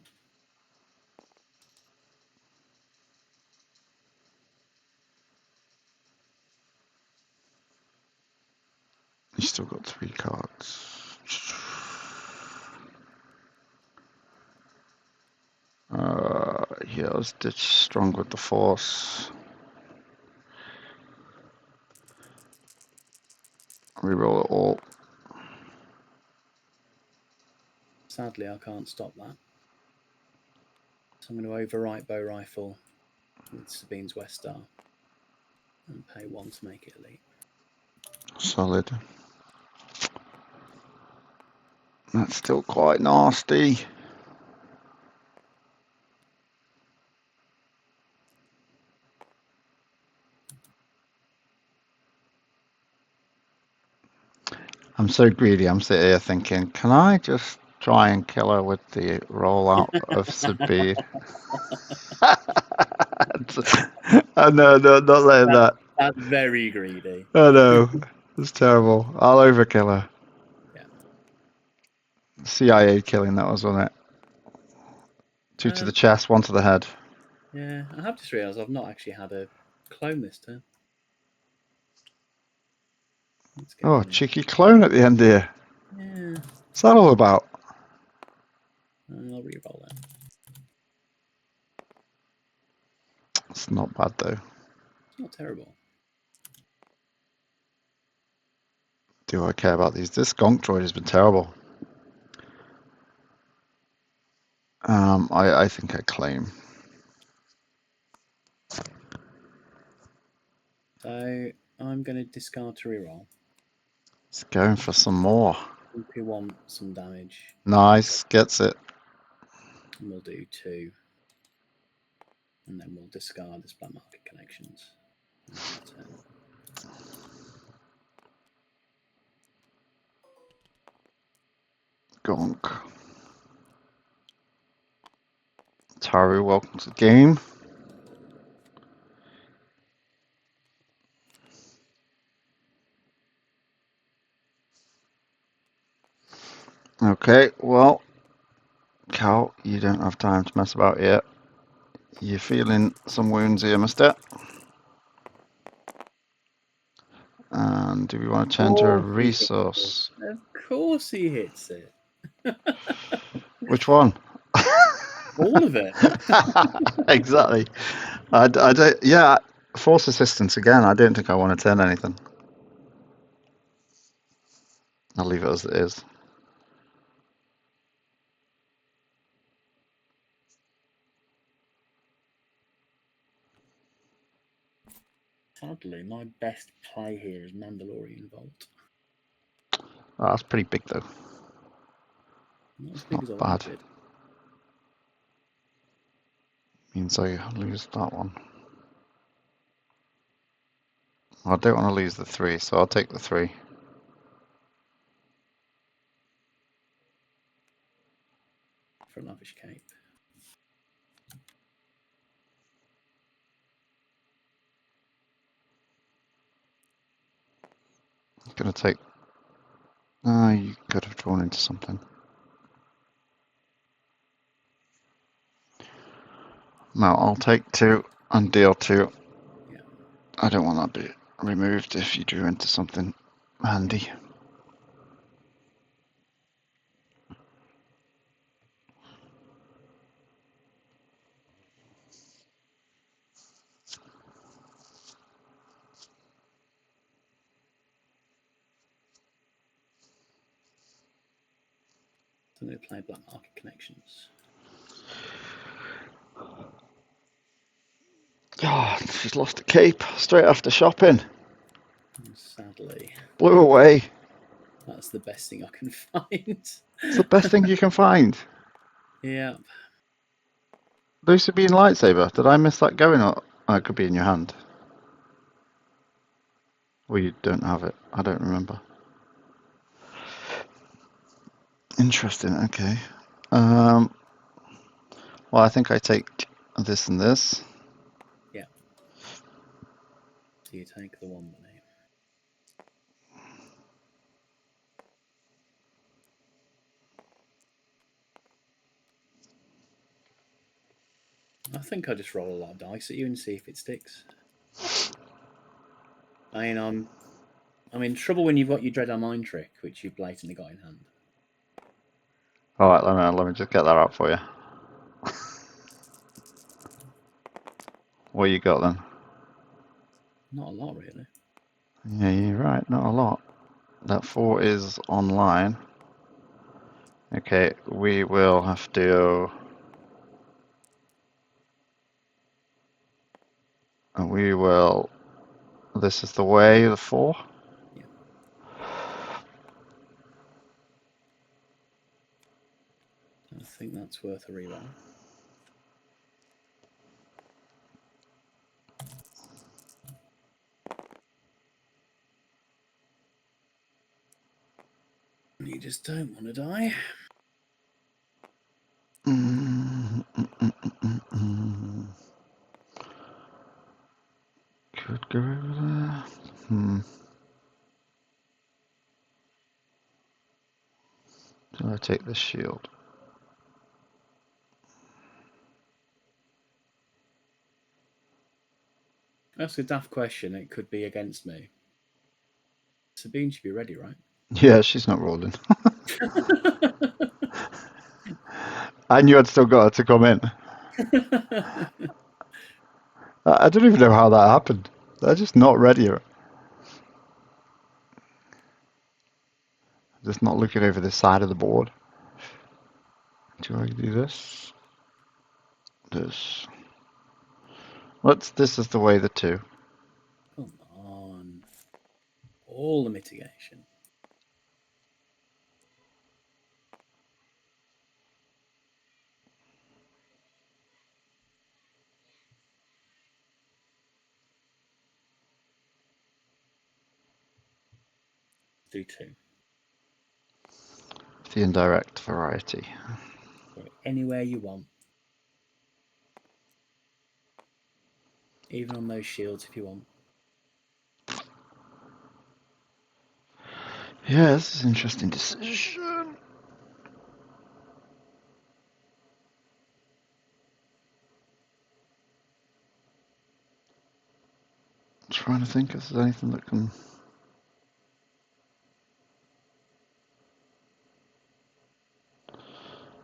He's still got 3 cards. Yeah, let's ditch strong with the force. Reroll it all. Sadly, I can't stop that. So I'm going to overwrite Bow Rifle with Sabine's West Star and pay 1 to make it elite. Solid. That's still quite nasty. I'm so greedy. I'm sitting here thinking, can I just try and kill her with the rollout of Sabine? No, not like that. That's very greedy. I know. It's terrible. I'll overkill her. Yeah. CIA killing that was, wasn't it? 2 to the chest, 1 to the head. Yeah, I have just realised I've not actually had a clone this turn. Oh, cheeky clone at the end here. Yeah. What's that all about? I'll re-roll that. It's not bad though. It's not terrible. Do I care about these? This gonk droid has been terrible. I think I claim. So I'm going to discard to reroll. It's going for some more. If you want some damage, Nice, gets it. and we'll do 2. And then we'll discard this Black Market Connections. Gonk. Taru, welcome to the game. Okay, well, Cal, you don't have time to mess about yet. You're feeling some wounds here, mister. And do we want to turn to a resource? Of course he hits it. Which one? All of it. Exactly. I don't. Yeah, force assistance again. I don't think I want to turn anything. I'll leave it as it is. Sadly, my best play here is Mandalorian Vault. Oh, that's pretty big though. Not as It's big not as I bad. wanted. Means I lose that one. I don't want to lose the 3, so I'll take the 3. For a lavish cape. I'm gonna take. Ah, you could have drawn into something. No, I'll take 2 and deal 2. Yeah. I don't want that to be removed if you drew into something handy. I'm going to play Black Market Connections. Oh, she's lost a cape straight after shopping. And sadly, Blew away. that's the best thing I can find. It's the best thing you can find. Yeah. Lucy being lightsaber. Did I miss that going? Or it could be in your hand. Or you don't have it. I don't remember. Interesting. Okay. Well, I think I take this and this. Yeah. So you take the 1 money. I think I just roll a lot of dice at you and see if it sticks. I mean, I'm in trouble when you've got your Jedi mind trick, which you blatantly got in hand. All right, let me just get that out for you. What you got then? Not a lot, really. Yeah, you're right. Not a lot. That 4 is online. Okay, we will have to. We will. This is the way. The 4. Yeah. I think that's worth a reroll. You just don't want to die. Could go over there. Do I take the shield? That's a daft question. It could be against me. Sabine should be ready, right? Yeah, she's not rolling. I knew I'd still got her to come in. I don't even know how that happened. They're just not ready. Just not looking over this side of the board. Do I do this? This. This is the way the 2. Come on. All the mitigation. Do 2. The indirect variety. Anywhere you want. Even on those shields if you want. Yeah, this is an interesting decision. I'm trying to think if there's anything that can.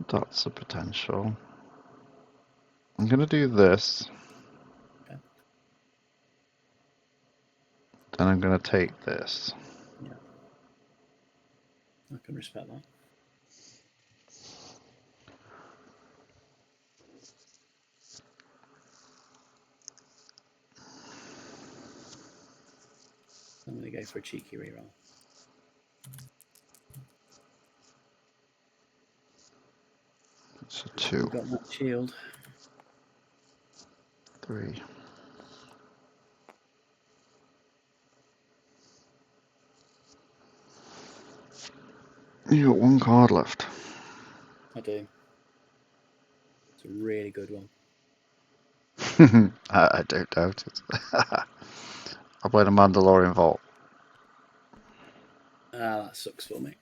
That's a potential. I'm going to do this. Okay. Then I'm going to take this. Yeah. I can respect that. I'm going to go for a cheeky reroll. It's a 2. Got that shield. 3. You got 1 card left. I do. It's a really good one. I don't doubt it. I played a Mandalorian Vault. Ah, that sucks for me.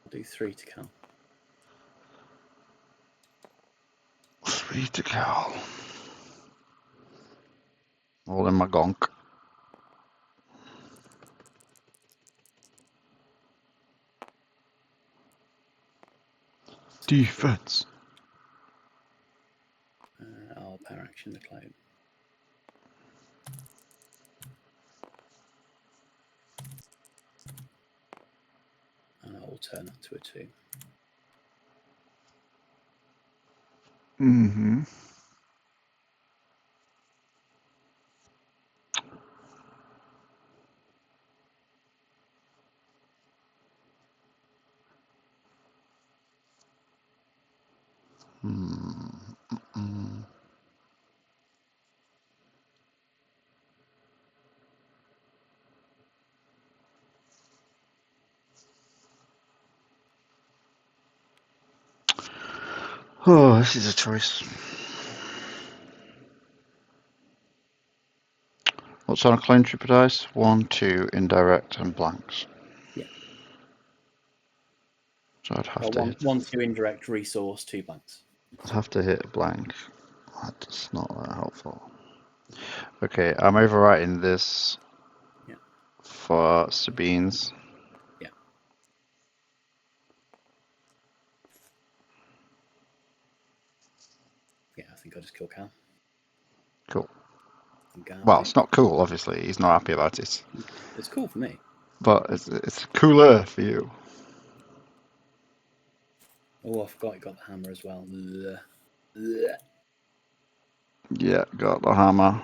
I'll do 3 to count. 3 to go. All in my gonk. Defense. action the clone. And I will turn that to a 2. Mm-hmm. Mm-mm. Oh, this is a choice. What's on a clone trooper dice? 1, 2, indirect, and blanks. Yeah. So I'd have Well, to one, hit. 1, 2 indirect, resource, 2 blanks. I'd have to hit a blank. That's not that helpful. Okay, I'm overwriting this Yeah. for Sabine's. Yeah. Yeah, I think I'll just kill Cal. Cool. And Gal, Well, it's not cool, obviously. He's not happy about it. it's cool for me. But it's cooler for you. Oh, I forgot he got the hammer as well. Ugh. Ugh. Yeah, got the hammer.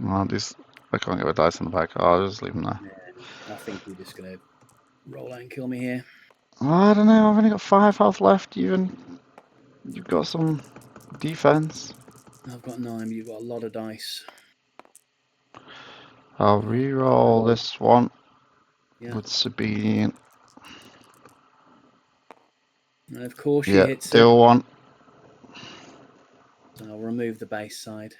I'll just, I can't get a dice on the back. I'll just leave him there. Yeah, I think you're just going to roll out and kill me here. I don't know. I've only got 5 health left. You've got some defense. I've got 9, but you've got a lot of dice. I'll re-roll this one Yeah. with Sabine. And of course she Yeah, hits it. deal 1. So I'll remove the base side.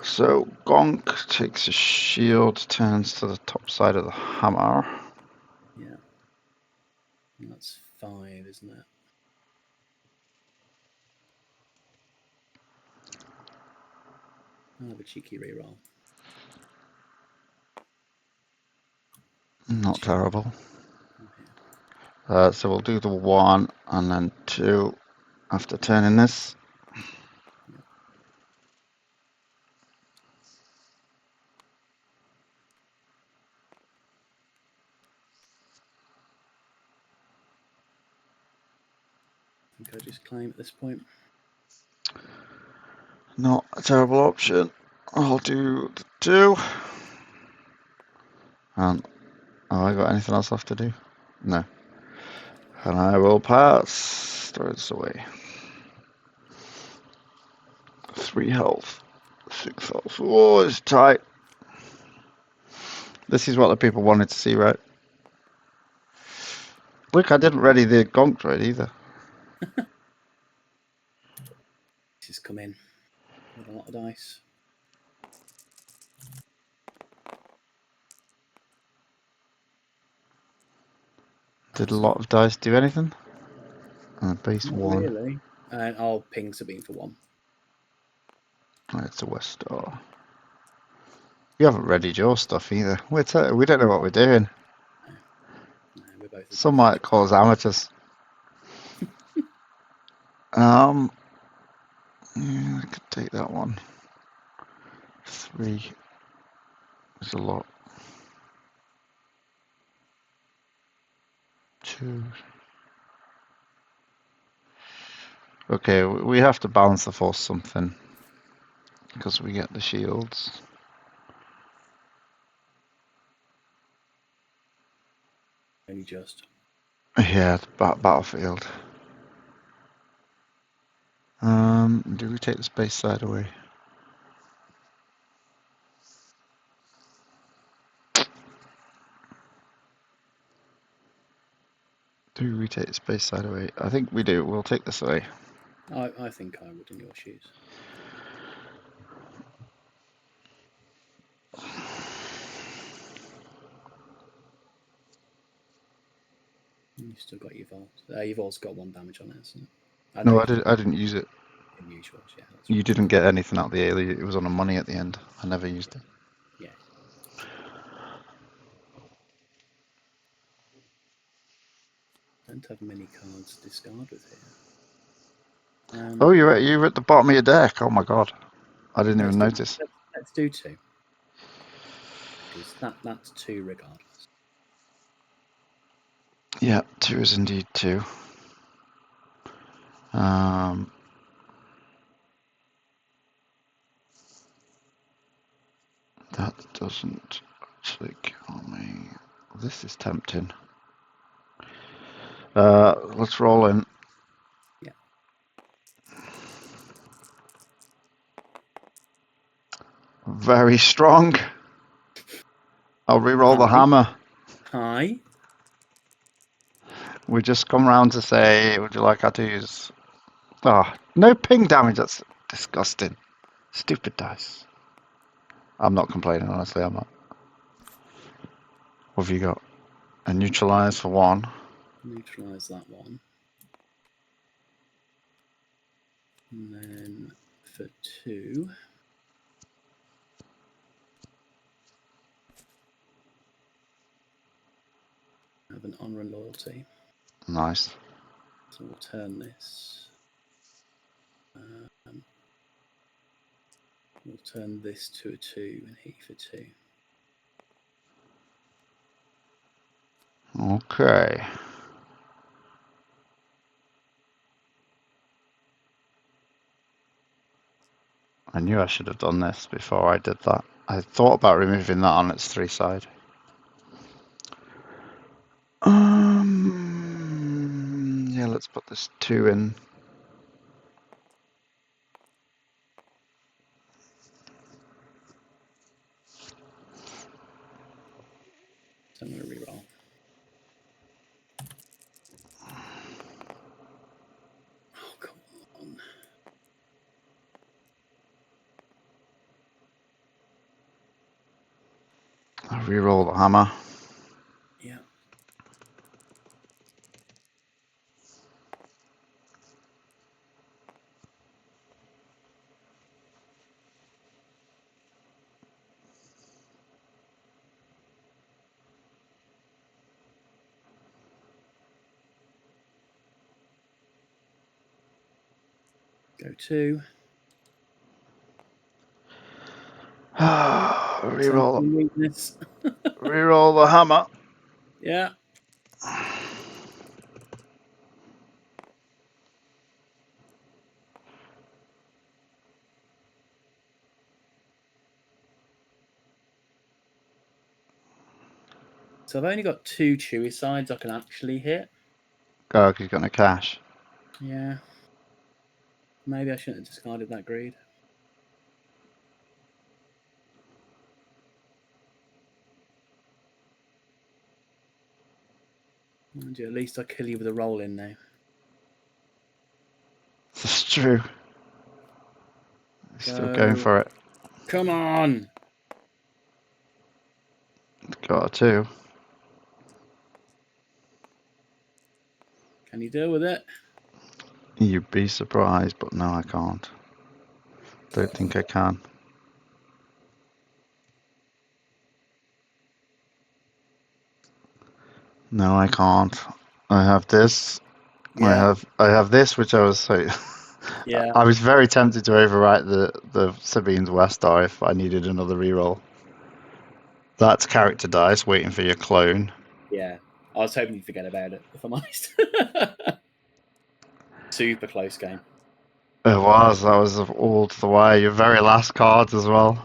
So Gonk takes a shield, turns to the top side of the hammer. Yeah. And that's 5, isn't it? I'll have a cheeky reroll. Not terrible. Okay. So we'll do the 1 and then 2 after turning this. I think I just claim at this point. Not a terrible option. I'll do the 2. And have I got anything else left to do? No. And I will pass. Throw this away. 3 health. 6 health. Oh, it's tight. This is what the people wanted to see, right? Look, I didn't ready the gonk trade either. This has come in with a lot of dice. Did a lot of dice do anything? Base Not 1. really. And I'll ping Sabine for 1. It's a West Star. You haven't readied your stuff either. We don't know what we're doing. No, we're both. Some might call us amateurs. Yeah, I could take that one. 3 is a lot. 2. Okay, we have to balance the force something because we get the shields. Only just. Yeah, battlefield. Do we take the space side away? Do we take the space side away? I think we do. We'll take this away. I think I would in your shoes. You've still got your Vol's. Your Vol's got 1 damage on it, isn't it? No, I didn't use it. Unusual, yeah. That's You right. didn't get anything out of the Aayla. It was on a money at the end. I never used it. Yeah. don't have many cards to discard with here. Oh, you're at the bottom of your deck. Oh my god, I didn't even let's notice. Let's do 2. Because that's 2 regardless. Yeah, 2 is indeed 2. That doesn't actually kill me. This is tempting. Let's roll in. Yeah. Very strong. I'll re-roll the Hi. hammer. Hi. We just come round to say, would you like our to use? Oh, no ping damage. That's disgusting. Stupid dice. I'm not complaining, honestly. I'm not. What have you got? A neutralize for 1. Neutralise that one. And then for 2. I have an honor and loyalty. Nice. So we'll turn this. We'll turn this to a 2 and hit you for 2. Okay. I knew I should have done this before I did that. I thought about removing that on its 3 side. Yeah, let's put this 2 in. So I'm going to reroll. Oh, come on. I'll re-roll the hammer. Yeah. Go 2. Re-roll. Something weakness. Re-roll the hammer. Yeah. So I've only got 2 chewy sides I can actually hit. Oh, 'cause you've got no cash. Yeah. Maybe I shouldn't have discarded that greed. Mind you, at least I kill you with a roll in now. It's true. Still Go. going for it. Come on! Got a 2. Can you deal with it? You'd be surprised, but no, I can't. Don't think I can. No, I can't. I have this. Yeah. I have this, which I was so. Yeah. I was very tempted to overwrite the Sabine's West die if I needed another reroll. That's character dice waiting for your clone. Yeah. I was hoping you'd forget about it, if I'm honest. Super close game. It was. That was all to the wire. Your very last cards as well.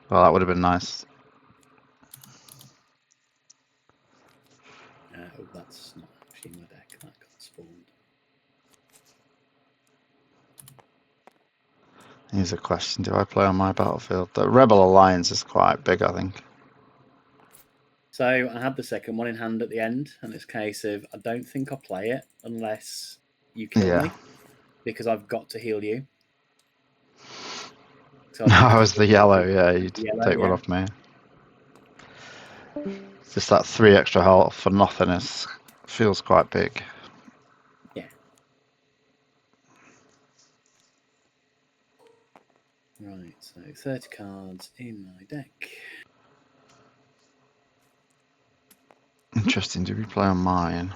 Well, that would have been nice. Oh, that's not actually in my deck. That got spawned. Here's a question. Do I play on my battlefield? The Rebel Alliance is quite big, I think. So I had the second one in hand at the end, and it's a case of I don't think I'll play it unless you kill me, because I've got to heal you. So I was the yellow, yeah, you take one yeah. off me. Just that 3 extra health for nothing feels quite big. Yeah. Right, so So 30 cards in my deck. Interesting. Do we play on mine?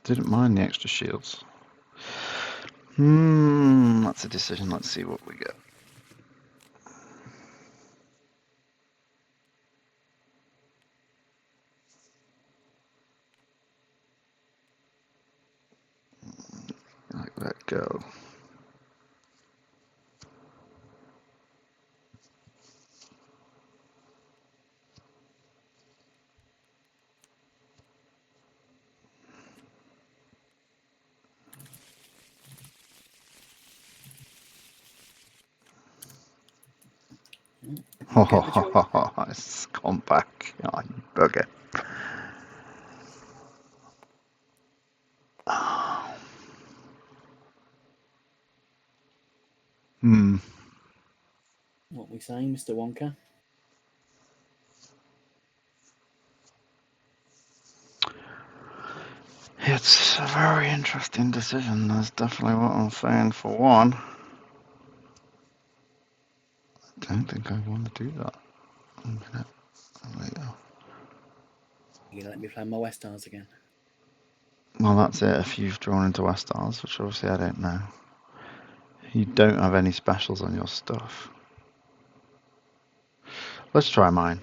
Didn't mind the extra shields. That's a decision. Let's see what we get. Like that go. It's gone back. Oh, you bugger. What we saying, Mr. Wonka? It's a very interesting decision. That's definitely what I'm saying for one. I don't think I want to do that. A minute later. You let me play my West Stars again. Well, that's it. If you've drawn into West Stars, which obviously I don't know. You don't have any specials on your stuff. Let's try mine.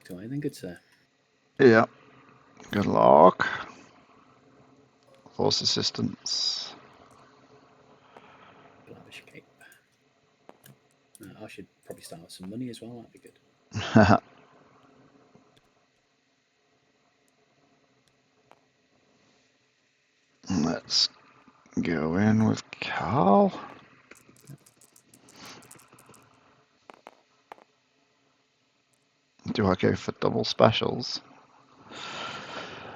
Do anything good, sir? Yeah. Good luck. Force assistance. Lavish cape. I should probably start with some money as well. That'd be good. Let's go in with Carl. Do I go for double specials?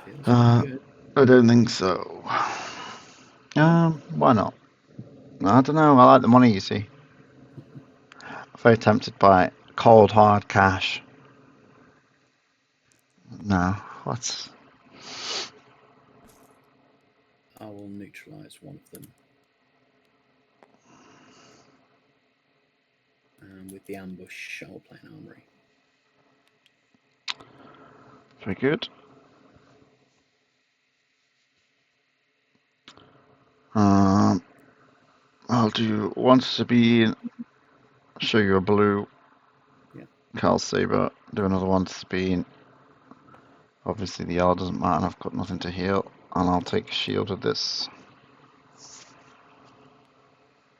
Feels good. I don't think so. Why not? I don't know. I like the money, you see. Very tempted by cold hard cash. No, what? I will neutralise one of them. And with the ambush, I will play an armory. Very good. I'll do one Sabine, show you a blue. Yeah. Carl Saber, do another one Sabine. Obviously the yellow doesn't matter, and I've got nothing to heal. And I'll take a shield with this.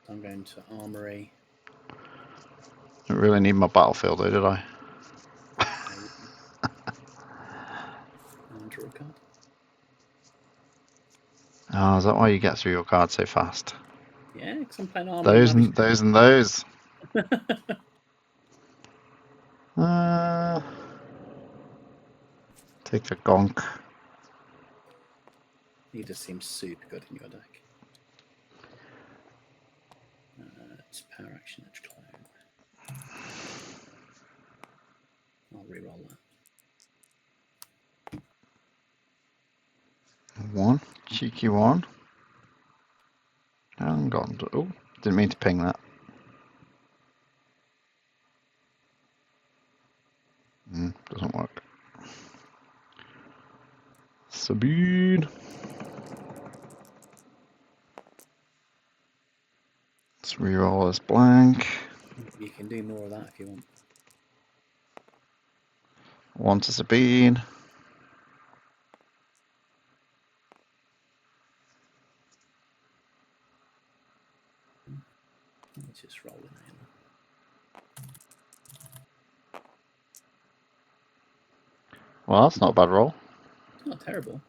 I'm going to armory. Didn't really need my battlefield though, did I? And draw a card. Oh, is that why you get through your cards so fast? Yeah, because I'm playing armory. Those and those and those. Take the gonk. He just seems super good in your deck. It's power action, edge clone. I'll reroll that. One. Cheeky one. Hang on. Oh, didn't mean to ping that. Doesn't work. Sabine. Let's reroll this blank. You can do more of that if you want. One to Sabine. Let's just roll in there. Well, that's not a bad roll. It's not terrible.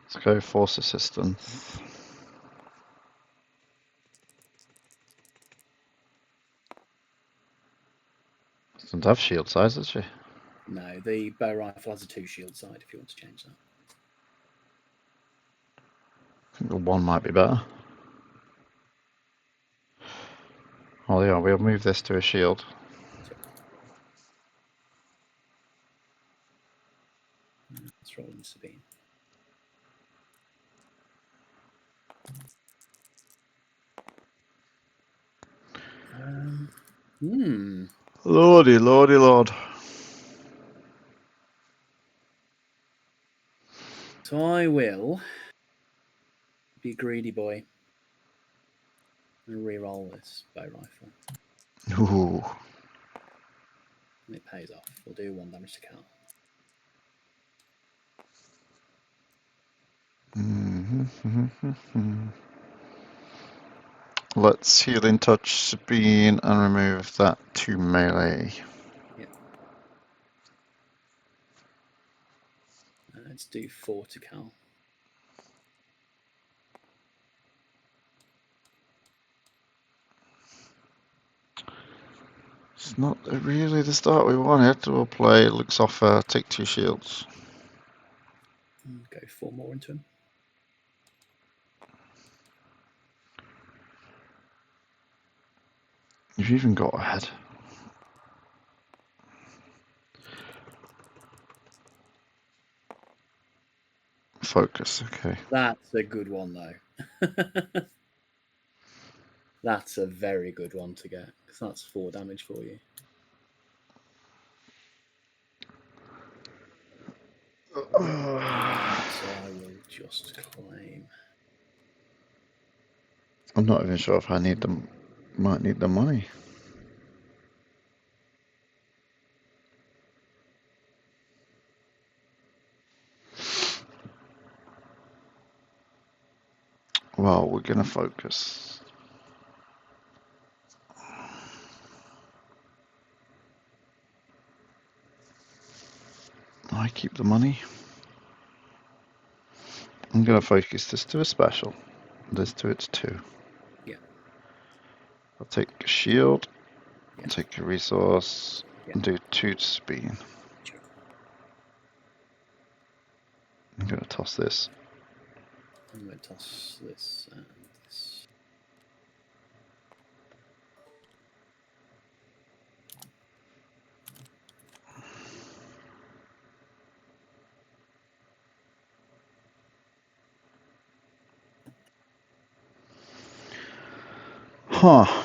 Let's go force assistance. doesn't have shield size, does she? No, the bow rifle has a 2 shield side if you want to change that. I think the 1 might be better. Oh yeah, we'll move this to a shield. Let's roll in Sabine. Lordy, lordy, lord. So I will be a greedy boy and re-roll this bow rifle. Ooh. And it pays off. We'll do 1 damage to Cal. Let's healing touch Sabine and remove that to melee. Yeah. Let's do 4 to Cal. It's not really the start we wanted. We'll play looks offer, take 2 shields. And go 4 more into him. You've even got ahead. Focus, okay. That's a good one, though. That's a very good one to get, because that's 4 damage for you. So I will just claim. I'm not even sure if I need them. Might need the money. Well, we're gonna focus. I keep the money. I'm gonna focus this to a special. This to its 2. Yeah. I'll take a shield. Yeah. I'll take a resource. Yeah. And do 2 to Sabine. Sure. I'm gonna toss this. I'm going to toss this and this. Huh.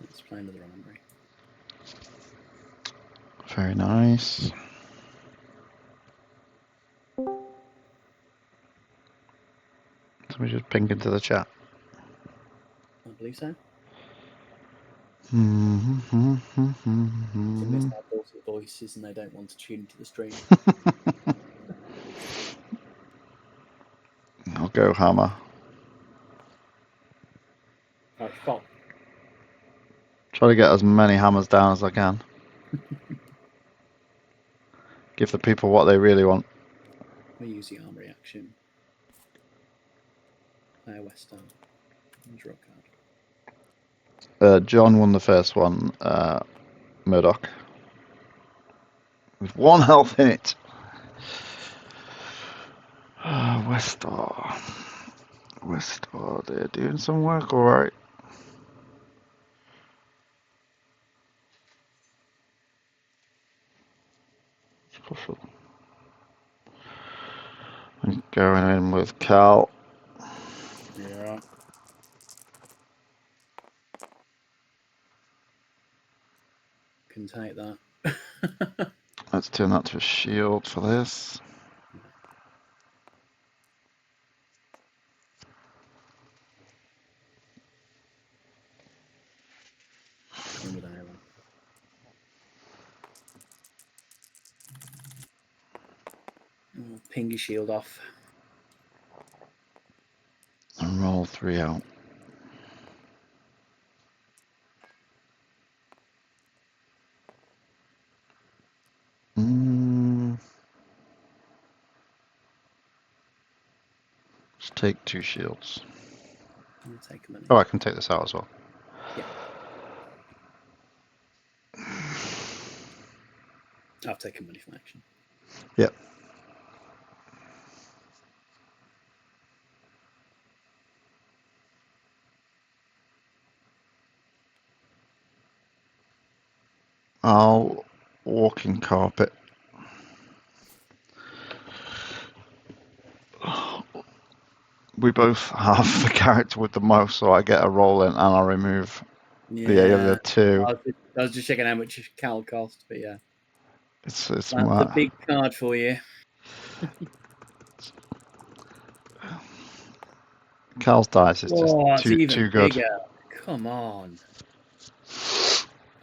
Let's play another armory. Very nice. Somebody just ping into the chat. I believe so. Mm-hmm. They miss our dulcet voices and they don't want to tune into the stream. I'll go hammer. Right, Fop. Try to get as many hammers down as I can. Give the people what they really want. We use the armory action. Play a West Arm. And draw a card. John won the first one. Moordotz. With 1 health in it. Westar. Westar, they're doing some work, alright. Special. I'm going in with Cal. Yeah. Can take that. Let's turn that to a shield for this. In with Aayla. Ping your shield off. And roll 3 out. take 2 shields. I'll take a minute. Oh, I can take this out as well. Yeah. I've taken money from action. Yep. I'll walking carpet. We both have the character with the most, so I get a roll in and I'll remove the other 2. I was just checking how much Cal cost, but yeah. It's That's a big card for you. Cal's dice is just It's too even good. bigger. Come on.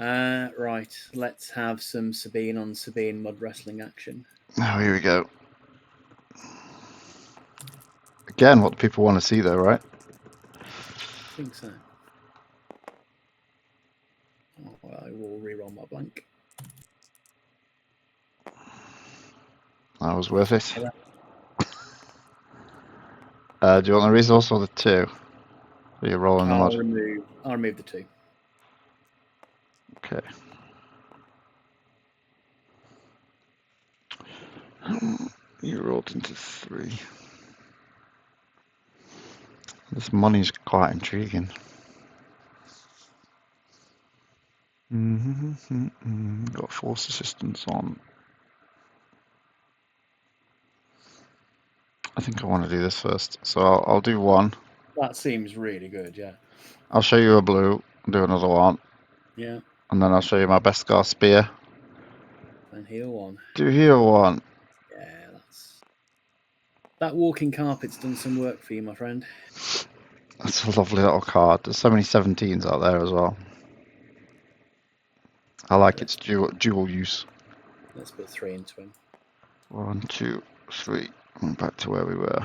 Right, let's have some Sabine on Sabine mud wrestling action. Oh, here we go. Again, what do people want to see though, right? I think so. Oh, I will reroll my blank. That was worth it. Yeah. Do you want the resource or the 2? So you're rolling the I'll mod. remove the 2. Okay. You rolled into 3. This money's quite intriguing. Got force assistance on. I think I want to do this first, so I'll do 1. That seems really good, yeah. I'll show you a blue, do another 1, Yeah, and then I'll show you my Beskar spear. and heal 1. Do heal 1. Yeah, that walking carpet's done some work for you, my friend. That's a lovely little card. There's so many 17s out there as well. I like its dual use. Let's put 3 into him. 1, 2, 3. And back to where we were.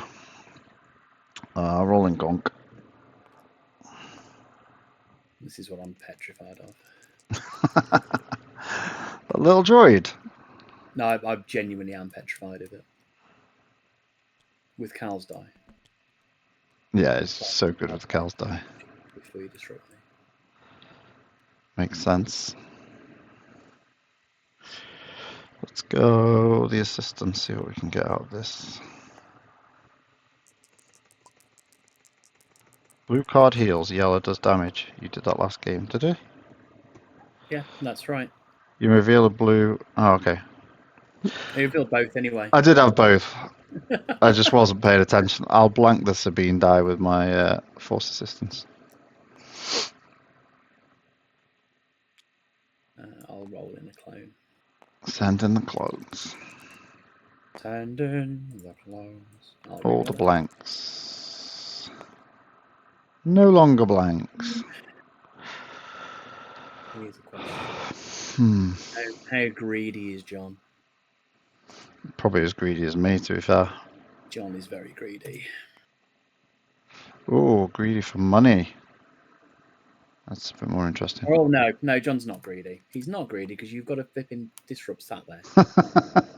Rolling gonk. This is what I'm petrified of. A little droid. No, I genuinely am petrified of it. With Cal's die. Yeah, it's so good with Cal's die. Before you disrupt me. Makes sense. Let's go the assistant, see what we can get out of this. Blue card heals, yellow does damage. You did that last game, did you? Yeah, that's right. You reveal a blue... Oh, okay. You revealed both anyway. I did have both. I just wasn't paying attention. I'll blank the Sabine die with my force assistance. I'll roll in a clone. Send in the clones. Send in the clones. All the blanks. No longer blanks. Here's a question. How greedy is John? Probably as greedy as me, to be fair. John is very greedy. Oh, greedy for money. That's a bit more interesting. Oh, no, John's not greedy. He's not greedy because you've got a flipping disrupt sat there.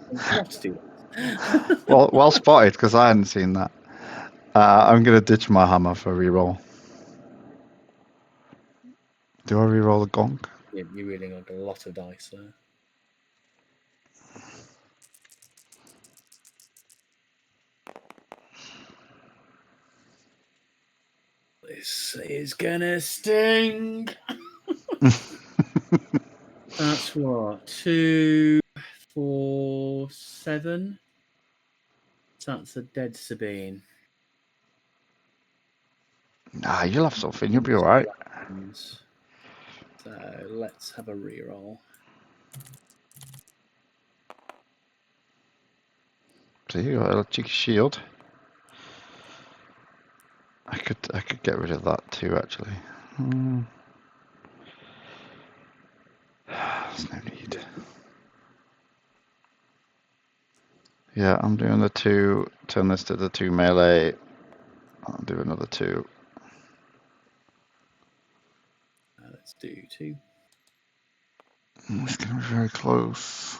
What to do? well spotted, because I hadn't seen that. I'm going to ditch my hammer for reroll. Do I reroll the gonk? Yeah, you're really like a lot of dice there. This is gonna sting. That's what? 2, 4, 7. That's a dead Sabine. Nah, you'll have something. You'll be alright. So let's have a reroll. So you got a cheeky shield. I could get rid of that too, actually. There's no need. Yeah, I'm doing the 2. Turn this to the 2 melee. I'll do another 2. Let's do 2. It's going to be very close.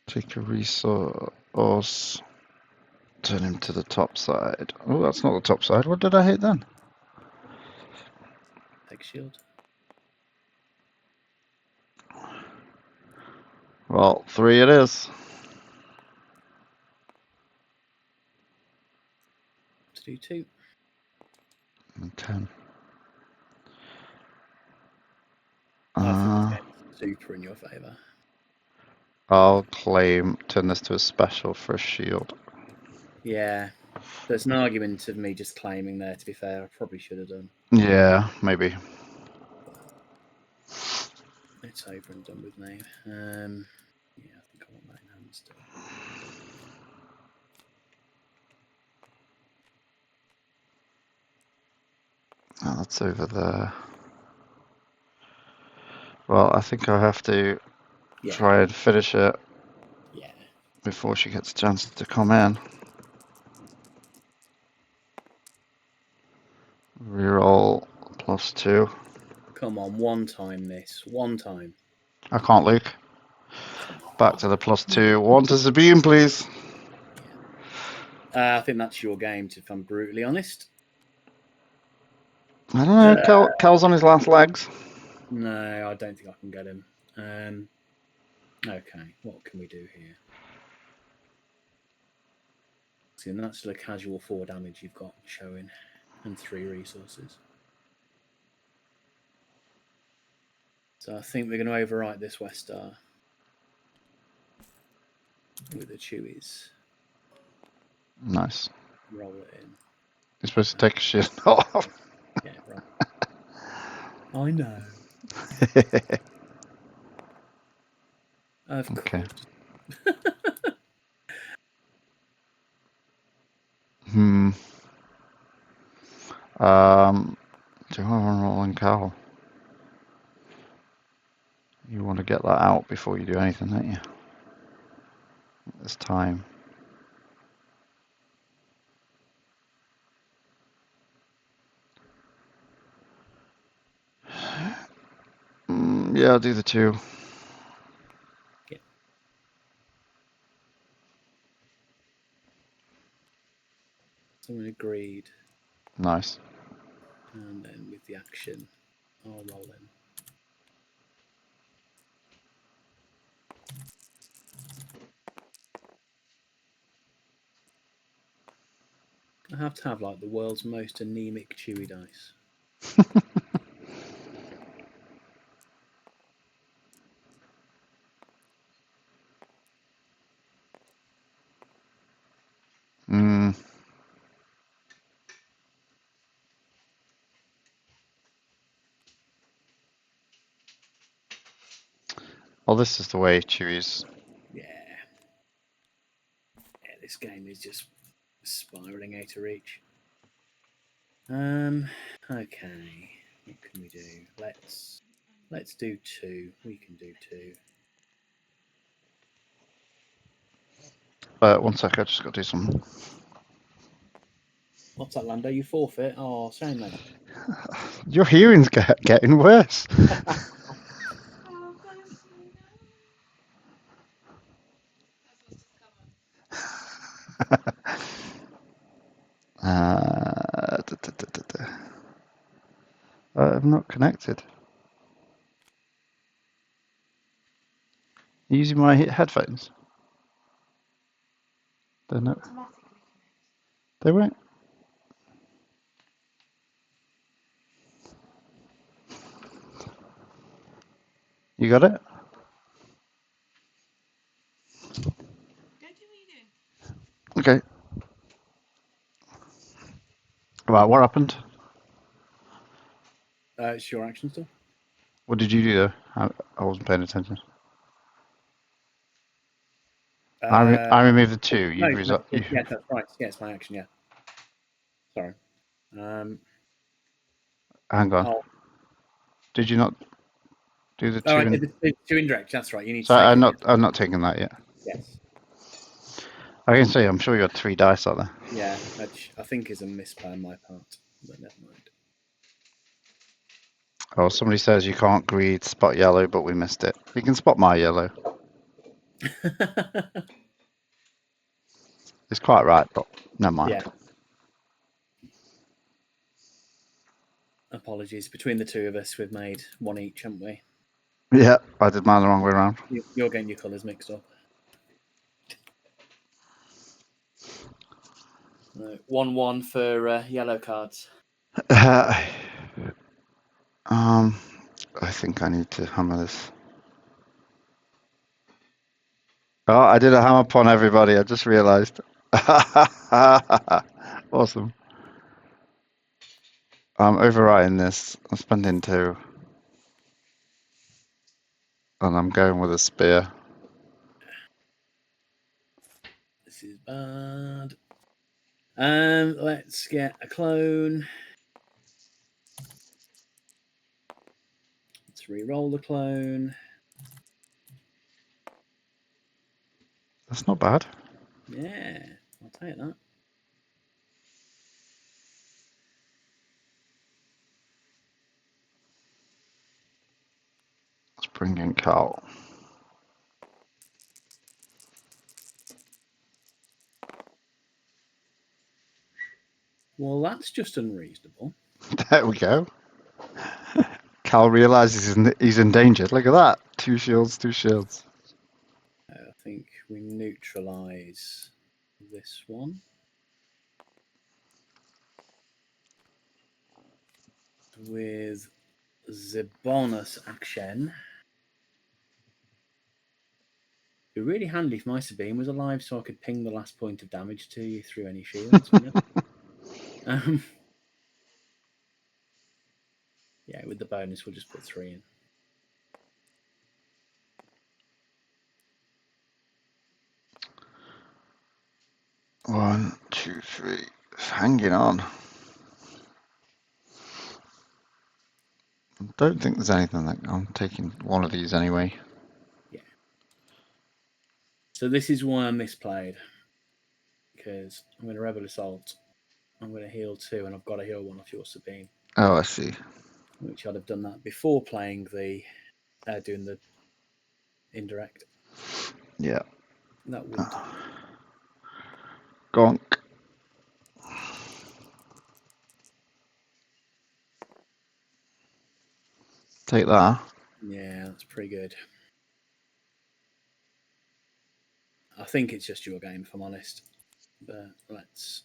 Take a resource. Turn him to the top side. Oh, that's not the top side. What did I hit then? Take shield. Well, 3 it is. To do 2. And 10. I think it's super in your favour. I'll turn this to a special for a shield. Yeah. There's an argument of me just claiming there, to be fair. I probably should have done. Yeah, maybe. It's over and done with now. Yeah, I think I want that in hand still. Oh, that's over there. Well, I think I'll have to try and finish it before she gets a chance to come in. Reroll +2. Come on, one time this. One time. I can't, Luke. Back to the +2. 1 to Sabine, please. I think that's your game, if I'm brutally honest. I don't know. Cal's on his last legs. No, I don't think I can get him. Okay, what can we do here? See, and that's still a casual 4 damage you've got showing, and 3 resources. So I think we're going to overwrite this West Star with the Chewies. Nice. Roll it in. You're supposed to take a shit off. Yeah, right. I know. Of Okay. course. Do I want to roll in Cal? You want to get that out before you do anything, don't you? It's time. Yeah, I'll do the 2. Yeah. Someone agreed. Nice. And then with the action, I'll roll in. I have to have like the world's most anemic Chewy dice. Well, this is the way Chewy's. Yeah. Yeah, this game is just spiraling out of reach. Okay. What can we do? Let's do 2. We can do 2. One sec, I just got to do something. What's that, Lando? You forfeit? Oh, shame, mate. Your hearing's getting worse. I'm not connected. Using my headphones. They're not. They won't. You got it? Okay. Right, what happened? It's your action still? What did you do though? I wasn't paying attention. I removed the 2. Yeah, that's right. Yeah, it's my action, yeah. Sorry. Hang on. Did you not do the 2? I did the 2 indirect. That's right. You need So to. I'm not taking that yet. Yes. I can say I'm sure you had 3 dice out there. Yeah, which I think is a misplay on my part, but never mind. Oh, somebody says you can't greed spot yellow, but we missed it. You can spot my yellow. It's quite right, but never mind. Yeah. Apologies. Between the two of us, we've made one each, haven't we? Yeah, I did mine the wrong way around. You're getting your colours mixed up. 1-1 for yellow cards. I think I need to hammer this. Oh, I did a hammer upon everybody. I just realised. Awesome. I'm overwriting this. I'm spending 2. And I'm going with a spear. This is bad. Let's get a clone. Let's re-roll the clone. That's not bad. Yeah, I'll take that. Let's bring in Carl. Well, that's just unreasonable. There we go. Cal realizes he's endangered. Look at that. 2 shields, 2 shields. I think we neutralise this one. With the bonus action. It'd be really handy if my Sabine was alive so I could ping the last point of damage to you through any shields. Yeah, with the bonus, we'll just put 3 in. One, 2, 3. It's hanging on. I don't think there's anything that I'm taking one of these anyway. Yeah. So this is why I misplayed. Because I'm going to Rebel Assault. I'm going to heal 2, and I've got to heal 1 off your Sabine. Oh, I see. Which I'd have done that before playing the doing the indirect. Yeah. That wouldn't. Gonk. Take that. Yeah, that's pretty good. I think it's just your game, if I'm honest. But let's.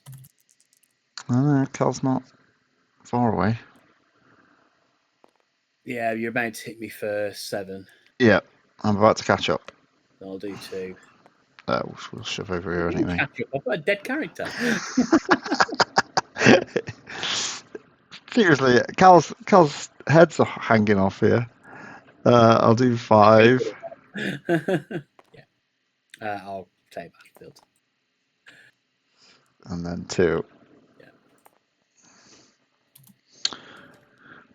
Oh, no, Cal's not far away. Yeah, you're about to hit me for 7. Yeah, I'm about to catch up. I'll do 2. We'll shove over here anyway. Catch up. I've got a dead character. Seriously, Cal's heads are hanging off here. I'll do 5. Yeah. I'll take battlefield. And then 2. Yeah.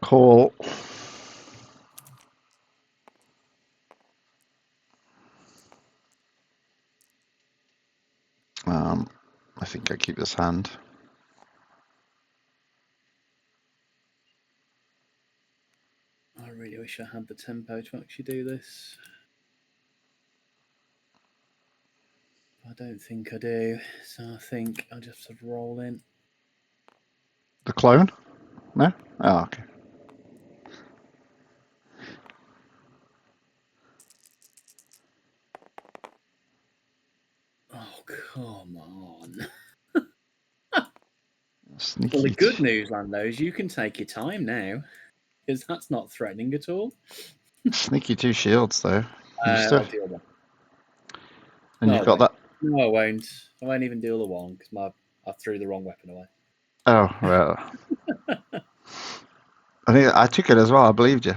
Call. I think I keep this hand. I really wish I had the tempo to actually do this. I don't think I do. So I think I'll just have to roll in. The clone? No? Oh, okay. Oh, come on. Sneaky. Well, the good news, Lando, is you can take your time now. Because that's not threatening at all. Sneaky 2 shields, though. I'll deal one. And No, you've got that. No, I won't. I won't even deal the 1 because I threw the wrong weapon away. Oh, well. I think I took it as well. I believed you.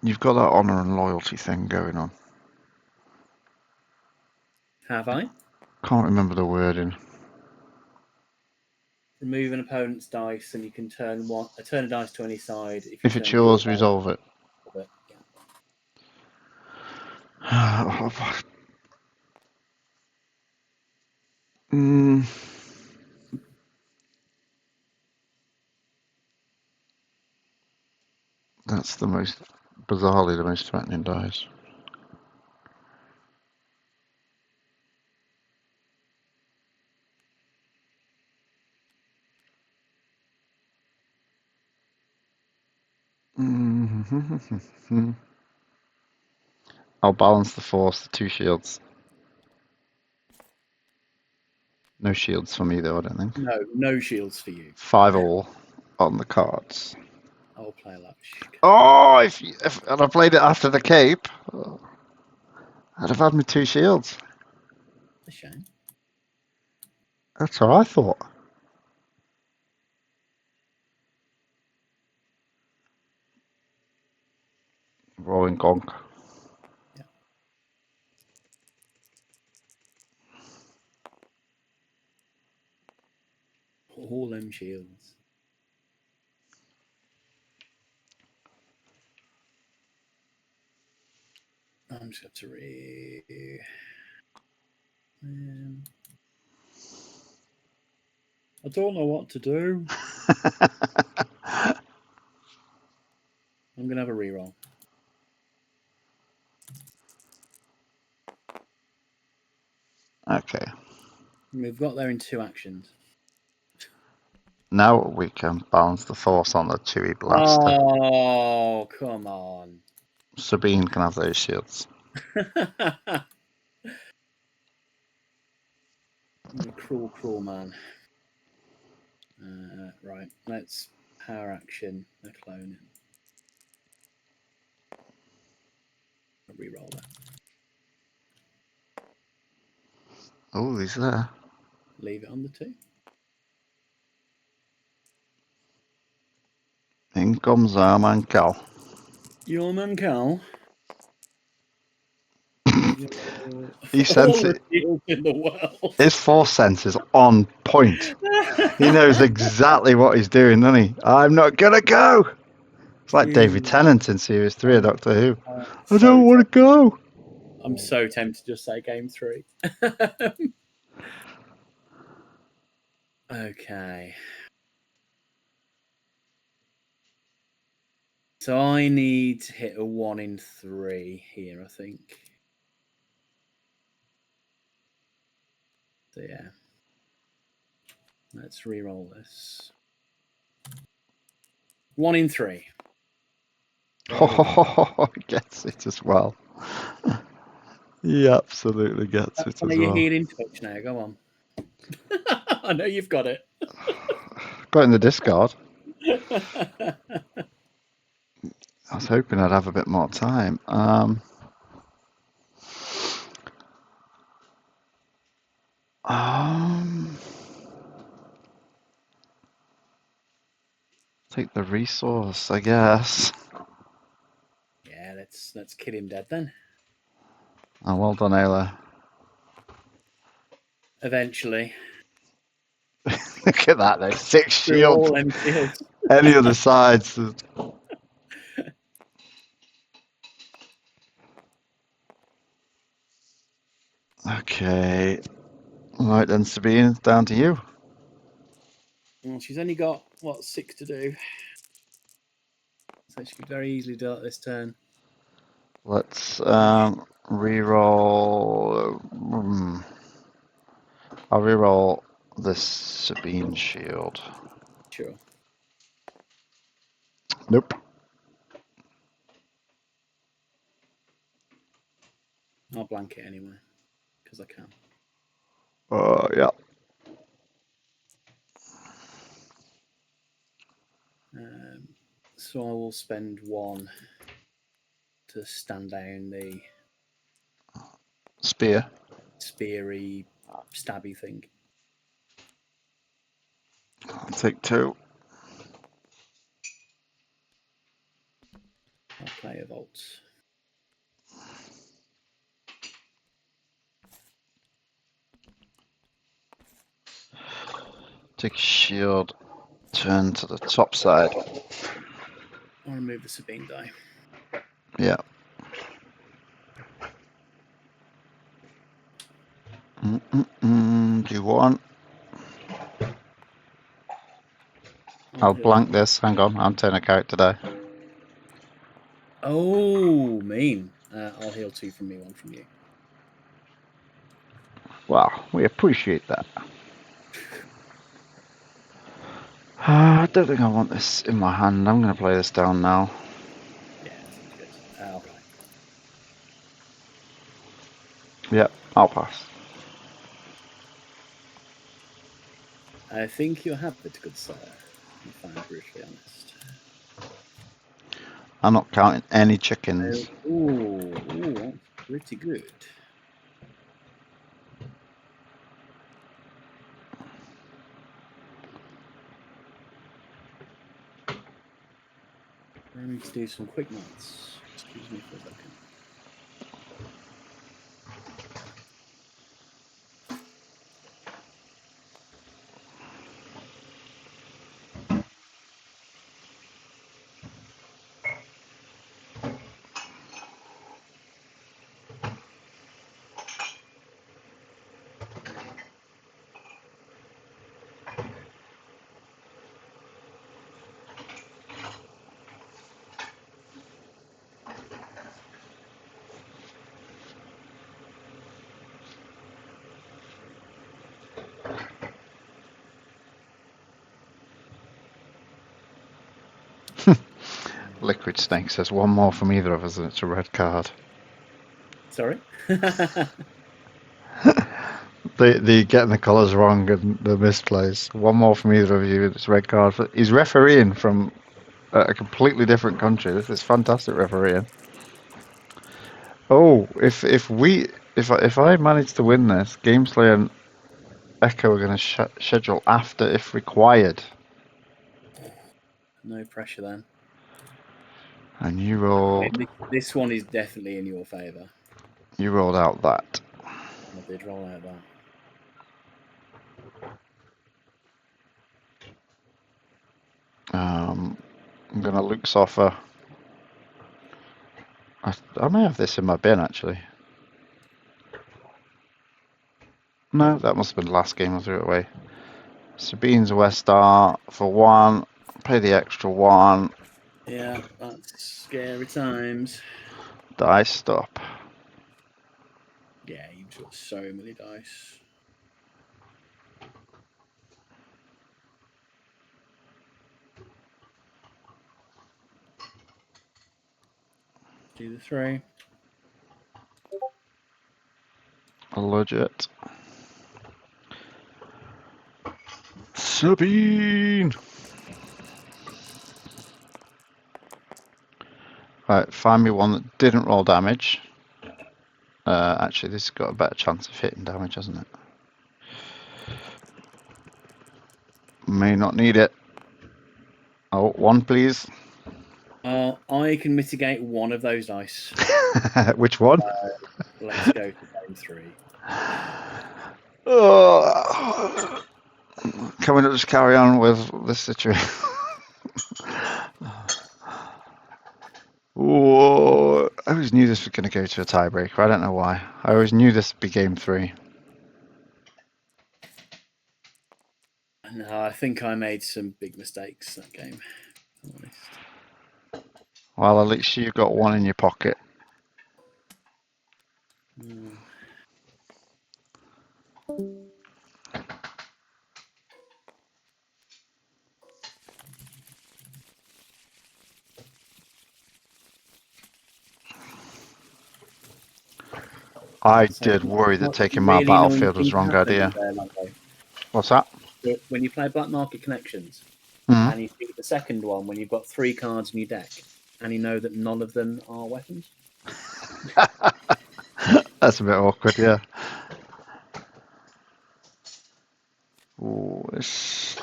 You've got that honour and loyalty thing going on. Have I? Can't remember the wording. Remove an opponent's dice, and you can turn a dice to any side. If it's yours, resolve it. Yeah. That's bizarrely the most threatening dice. I'll balance the force, the 2 shields. No shields for me though, I don't think. No shields for you. 5 all on the cards. I'll play lavish. Oh, if I'd have played it after the cape, I'd have had my 2 shields. A shame. That's what I thought. Rolling gonk. All them shields. I'm just going to I don't know what to do. I'm going to have a reroll. Okay. We've got there in 2 actions. Now we can balance the force on the Chewy blaster. Oh, come on. Sabine can have those shields. Cruel, cruel man. Right, let's power action the clone. I'll reroll that. Oh, he's there. Leave it on the 2. In comes our man Cal. Your man Cal. He senses all the shields in the world. his force sense is on point. He knows exactly what he's doing, doesn't he? I'm not gonna go. It's like David Tennant in Series 3 of Doctor Who. I don't want to go. I'm so tempted to just say Game 3. Okay. So I need to hit a 1 in 3 here, I think. So yeah. Let's re-roll this. 1 in 3. Oh, he gets it as well. He absolutely gets it as Are you well. healing touch now? Go on. I know you've got it. Got it in the discard. I was hoping I'd have a bit more time. Take the resource, I guess. Yeah, let's kill him dead then. Oh, well done, Aayla. Eventually. Look at that, there's 6 Through all shields. them shields. Any other sides? Okay. Right then, Sabine, it's down to you. Well, she's only got, 6 to do. So she could very easily do it this turn. Let's re-roll. I'll re-roll this Sabine shield. Sure. Nope. I'll blank it anyway, because I can. Yeah. So I will spend 1 to stand down the Spear. speary, stabby thing. I'll take 2. I'll play a Volt. Take shield. Turn to the top side. I'll remove the Sabine die. Yeah. Do 1. I'll blank this. Hang on, I'm turning a character die. Oh, mean. I'll heal 2 from me, 1 from you. Wow, we appreciate that. I don't think I want this in my hand. I'm going to play this down now. Yeah. Okay. Yep, I'll pass. I think you have it, good sir, if I'm brutally honest. I'm not counting any chickens. Ooh, pretty good. I need to do some quick maths. Excuse me for a second. Liquid Snake says one more from either of us and it's a red card. Sorry? They getting the colours wrong and the misplays. One more from either of you, it's a red card. He's refereeing from a completely different country. This is fantastic refereeing. Oh, if I manage to win this, Gameslayer and Echo are going to schedule after if required. No pressure then. And you rolled. This one is definitely in your favour. You rolled out that. I did roll out that. I'm going to Luke's offer. I may have this in my bin actually. No, that must have been the last game I threw it away. Sabine's a West Star for 1. Pay the extra 1. Yeah, that's scary times. Die stop. Yeah, you've got so many dice. Do the 3. Legit. Sabine! Right, find me one that didn't roll damage. Actually, this has got a better chance of hitting damage, hasn't it? May not need it. Oh, 1 please. I can mitigate one of those dice. Which one? Let's go to game 3. Can we not just carry on with this situation? Whoa. I always knew this was going to go to a tiebreaker. I don't know why. I always knew this would be game 3. No, I think I made some big mistakes that game. If I'm honest. Well, at least you've got 1 in your pocket. I did worry that taking my battlefield was the wrong idea. What's that? When you play Black Market Connections, Mm-hmm. and you see the second one when you've got 3 cards in your deck, and you know that none of them are weapons. That's a bit awkward, yeah. Ooh, this.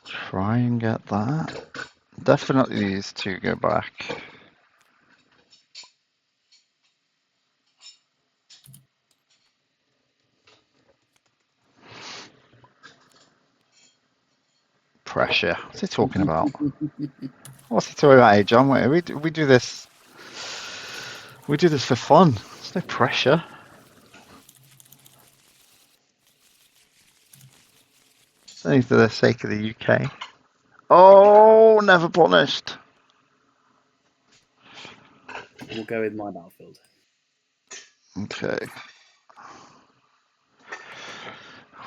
Try and get that. Definitely these 2 go back. Pressure. What's he talking about? What's he talking about, hey John? We do this. We do this for fun. There's no pressure. It's only for the sake of the UK. Oh, never punished. We'll go with my battlefield. Okay.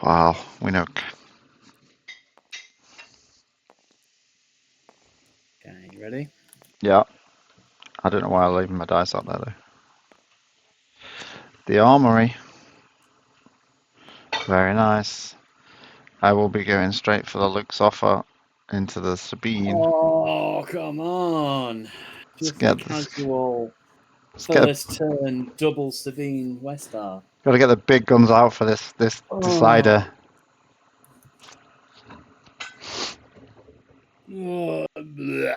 Wow, we know. Okay, you ready? Yeah. I don't know why I'm leaving my dice out there though. The armory. Very nice. I will be going straight for the Luke's offer into the Sabine. Oh, come on. Let's Just a get this. casual Let's get. first turn double Sabine Westar. Got to get the big guns out for this decider. Oh, bleh.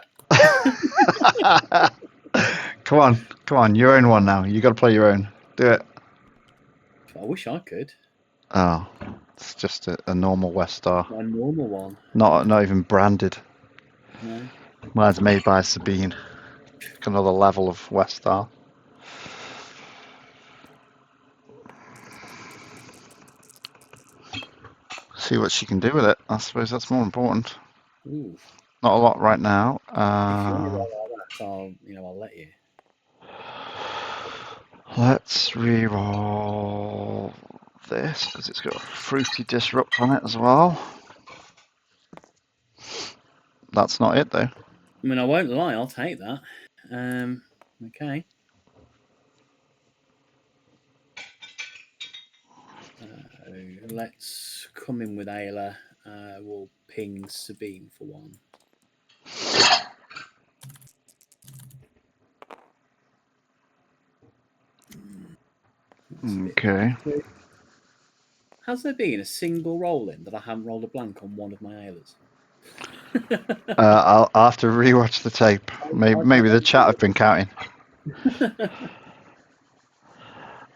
Come on, your own one now. You got to play your own. Do it. I wish I could. Oh, it's just a normal West Star. A normal one. Not even branded. No. Mine's made by Sabine. Another level of West Star. See what she can do with it. I suppose that's more important. Ooh. Not a lot right now. If you want to roll like that, I'll let you. Let's re-roll this because it's got a fruity disrupt on it as well. That's not it though. I mean, I won't lie, I'll take that. Okay. Let's come in with Aayla. We'll ping Sabine for one. Okay. Has there been a single roll in that I haven't rolled a blank on one of my Aaylas? I'll have to rewatch the tape. Maybe the chat have been counting.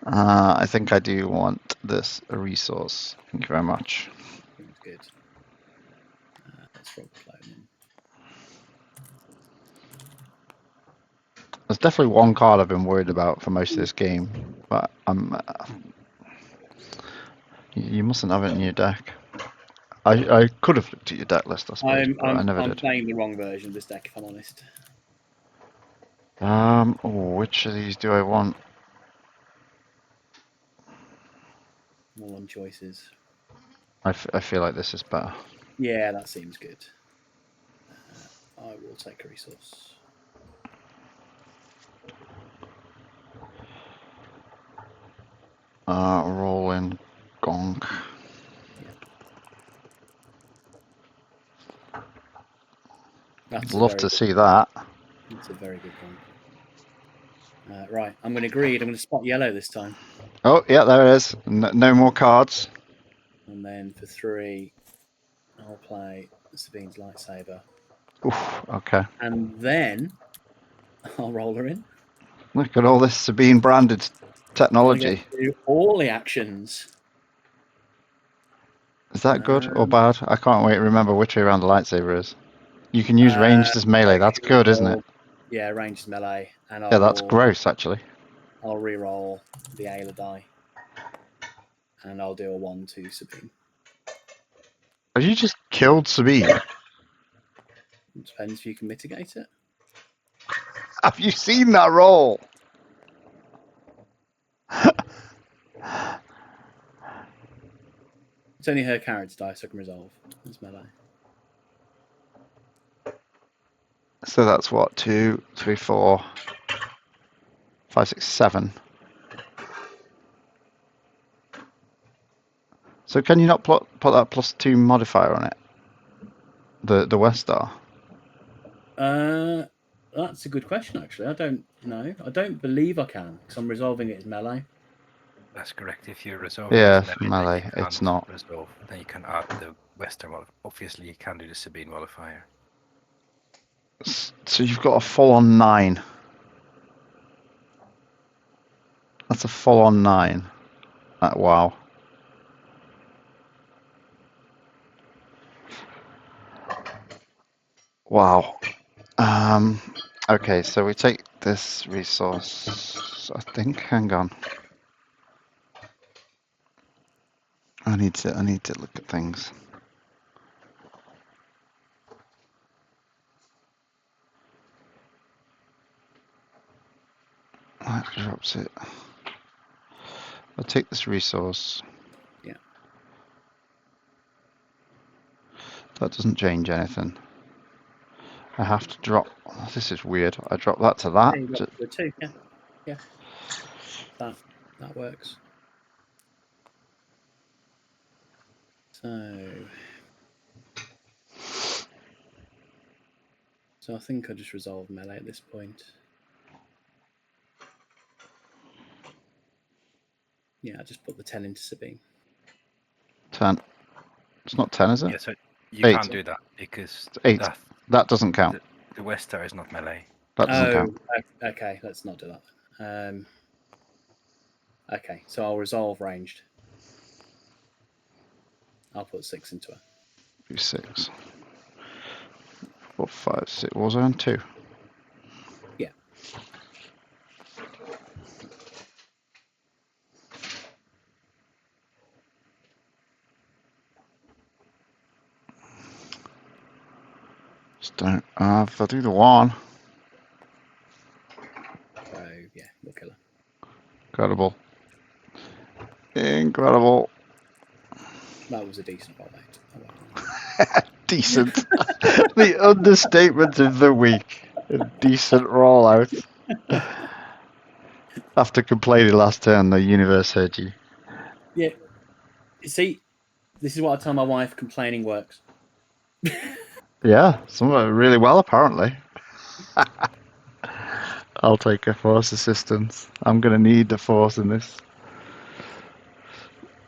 I think I do want this resource. Thank you very much. Seems good. Let's roll the clone in. There's definitely one card I've been worried about for most of this game, but you mustn't have it in your deck. I could have looked at your deck list, I suppose, but I never I'm did. playing the wrong version of this deck, if I'm honest. Which of these do I want? More on choices. I feel like this is better. Yeah, that seems good. I will take a resource. Roll in Gonk. That's Love to see that. That's a very good one. Right, I'm going to greed. I'm going to spot yellow this time. Oh, yeah, there it is. No more cards. And then for 3, I'll play Sabine's lightsaber. Oof, okay. And then I'll roll her in. Look at all this Sabine branded technology. I get to do all the actions. Is that good or bad? I can't wait to remember which way around the lightsaber is. You can use ranged as melee. That's good, isn't it? Yeah, ranged melee. And Yeah, that's gross, actually. I'll re-roll the Aayla die. And I'll do a 1 to Sabine. Have you just killed Sabine? It depends if you can mitigate it. Have you seen that roll? It's only her character die, so I can resolve. It's melee. So that's what, 2, 3, 4, 5, 6, 7. So can you not put that +2 modifier on it? The West Star? That's a good question, actually. I don't know. I don't believe I can, because I'm resolving it as melee. That's correct. If you resolve Yeah, it as melee, you it's can't not. resolve, then you can add the Western modifier. Obviously, you can do the Sabine modifier. So you've got a full-on 9. That's a full-on 9. Wow. Wow. Okay, so we take this resource, I think. Hang on. I need to look at things. That drops it. I'll take this resource. Yeah. That doesn't change anything. I have to drop. Oh, this is weird. I drop that to that. Yeah, you got the 2, yeah. Yeah. That works. So I think I just resolve melee at this point. Yeah, I just put the 10 into Sabine. 10. It's not 10, is it? Yeah, so you 8. can't do that because It's 8. That doesn't count. the West Star is not melee. That doesn't count. Okay, let's not do that. Okay, so I'll resolve ranged. I'll put 6 into her. Be 6. 4, 5, 6. Warzone 2. Yeah. Just don't. If I do the 1. So yeah, we'll kill her. Incredible. Incredible. That was a decent roll, mate. Oh, well. Decent. The understatement of the week. A decent rollout. After complaining last turn, the universe heard you. Yeah. See, this is what I tell my wife: complaining works. Yeah, some of it really well, apparently. I'll take a force assistance. I'm going to need the force in this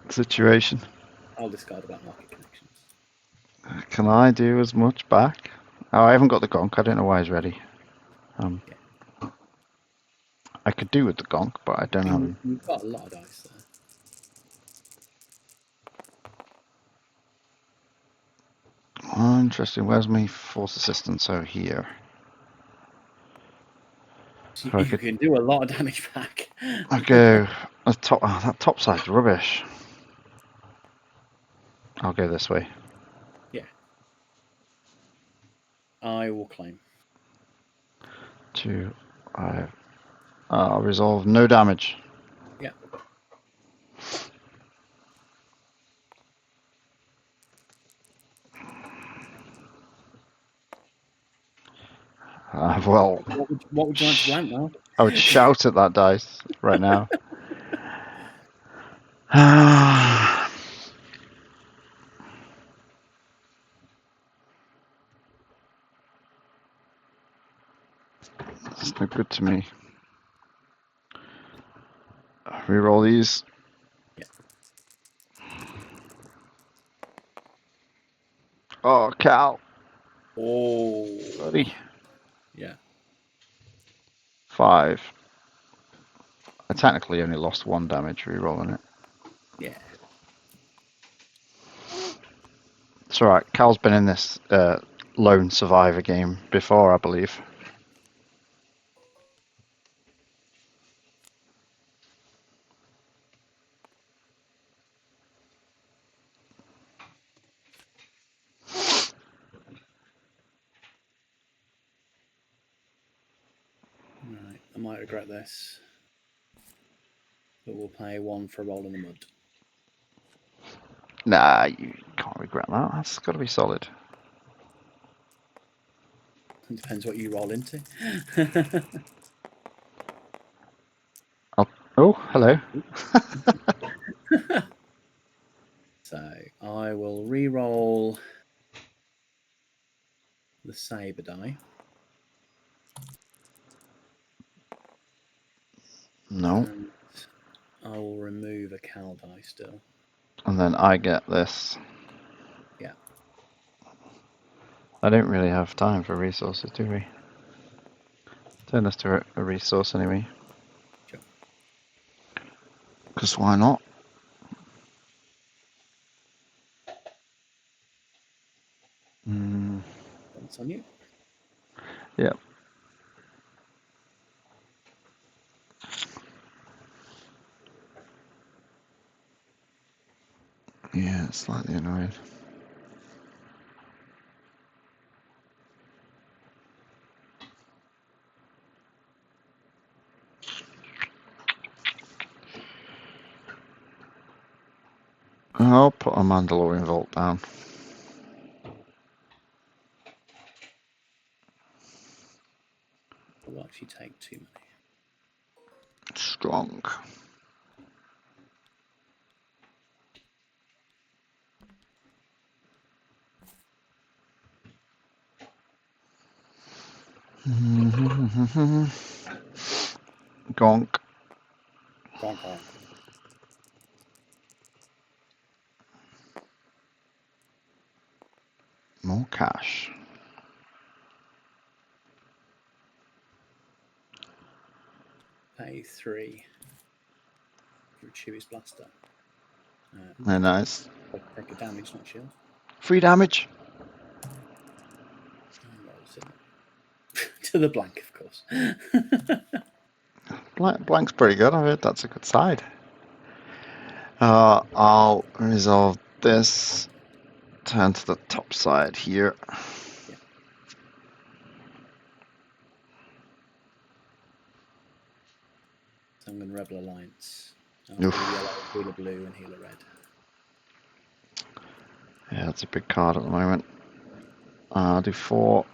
situation. I'll discard black market connections. Can I do as much back? Oh, I haven't got the gonk. I don't know why he's ready. I could do with the gonk, but I don't have him. You've got a lot of dice there. Oh, interesting. Where's my force assistance? Oh, here. So So I you could- can do a lot of damage back. I go. That top side's rubbish. I'll go this way. Yeah. I will claim. 2, 5. I'll resolve no damage. Yeah. Well, What would you like to blank now? I would shout at that dice right now. It's no good to me. Reroll these. Yeah. Oh, Cal. Oh. Buddy. Yeah. 5. I technically only lost 1 damage rerolling it. Yeah. It's alright. Cal's been in this lone survivor game before, I believe. Right. I might regret this. But we'll play 1 for a roll in the mud. Nah, you can't regret that. That's got to be solid. It depends what you roll into. Oh, hello. So I will re-roll the saber die. No. And I will remove a Cal die still. And then I get this. Yeah. I don't really have time for resources, do we? Turn this to a resource anyway. Sure. Because why not? That's on you. Yep. Yeah, it's slightly annoying. I'll put a Mandalorian Vault down. Will actually take too many. Strong. Gonk. Bonk, bonk. More cash. Pay 3 for a Chewie's blaster. Very nice. Take a damage, not shield. 3 damage. And rolls in. To the blank, of course. Blank's pretty good. I heard that's a good side. I'll resolve this. Turn to the top side here. Yeah. So I'm going to Rebel Alliance. I'll Oof. heal yellow, heal a blue, and heal a red. Yeah, that's a big card at the moment. I'll do 4.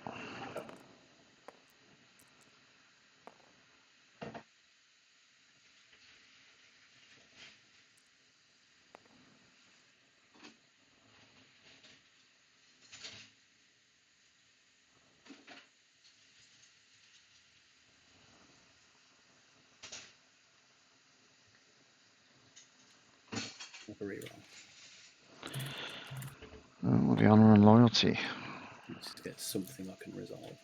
Have a reroll. The honor and loyalty. Just get something I can resolve.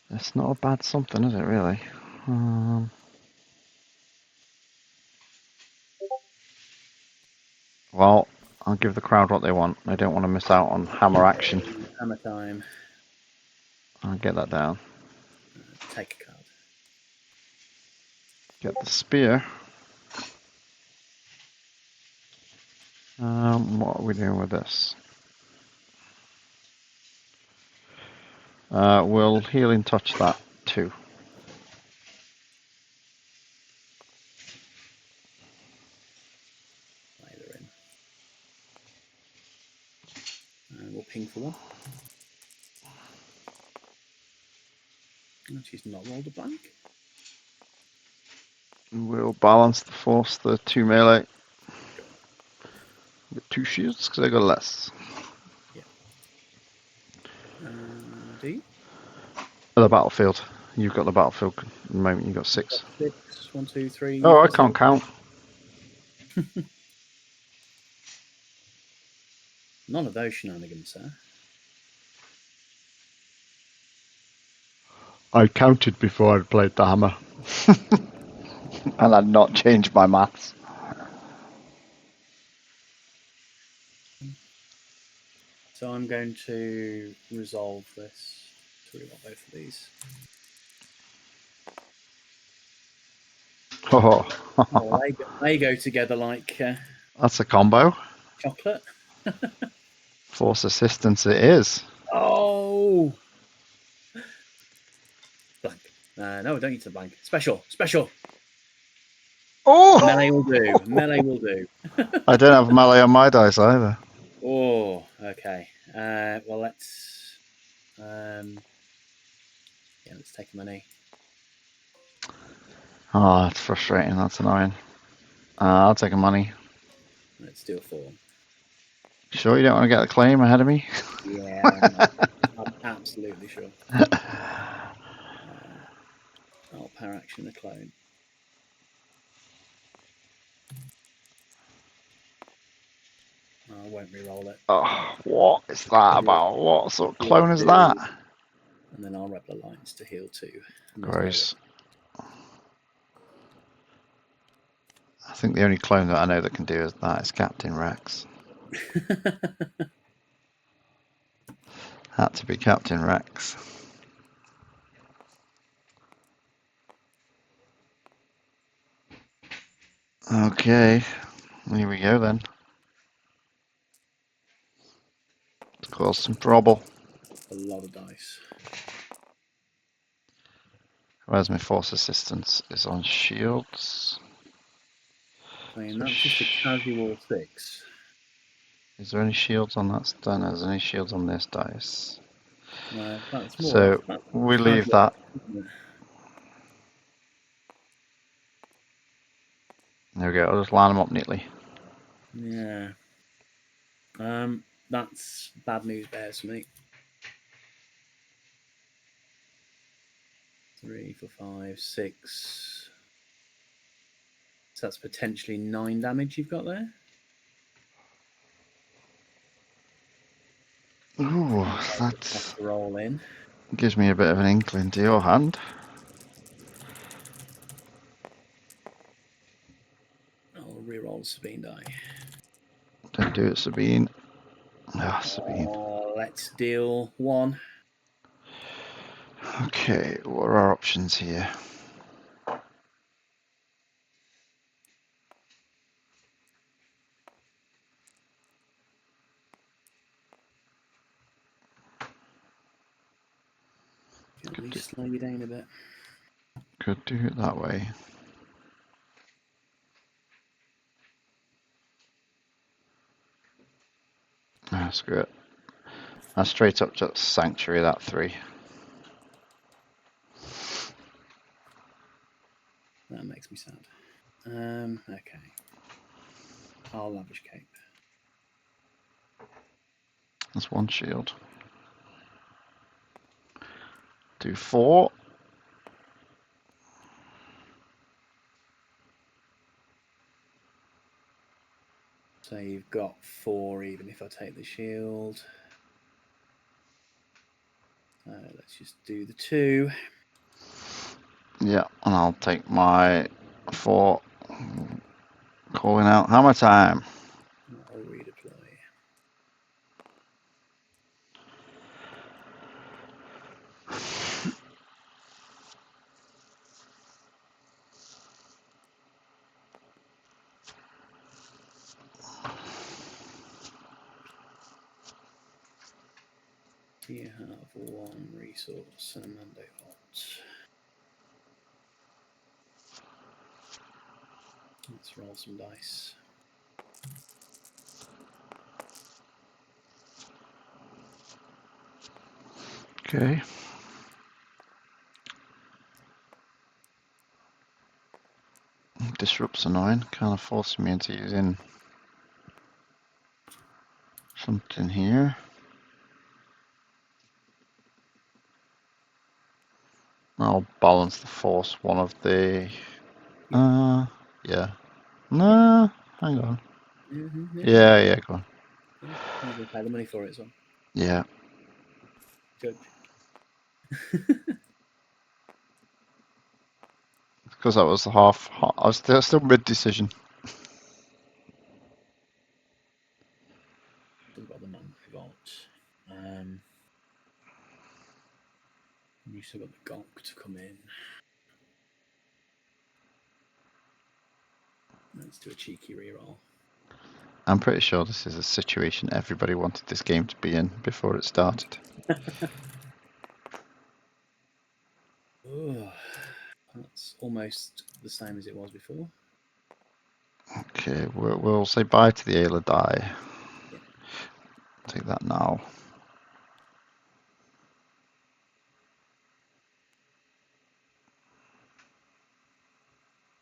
It's not a bad something, is it, really? Well, I'll give the crowd what they want. They don't want to miss out on hammer action. Hammer time. I'll get that down. Take a card. Get the spear. What are we doing with this? We'll healing touch that too. Either in. And we'll ping for 1. And she's not rolled a blank. We'll balance the force, the 2 melee. Get 2 shields because I got less. Do you? The battlefield. You've got the battlefield at the moment. You've got 6. 6, 1, 2, 3. Oh, I can't count. None of those shenanigans, sir. I counted before I'd played the hammer. And I'd not changed my maths. So I'm going to resolve this. So we got both of these. Oh, Oh, they go together like that's a combo. chocolate. Force assistance it is. Oh! Blank. No, I don't need to blank. Special. Oh! Melee will do. Melee will do. I don't have melee on my dice either. Oh, okay. Well, let's take money. Oh, that's frustrating. That's annoying. I'll take a money. Let's do a 4. Sure you don't want to get the claim ahead of me? Yeah, I'm absolutely sure. I'll power action the clone. I won't re-roll it. Oh, what is that about? What sort of clone is that? And then I'll Rebel Alliance to heal 2. Gross. I think the only clone that I know that can do that is Captain Rex. Had to be Captain Rex. Okay, here we go then. Let's cause some trouble. A lot of dice. Where's my force assistance? Is on shields. I mean, So that's just a casual 6. Is there any shields on that stun? Is there any shields on this dice? That's more So that's we leave casual, that. isn't it? There we go. I'll just line them up neatly. Yeah. That's bad news bears for me. 3, 4, 5, 6. So that's potentially 9 damage you've got there. Ooh, Have that to roll in. gives me a bit of an inkling to your hand. I'll re-roll Sabine die. Don't do it, Sabine. Ah, Sabine. Let's deal 1. Okay, what are our options here? Can at least slow you down a bit. Could do it that way. Ah, screw it. That's straight up to Sanctuary, that 3. That makes me sad. Okay. I'll lavish cape. That's 1 shield. Do 4. So you've got 4 even if I take the shield. Let's just do the 2. Yeah, and I'll take my 4. Calling out hammer time. I'll redeploy. You have 1 resource and a LandoWonka. Let's roll some dice. Okay. Disrupt's annoying, kind of forcing me into using something here. I'll balance the force one of the... yeah. No, hang on. Yeah, go on. Yeah, you're going to pay the money for it as well. Yeah. Judge. Because that was the half. I was still mid-decision. We've got the non-vault. You still got the gonk to come in. Let's do a cheeky reroll. I'm pretty sure this is a situation everybody wanted this game to be in before it started. Oh, that's almost the same as it was before. Okay, we'll say bye to the Aayla die. Yeah. Take that now.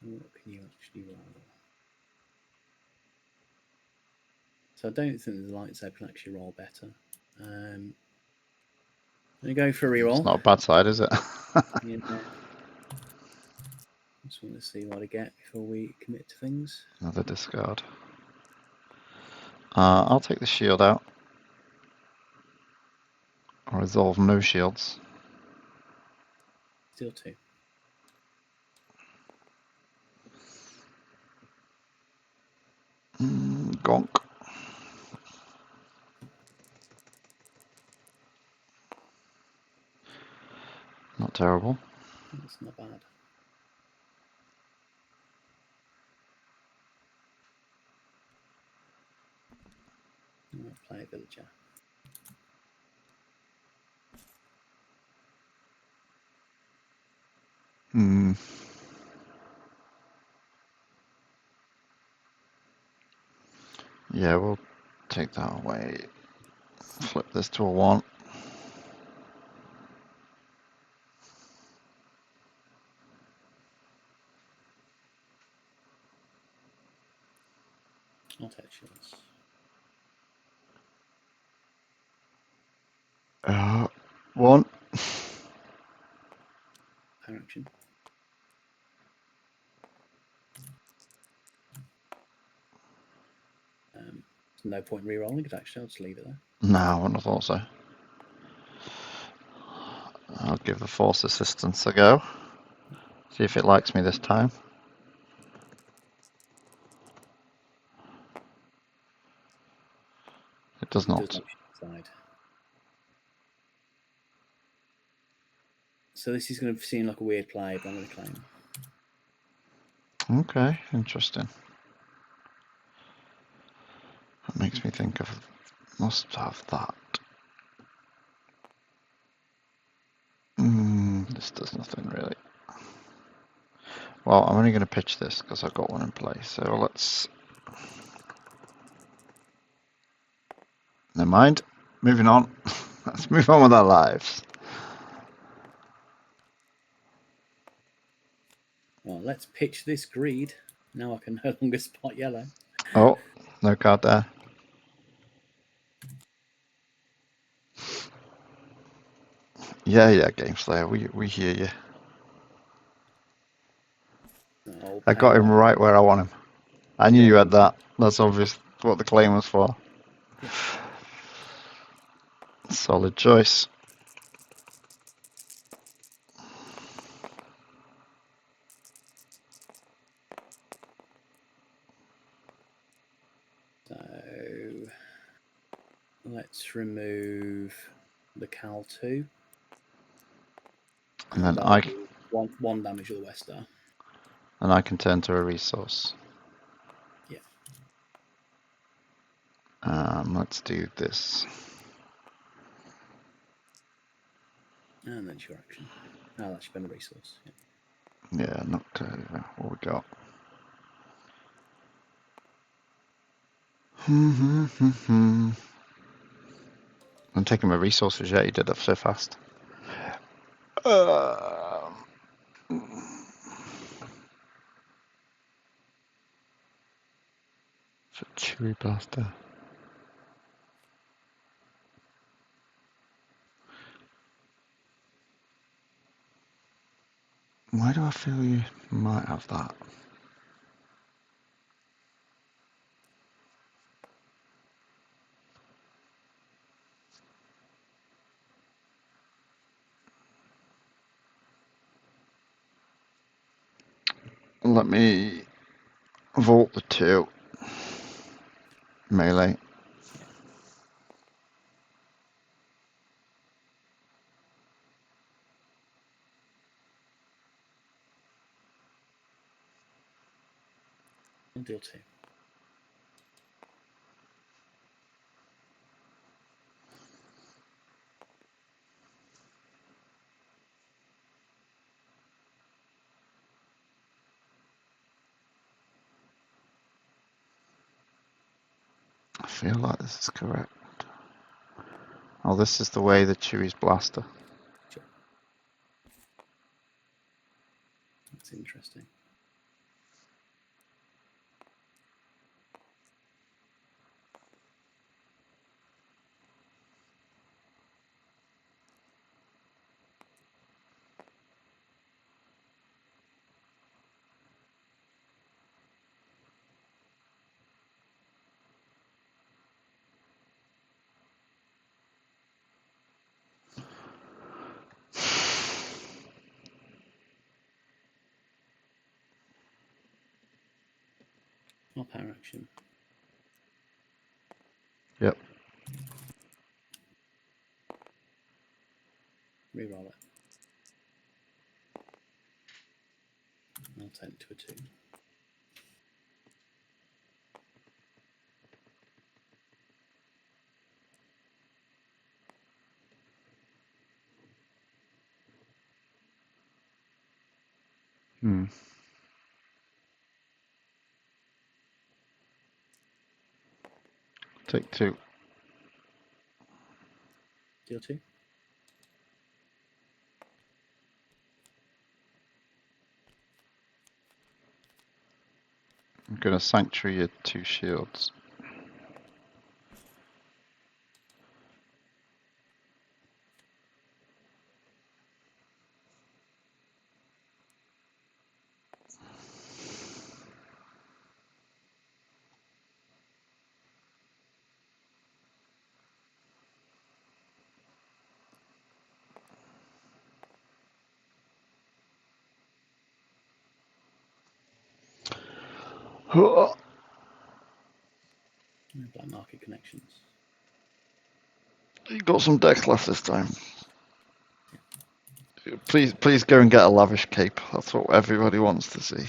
What can you actually roll? So I don't think the lightsaber can actually roll better. I'm going to go for a reroll. It's not a bad side, is it? Yeah. Just want to see what I get before we commit to things. Another discard. I'll take the shield out. I'll resolve no shields. Still 2. Gonk. Not terrible. That's not bad. I'll play a villager. Yeah, we'll take that away. Flip this to a 1. I'll take chance. 1. Power action. There's no point re-rolling it, actually. I'll just leave it there. No, I wouldn't have thought so. I'll give the Force Assistance a go. See if it likes me this time. It does It not. does side. So this is going to seem like a weird play, but I'm going to claim. Okay, interesting. That makes me think of must have that. This does nothing really. Well, I'm only going to pitch this because I've got one in place. So let's. Never mind. Moving on. Let's move on with our lives. Well, let's pitch this greed. Now I can no longer spot yellow. Oh, no card there. Yeah, Gameslayer, we hear you. Oh, I got him power. right where I want him. I knew Yeah. you had that. That's obvious what the claim was for. Yeah. Solid choice. So let's remove the Cal 2. And then I'll do one damage to the West Star. and I can turn to a resource. Yeah. Let's do this. And then your action. Oh, that should be a resource. Yeah. Yeah, knocked over. What we got? I'm taking my resources. Yeah, you did that so fast. It's a chewy blaster. Why do I feel you might have that? Let me vault the 2. Melee. I'll deal 2. I feel like this is correct. Oh, this is the way the Chewie's blaster. Sure. That's interesting. Or power action. Yep. Reroll it. I'll turn it to a 2. Take 2. Deal 2. I'm going to sanctuary your 2 shields. Black market connections. You got some deck left this time. Please go and get a lavish cape. That's what everybody wants to see.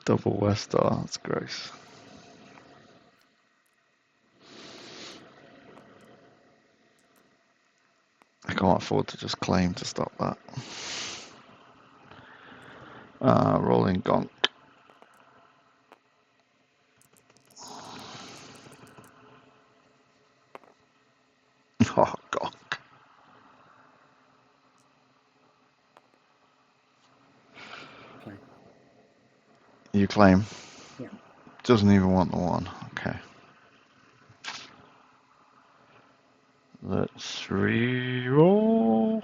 Double West Star. That's gross. I can't afford to just claim to stop that. Rolling gonk. Oh, gonk. Claim. You claim? Yeah. Doesn't even want the 1. Okay. Let's re-roll.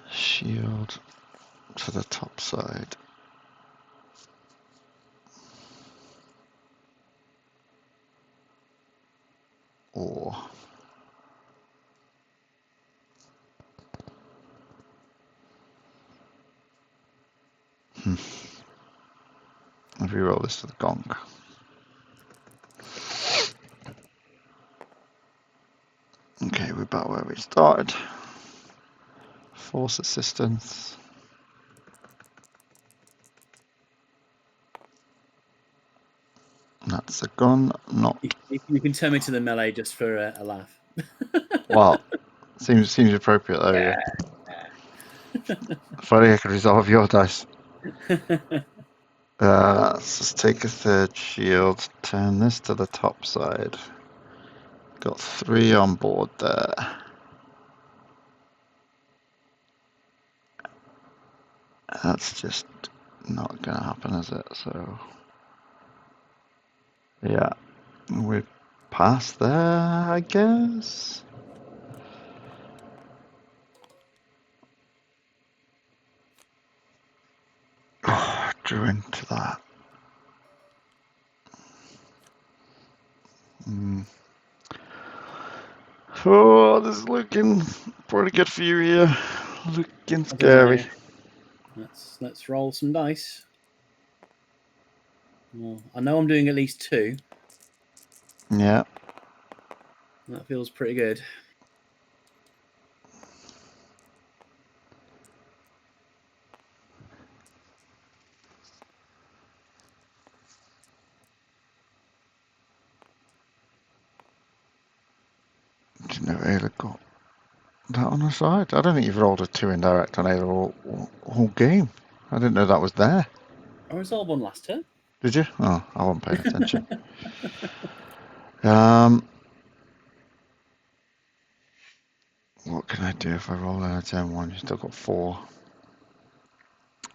Shield to the top side. Or I'll re-roll this to the gonk. Okay, we're back where we started. Force assistance. That's a gun, not. You can turn me to the melee just for a laugh. Well, seems appropriate though. Yeah. If only I could resolve your dice. Let's just take a 3rd shield. Turn this to the top side. Got 3 on board there. That's just not going to happen, is it? So, yeah, we're past there, I guess. Oh, drew into that. Oh, this is looking pretty good for you here. Looking scary. Let's roll some dice. Well, I know I'm doing at least 2. Yeah. That feels pretty good. Didn't know Aayla got that on the side. I don't think you've rolled a 2 indirect on Aayla all game. I didn't know that was there. I resolved 1 last turn. Did you? Oh, I wasn't paying attention. What can I do if I roll in a turn 1? You've still got 4. I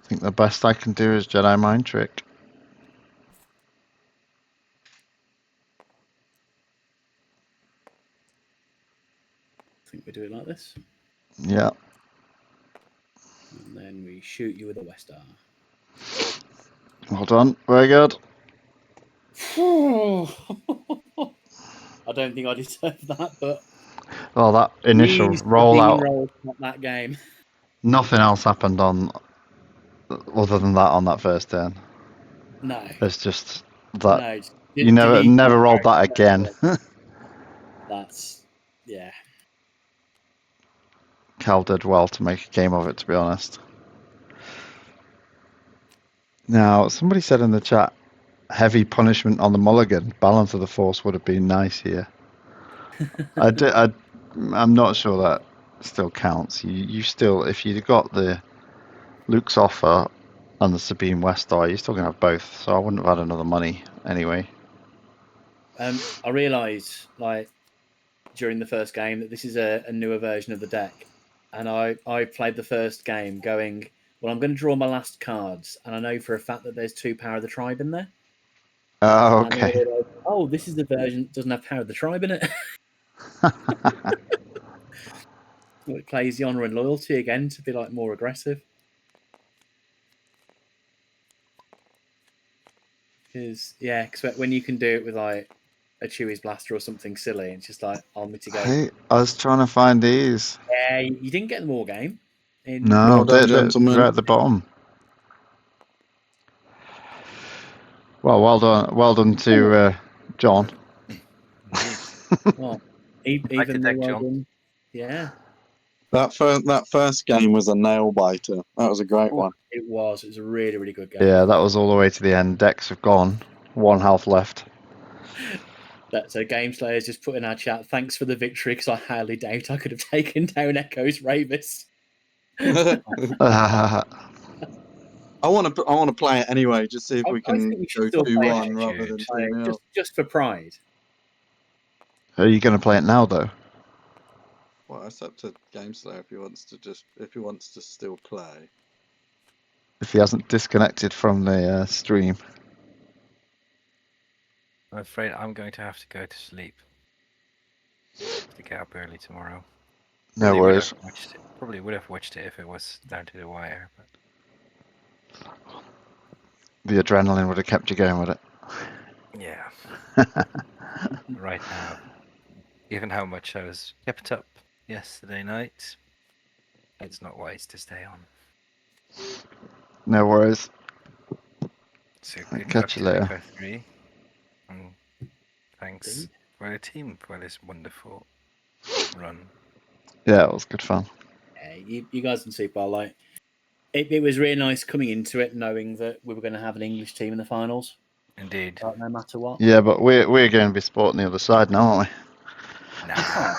think the best I can do is Jedi Mind Trick. I think we do it like this. Yeah. And then we shoot you with a West Star. Well done. Very good. I don't think I deserve that, but Well, that initial rollout, roll, not that game. nothing else happened on other than that on that first turn. No. It's just that No, you never rolled that again. That's yeah. Cal did well to make a game of it, to be honest. Now, somebody said in the chat, heavy punishment on the mulligan. Balance of the Force would have been nice here. I'm not sure that still counts. You still, if you got the Luke's offer and the Sabine West die, you're still gonna have both. So I wouldn't have had another money anyway. I realised, like, during the first game that this is a newer version of the deck. And I played the first game going, well, I'm going to draw my last cards. And I know for a fact that there's 2 Power of the Tribe in there. Oh, And then I okay. realised, oh, this is the version that doesn't have Power of the Tribe in it. It plays the Honour and Loyalty again to be like more aggressive. Because when you can do it with like a Chewie's Blaster or something silly, it's just like, I'll mitigate. Hey, I was trying to find these. Yeah, you didn't get the war game. No, Well done, they're gentlemen. at the bottom. Well, well done to John. Well, Like the even deck, though I John. didn't. Yeah. That first game was a nail biter. That was a great one. It was a really, really good game. Yeah, that was all the way to the end. Decks have gone. 1 health left. So Gameslayer's just put in our chat, thanks for the victory, because I highly doubt I could have taken down Echo's Rayvis. I want to play it anyway, just see if we I can think we should go still play 2-1 it, rather Jude. than 2-0. Just for pride. Are you going to play it now, though? Well, it's up to Gameslayer if he wants to still play. If he hasn't disconnected from the stream. I'm afraid I'm going to have to go to sleep. To get up early tomorrow. No worries. Probably would have watched it if it was down to the wire. But The adrenaline would have kept you going with it. yeah. Right now, given how much I was kept up yesterday night, it's not wise to stay on. No worries. So I'll good catch luck you to later. Echo 3. And thanks for the team for this wonderful run. Yeah, it was good fun. Yeah, you guys can see, but like, it was really nice coming into it knowing that we were going to have an English team in the finals. Indeed. No matter what. Yeah, but we're going to be sporting the other side now, aren't Nah.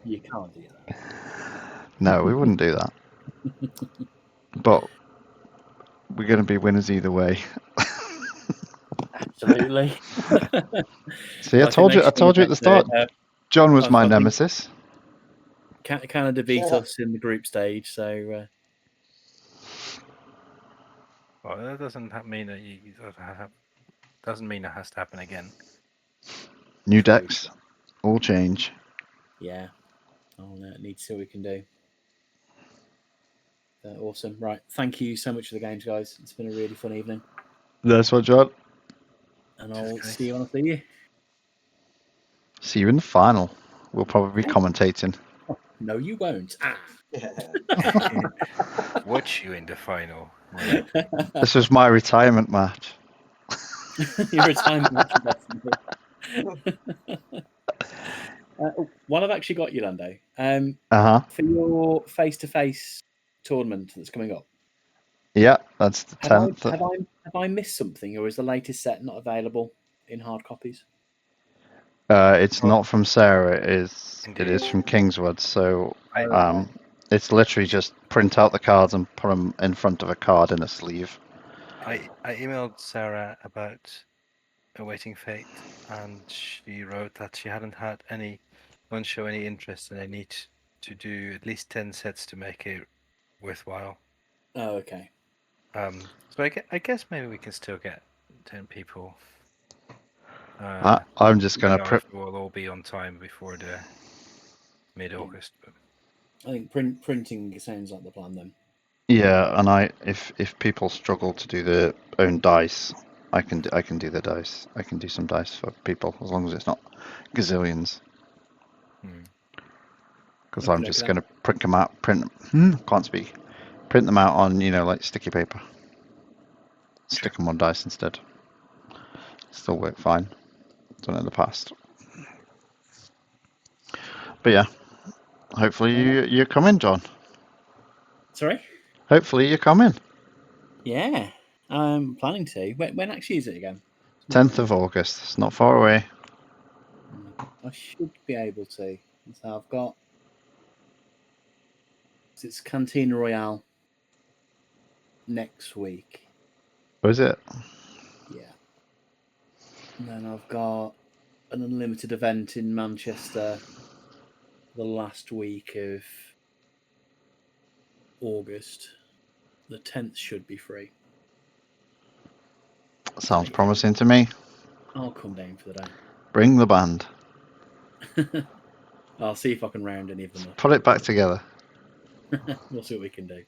You can't do that. we? No, we wouldn't do that. But we're going to be winners either way. Absolutely. See, I told you at the start. John was my I think- nemesis. Canada beat us in the group stage, so Well, that doesn't mean that doesn't mean it has to happen again. New decks, all change. yeah. I'll need to see what we can do. Awesome. Right. Thank you so much for the games, guys. It's been a really fun evening. That's what, John. And I'll Cheers, see you when I see you. See you in the final. We'll probably be commentating. No, you won't. Ah. Watch you in the final. This was my retirement match. Your retirement match, definitely. One I've actually got you, Lando. For your face-to-face tournament that's coming up. Yeah, that's the 10th. Have I missed something, or is the latest set not available in hard copies? It's not from Sarah. It is Indeed. from Kingswood. So I- it's literally just print out the cards and put them in front of a card in a sleeve. I emailed Sarah about awaiting fate, and she wrote that she hadn't had won't show any interest, and they need to do at least 10 sets to make it worthwhile. Oh, okay. So I guess maybe we can still get 10 people. I'm just I gonna don't know print. if we'll all be on time before the mid-August. But I think printing sounds like the plan then. Yeah, and if people struggle to do their own dice, I can do the dice. I can do some dice for people as long as it's not gazillions. Because I'm just gonna print them out. Can't speak. Print them out on like sticky paper. Stick them on dice instead. Still work fine. Done it in the past. But yeah, hopefully you're coming, John. Sorry? Hopefully you're coming. Yeah, I'm planning to. When actually is it again? 10th of August. It's not far away. I should be able to. So I've got. It's Cantina Royale next week. Was it? Yeah. And then I've got an unlimited event in Manchester the last week of August. The 10th should be free. Sounds promising to me. I'll come down for the Bring the band. day. I'll see if I can round any of them Put it back together. up. We'll see what we can do.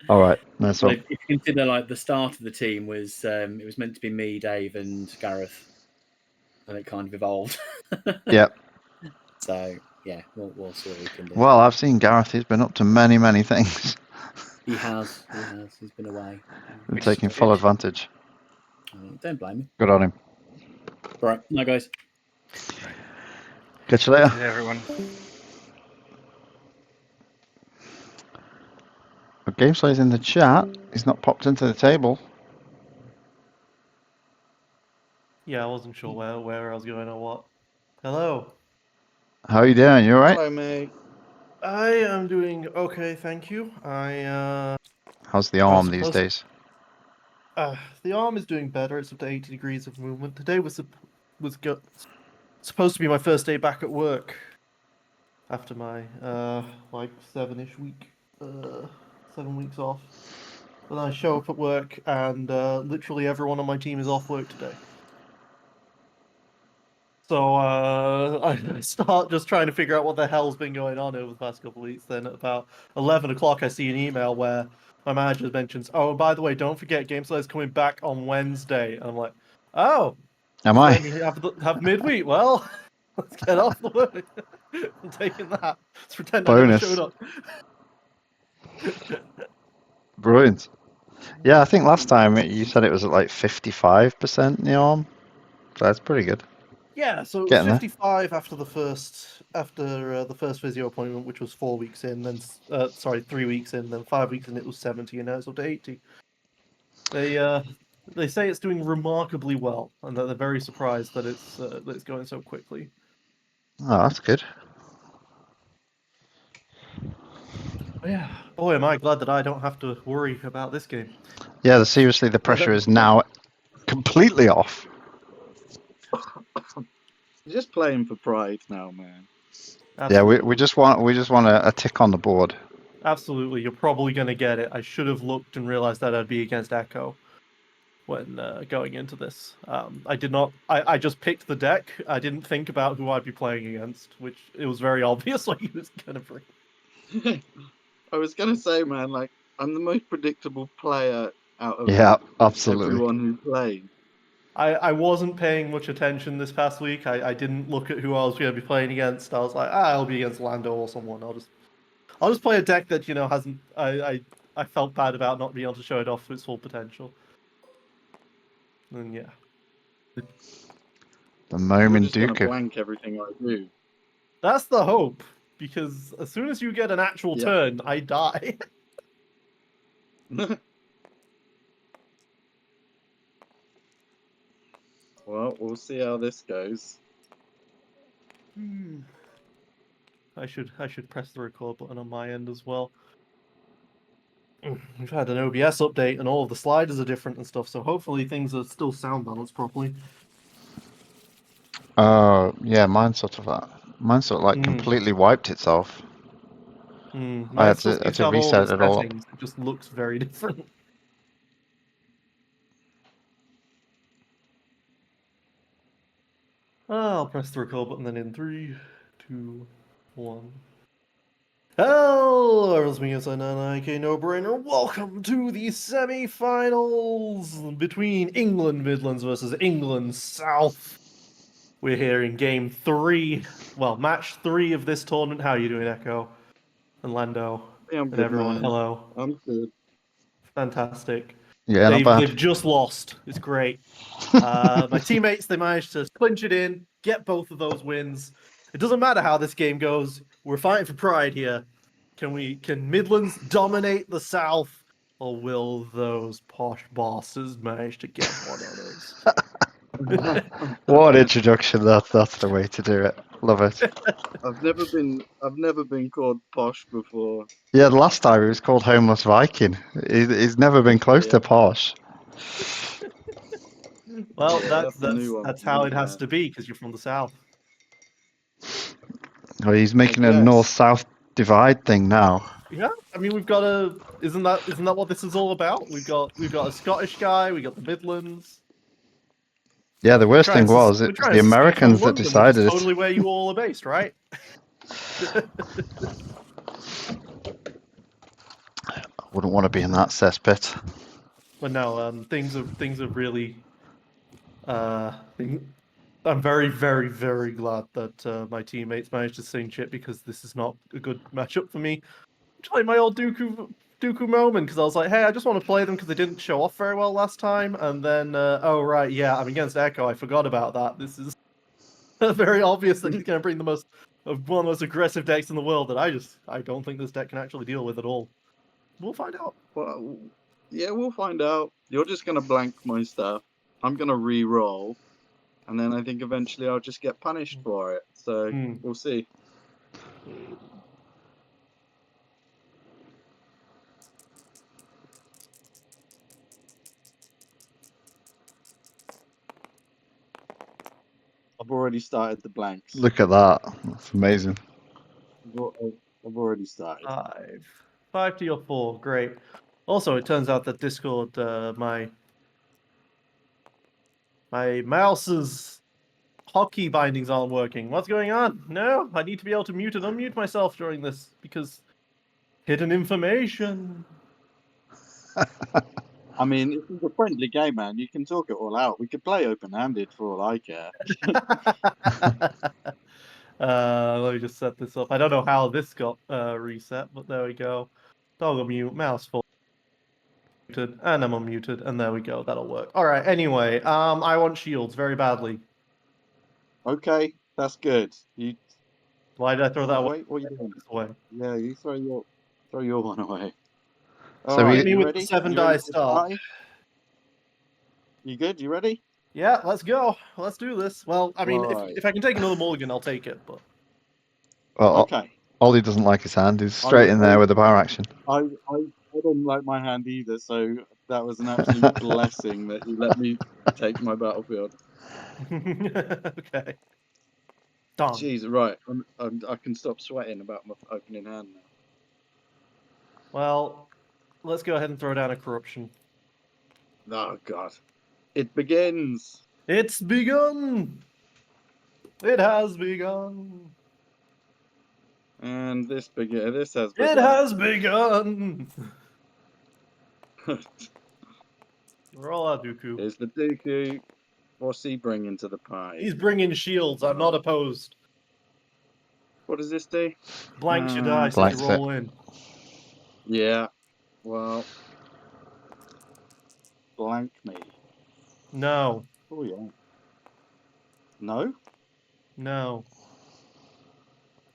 All right. Nice Well, one. if you consider like the start of the team was it was meant to be me, Dave, and Gareth, and it kind of evolved. Yep. So yeah, we'll see what we can do. Well, I've seen Gareth. He's been up to many, many things. He has. He's been away. Been Which is taking good. full advantage. Don't blame me. Good on him. Right, no guys. Catch you later. Hey, everyone. Gameslayer's in the chat. He's not popped into the table. Yeah, I wasn't sure where I was going or what. Hello. How are you doing? You alright? Hello, mate. I am doing okay, thank you. How's the arm these supposed- days? The arm is doing better. It's up to 80 degrees of movement. Today was supposed to be my first day back at work after my like 7-ish week, 7 weeks off. And I show up at work and literally everyone on my team is off work today. So I start just trying to figure out what the hell's been going on over the past couple of weeks. Then at about 11 o'clock, I see an email where my manager mentions, "Oh, and by the way, don't forget Gameslayer's coming back on Wednesday." And I'm like, "Oh, Am so I? then you have midweek? Well, let's get off the work. I'm taking that. Let's pretend I never Bonus. showed up." Brilliant. Yeah, I think last time you said it was at like 55% in the arm. So that's pretty good. Yeah, so it was Getting there. 55 after the first physio appointment, which was 4 weeks in. Then 3 weeks in. Then 5 weeks in, it was 70, and now it's up to 80. They say it's doing remarkably well, and that they're very surprised that it's going so quickly. Oh, that's good. But yeah, boy, am I glad that I don't have to worry about this game. Yeah, seriously, the pressure is now completely off. You're just playing for pride now, man. Yeah, we just want a tick on the board. Absolutely, you're probably going to get it. I should have looked and realized that I'd be against Echo when going into this. I did not. I just picked the deck. I didn't think about who I'd be playing against, which it was very obvious what he was going to bring. I was gonna say, man, like I'm the most predictable player out of Yeah, absolutely. everyone who played. I wasn't paying much attention this past week. I didn't look at who I was going to be playing against. I was like, I'll be against Lando or someone. I'll just play a deck that hasn't. I felt bad about not being able to show it off to its full potential. And yeah. The Momin I'm just gonna Dooku. blank everything I do. That's the hope, because as soon as you get an actual Yeah. turn, I die. Well, we'll see how this goes. I should press the record button on my end as well. We've had an OBS update and all of the sliders are different and stuff, so hopefully things are still sound balanced properly. Yeah, mine's sort of like completely wiped itself. I had to reset it all up. It just looks very different. I'll press the record button then in 3, 2, 1. Hello, everyone's me, IK No Brainer. Welcome to the semi-finals between England Midlands versus England South. We're here in game 3, well, match 3 of this tournament. How are you doing, Echo and Lando Yeah, I'm and good, everyone? man. Hello. I'm good. Fantastic. Yeah, not bad. They've just lost. It's great. My teammates, they managed to clinch it in, get both of those wins. It doesn't matter how this game goes. We're fighting for pride here. Can Midlands dominate the South, or will those posh bosses manage to get one on us? What an introduction! That's the way to do it. Love it. I've never been called posh before. Yeah, the last time he was called Homeless Viking. He's never been close Yeah. to posh. Well, Yeah, that's a new one that's for how me, it has man. to be because you're from the south. Oh, he's making a guess. north-south divide thing now. Yeah, I mean we've got a. Isn't that what this is all about? We've got a Scottish guy. We got the Midlands. Yeah, the worst thing was We're it was trying the to secede from Americans that London, which is decided it. totally where you all are based, right? Wouldn't want to be in that cesspit. But no, things are really. I'm very, very, very glad that my teammates managed to sing shit because this is not a good matchup for me. I'm trying my old Dooku Momin because I was like, hey, I just want to play them because they didn't show off very well last time, and then oh right, yeah, I'm against Echo. I forgot about that. This is very obvious that he's going to bring one of the most aggressive decks in the world that I don't think this deck can actually deal with at all. We'll find out. Well, yeah, we'll find out. You're just gonna blank my stuff. I'm gonna re-roll, and then I think eventually I'll just get punished for it. So we'll see. I've already started the blanks. Look at that. That's amazing. I've already started. 5 to your 4. Great. Also, it turns out that Discord, my mouse's hotkey bindings aren't working. What's going on? No, I need to be able to mute and unmute myself during this because hidden information. I mean, if it's a friendly game, man, you can talk it all out. We could play open-handed for all I care. Let me just set this up. I don't know how this got reset, but there we go. Toggle mute, mouse full muted, and I'm unmuted, and there we go. That'll work. All right. Anyway, I want shields very badly. Okay, that's good. Why did I throw that away? Wait, what are you doing? Away? Yeah, you throw your one away. So All right, Hit me you with ready? the 7 You ready die for the start. party? You good? You ready? Yeah, let's go. Let's do this. Well, I mean, Right. if I can take another mulligan, I'll take it. But Well, Okay. Ollie doesn't like his hand. He's straight in there with the power action. I didn't like my hand either, so that was an absolute blessing that you let me take my battlefield. okay. Done. Jeez, right. I can stop sweating about my opening hand now. Well, let's go ahead and throw down a corruption. Oh God! It begins. It's begun. It has begun. And this has begun. It has begun. Roll out, Dooku. Here's the Dooku. What's he bringing to the party? He's bringing shields. I'm not opposed. What does this do? Blanks your dice as Blanks you it. roll in. Yeah. Well. Blank me. No. Oh yeah. No? No.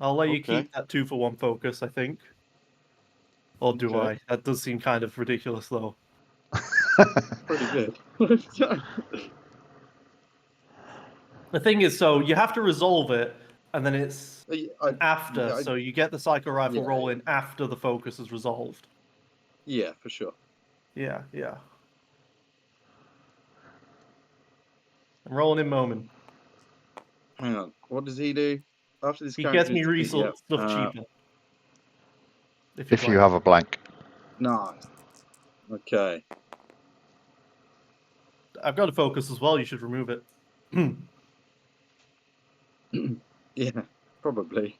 I'll let you Okay. keep that 2-for-1 focus, I think. Or do Okay. I? That does seem kind of ridiculous, though. Pretty good. The thing is, so you have to resolve it, and then it's after. yeah, So you get the psycho rifle yeah. roll in after the focus is resolved. Yeah, for sure. Yeah, yeah. I'm rolling in Momin. Hang on. What does he do? After this He gets me characteristic, resource yeah. stuff cheaper. If you have a blank. Nice. Okay. I've got a focus as well. You should remove it. Yeah, probably.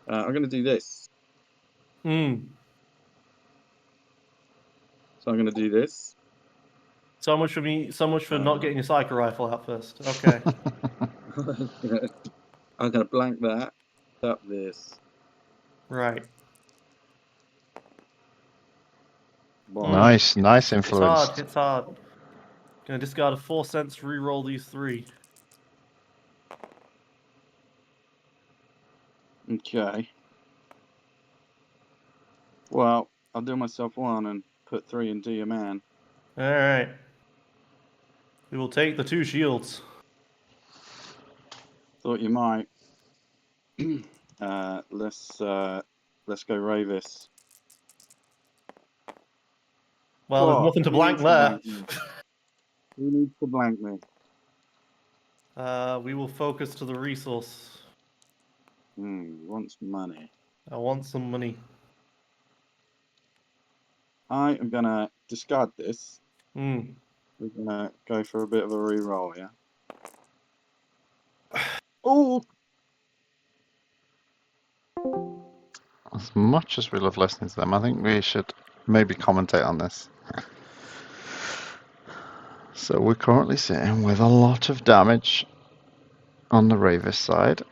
I'm going to do this. Hmm. So I'm going to do this. So much for me. So much for not getting your psycho rifle out first. Okay. I'm going to blank that. Up this. Right. Nice influence. It's hard. Gonna discard a 4 cents, re-roll these 3. Okay. Well, I'll do myself one and put 3 into your man. All right. We will take the 2 shields. Thought you might. Let's go Rayvis. Well, there's What? nothing to Who blank needs to there. blank me? Who needs to blank me? We will focus to the resource. Wants money. I want some money. I am gonna discard this. Hmm. We're gonna go for a bit of a re-roll, yeah? Oh! As much as we love listening to them, I think we should maybe commentate on this. So we're currently sitting with a lot of damage on the Rayvis side.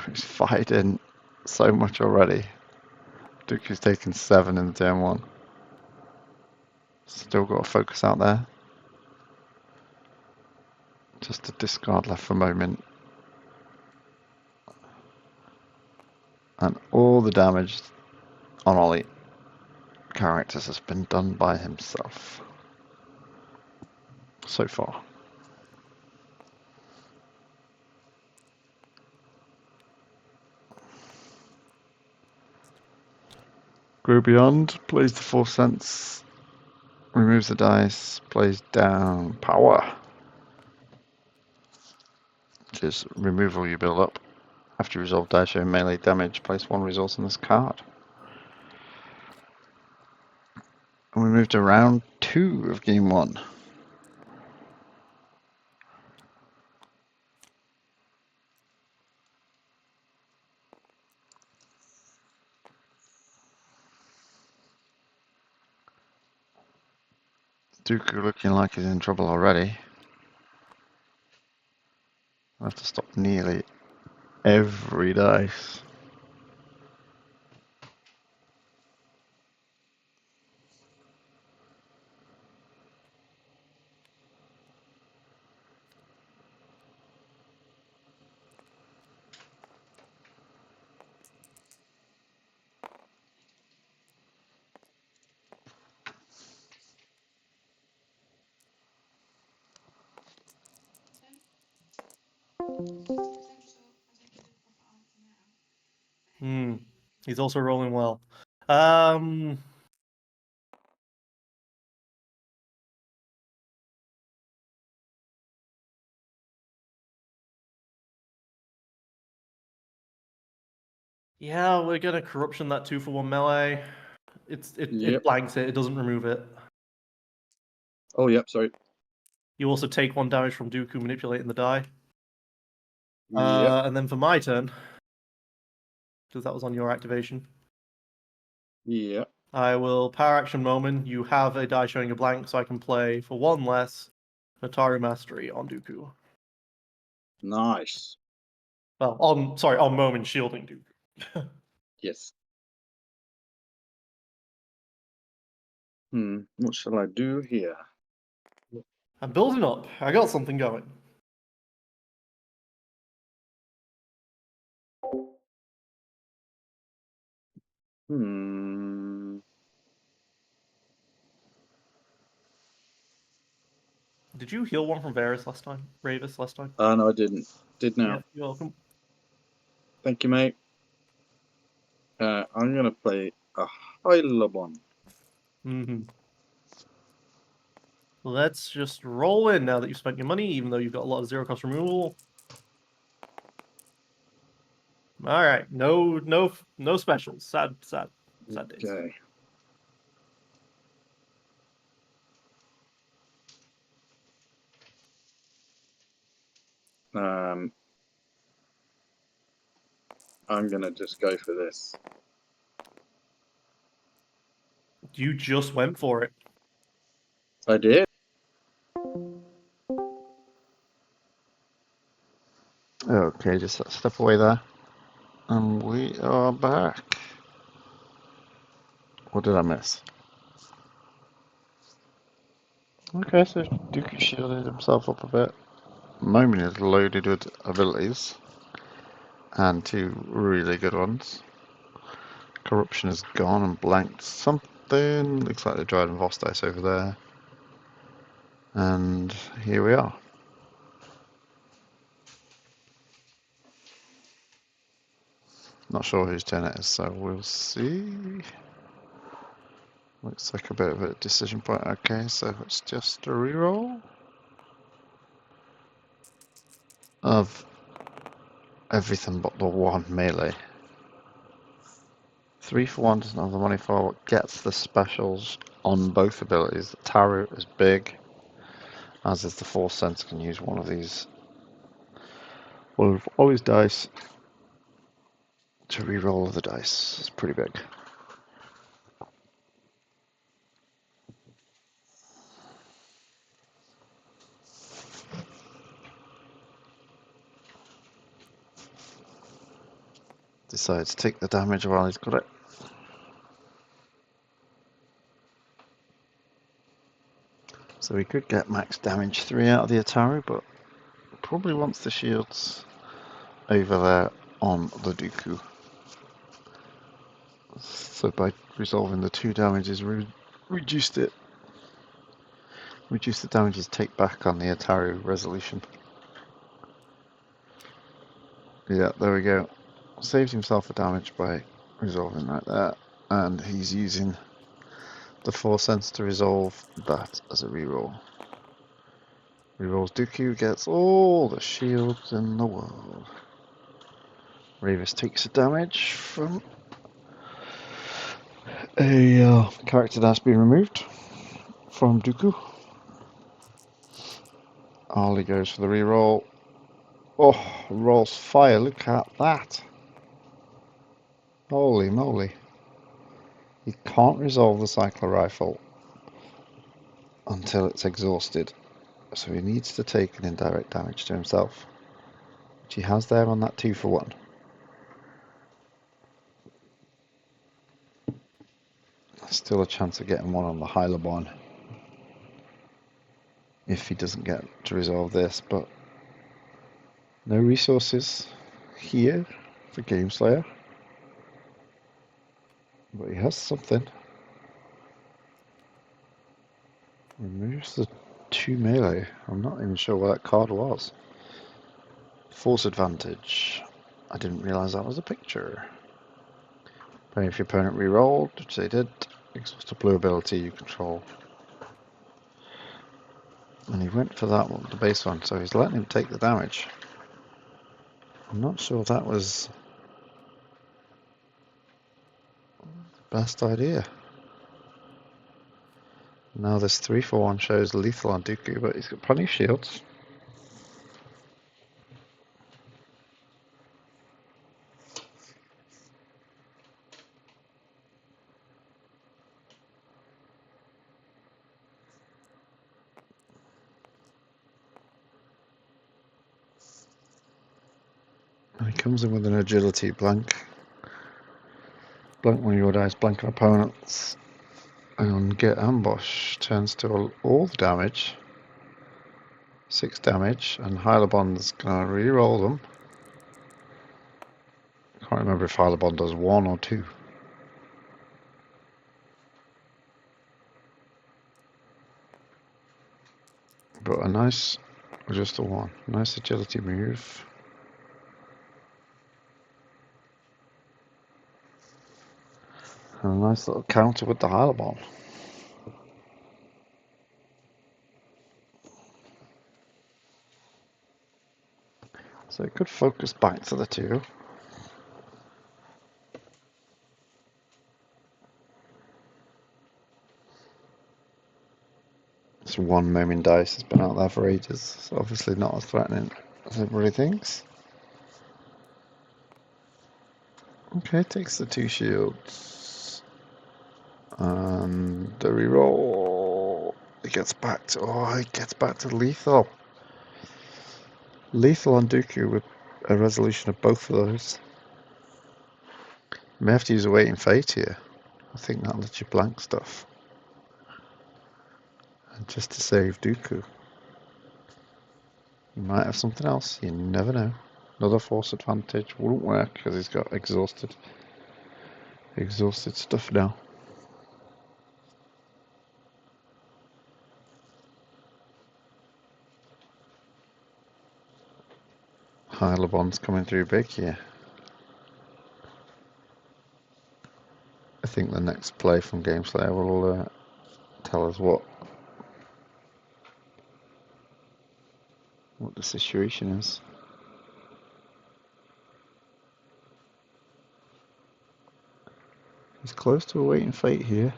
He's fighting so much already. Dooku's taken 7 in the turn 1. Still got to focus out there. Just a discard left for Momin. And all the damage on Ollie characters has been done by himself. So far. Grow Beyond plays the 4 cents. Removes the dice. Plays down power. Which is removal you build up. After you resolve die showing melee damage, place 1 resource on this card. And we moved to round 2 of game 1. Dooku looking like he's in trouble already. I have to stop nearly every dice. Hmm. He's also rolling well. Yeah, we're gonna corruption that 2-for-1 melee. It Yep. blanks it. It doesn't remove it. Oh, yep, sorry. You also take 1 damage from Dooku manipulating the die. Yep. And then for my turn, because that was on your activation, Yep. I will power action Momin. You have a die showing a blank, so I can play for 1 less Nataru Mastery on Dooku. Nice. Well, on Momin shielding Dooku. Yes. What shall I do here? I'm building up. I got something going. Did you heal 1 from Rayvis last time? No, I didn't. Did now. Yeah, you're welcome. Thank you, mate. I'm gonna play a Aayla one. Let's just roll in now that you've spent your money, even though you've got a lot of 0-cost removal. All right, no specials. Sad days. Okay. I'm gonna just go for this. You just went for it. I did. Okay, just step away there. And we are back. What did I miss? Okay, so Dooku shielded himself up a bit. Momin is loaded with abilities, and 2 really good ones. Corruption is gone and blanked something. Looks like the Dryden Vostis over there. And here we are. Not sure whose turn it is, so we'll see. Looks like a bit of a decision point. Okay, so it's just a reroll of everything but the 1 melee. 3 for 1 doesn't have the money for what gets the specials on both abilities. The Tarot is big, as is the Force Sense. Can use one of these. Well, all his dice to reroll the dice. It's pretty big. Decides to take the damage while he's got it. So he could get max damage 3 out of the Ataru, but probably wants the shields over there on the Dooku. So by resolving the 2 damages, reduced the damages take back on the Ataru resolution. Yeah, there we go. Saved himself a damage by resolving like that, and he's using the Force Sense to resolve that as a reroll. Rerolls Dooku, gets all the shields in the world. Rayvis takes a damage from a character that's been removed from Dooku. Ollie goes for the reroll. Oh, rolls fire, look at that. Holy moly. He can't resolve the cycler rifle until it's exhausted. So he needs to take an indirect damage to himself, which he has there on that 2 for 1. Still a chance of getting one on the Hylabon if he doesn't get to resolve this, but no resources here for Gameslayer. But he has something. Removes the 2 melee. I'm not even sure what that card was. Force advantage. I didn't realise that was a picture. Playing if your opponent rerolled, which they did. Exhaust a blue ability you control. And he went for that one, the base one, so he's letting him take the damage. I'm not sure that was the best idea. Now this 3 for 1 shows lethal on Dooku, but he's got plenty of shields. And he comes in with an agility blank. Blank one of your dice, blank an opponent's. And get ambush turns to all the damage. 6 damage, and Hylabon's gonna re-roll them. Can't remember if Hylabon does 1 or 2. But a nice, just a 1. Nice agility move. And a nice little counter with the Hylabon. So it could focus back to the 2. This 1 Momin dice has been out there for ages, so obviously not as threatening as everybody thinks. Okay, takes the 2 shields. And the reroll. It gets back to lethal. Lethal on Dooku with a resolution of both of those. You may have to use a Waiting Fate here. I think that'll let you blank stuff. And just to save Dooku. He might have something else. You never know. Another force advantage wouldn't work because he's got exhausted stuff now. Aayla Bond's coming through big here. I think the next play from Gameslayer will tell us what the situation is. He's close to awaiting fate here.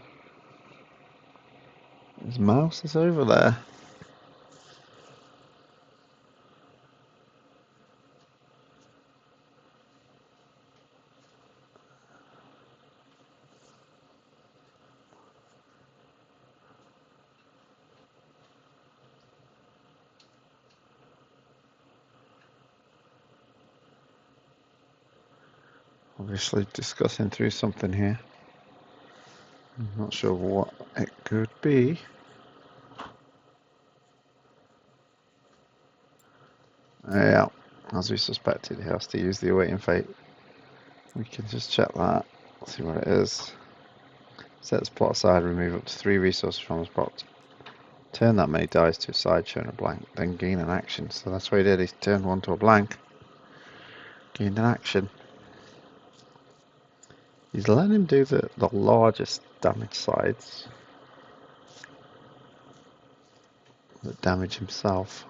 His mouse is over there. Obviously discussing through something here. I'm not sure what it could be. Yeah, as we suspected, he has to use the awaiting fate. We can just check that, see what it is. Set this plot aside, remove up to 3 resources from his plot. Turn that many dice to a side showing a blank, then gain an action. So that's what he did, he turned one to a blank. Gained an action. He's letting him do the largest damage sides that damage himself.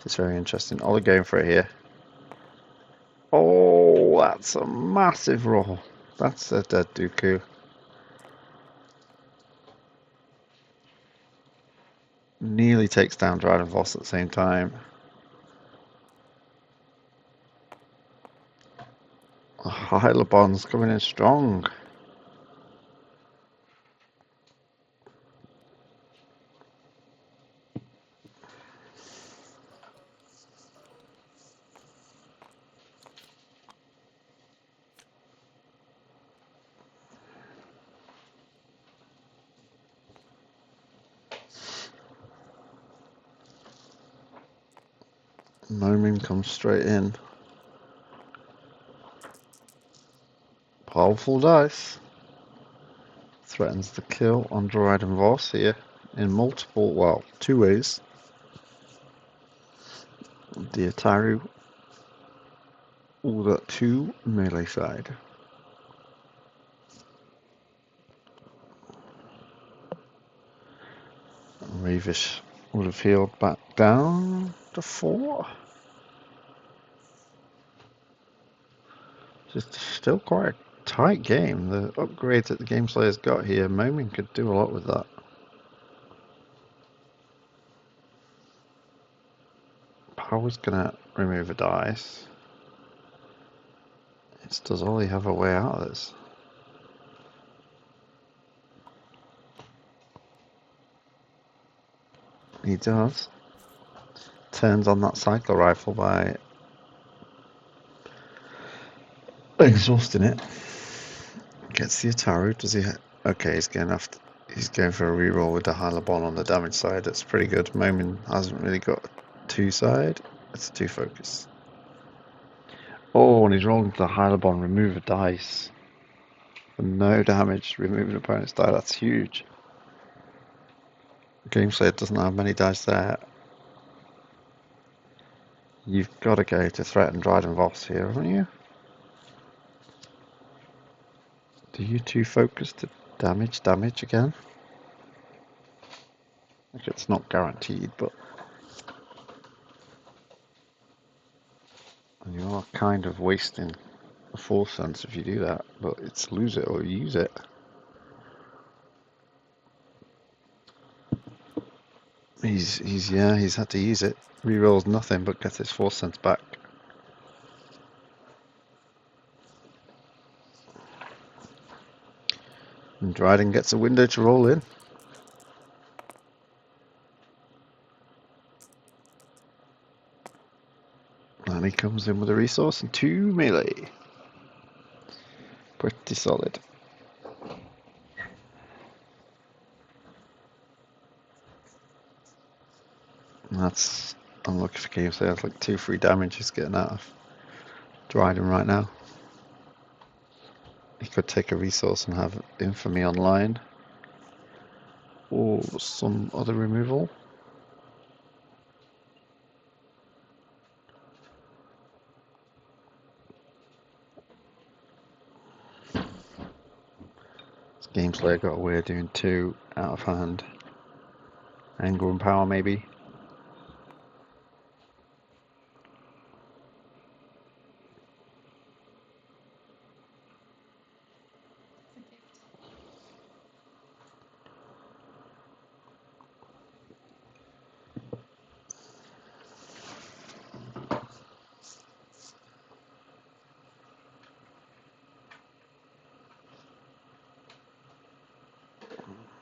It's very interesting. Ollie going for it here. Oh, that's a massive roll. That's a dead Dooku. Nearly takes down Dryden at the same time. Aayla Bond's coming in strong. Momin comes straight in. Powerful dice. Threatens the kill on Dryden here in multiple, well, 2 ways. The Ataru or the 2 melee side. Rayvis would have healed back down to 4. It's still quite a tight game. The upgrade that the Gameslayer's got here, Momin could do a lot with that. Power's gonna remove a dice. Does Ollie have a way out of this? He does. Turns on that cycler rifle by exhausting it. Gets the Ataru. Does he? Okay, he's going for a reroll with the Aayla Bond on the damage side. That's pretty good. Momin hasn't really got a 2 side. It's a 2 focus. Oh, and he's rolling the Aayla Bond. Remove a dice. For no damage. Remove an opponent's die. That's huge. Gameslayer doesn't have many dice there. You've got to go to threaten Dryden here, haven't you? Do you 2 focus to damage again? Like it's not guaranteed, but you are kind of wasting a force sense if you do that, but it's lose it or use it. He's had to use it. Rerolls nothing but gets his force sense back. And Dryden gets a window to roll in. And he comes in with a resource and 2 melee. Pretty solid. That's I'm looking for games. There's like 2-3 damage he's getting out of Dryden right now. He could take a resource and have Infamy online. Or some other removal. Gameslayer got away doing 2 out of hand. Anger and power maybe.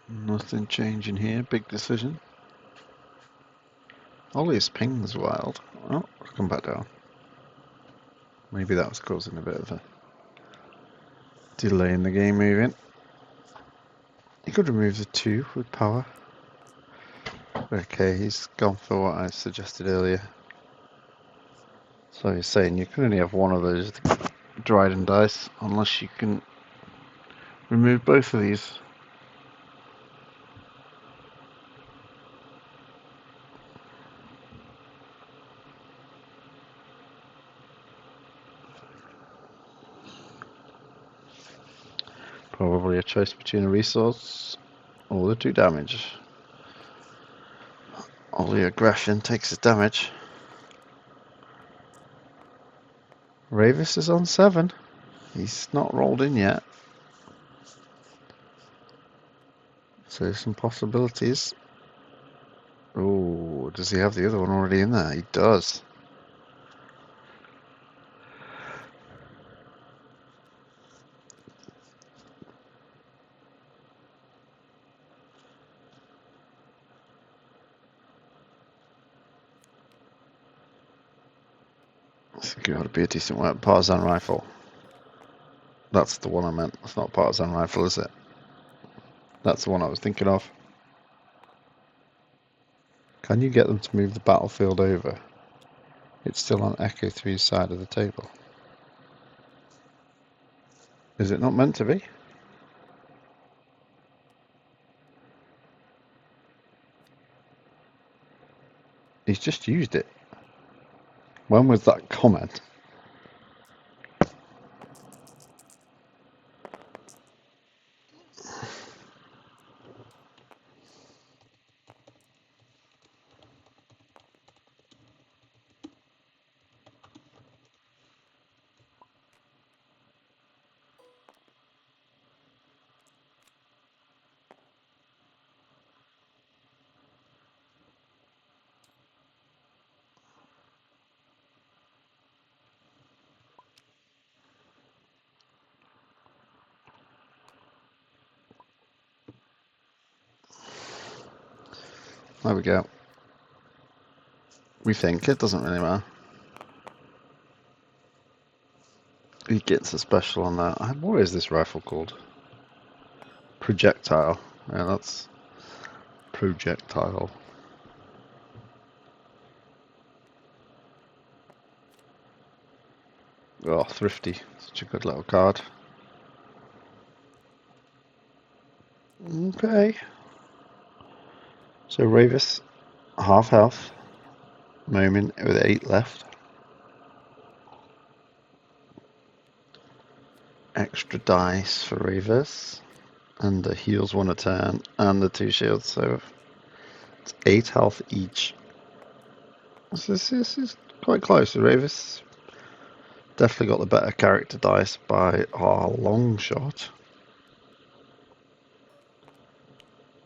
Nothing changing here, big decision. Ollie's ping's wild. Oh, I'll come back down. Maybe that was causing a bit of a delay in the game moving. He could remove the 2 with power. Okay, he's gone for what I suggested earlier. So he's saying you can only have one of those Dryden dice unless you can remove both of these. Probably a choice between a resource or the 2 damage. Ollie aggression takes his damage. Rayvis is on 7. He's not rolled in yet. So some possibilities. Oh, does he have the other one already in there? He does. I think it ought to be a decent one. Partisan rifle. That's the one I meant. That's not partisan rifle, is it? That's the one I was thinking of. Can you get them to move the battlefield over? It's still on Echo 3's side of the table. Is it not meant to be? He's just used it. When was that comment? There we go. We think it doesn't really matter. He gets a special on that. What is this rifle called? Projectile. Yeah, that's projectile. Oh, thrifty. Such a good little card. Okay. So Rayvis, half health. Momin with 8 left. Extra dice for Rayvis. And the heals 1 a turn. And the 2 shields. So it's 8 health each. This is quite close. Rayvis definitely got the better character dice by a long shot.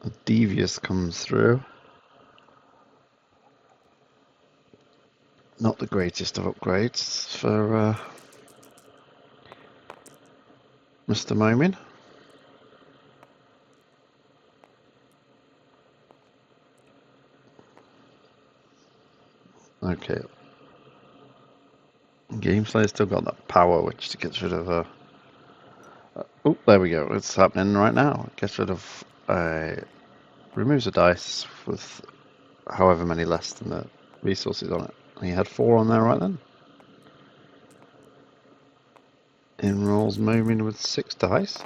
A Devious comes through. Not the greatest of upgrades for Mr. Momin. Okay. Gameslayer still got that power, which gets rid of oh, there we go. It's happening right now. It gets rid of removes a dice with however many less than resources on it. And he had 4 on there right then. In rolls Momin with 6 dice.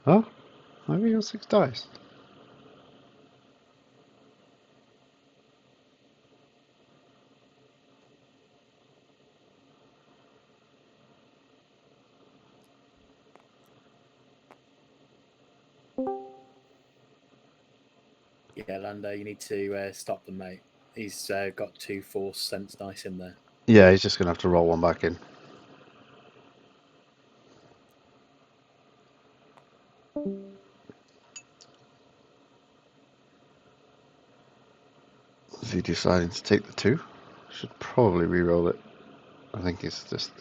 Oh, maybe he got 6 dice. Yeah, Lando, you need to stop them, mate. He's got 2 force sense dice in there. Yeah, he's just going to have to roll 1 back in. Is he deciding to take the 2? Should probably re-roll it. I think it's just...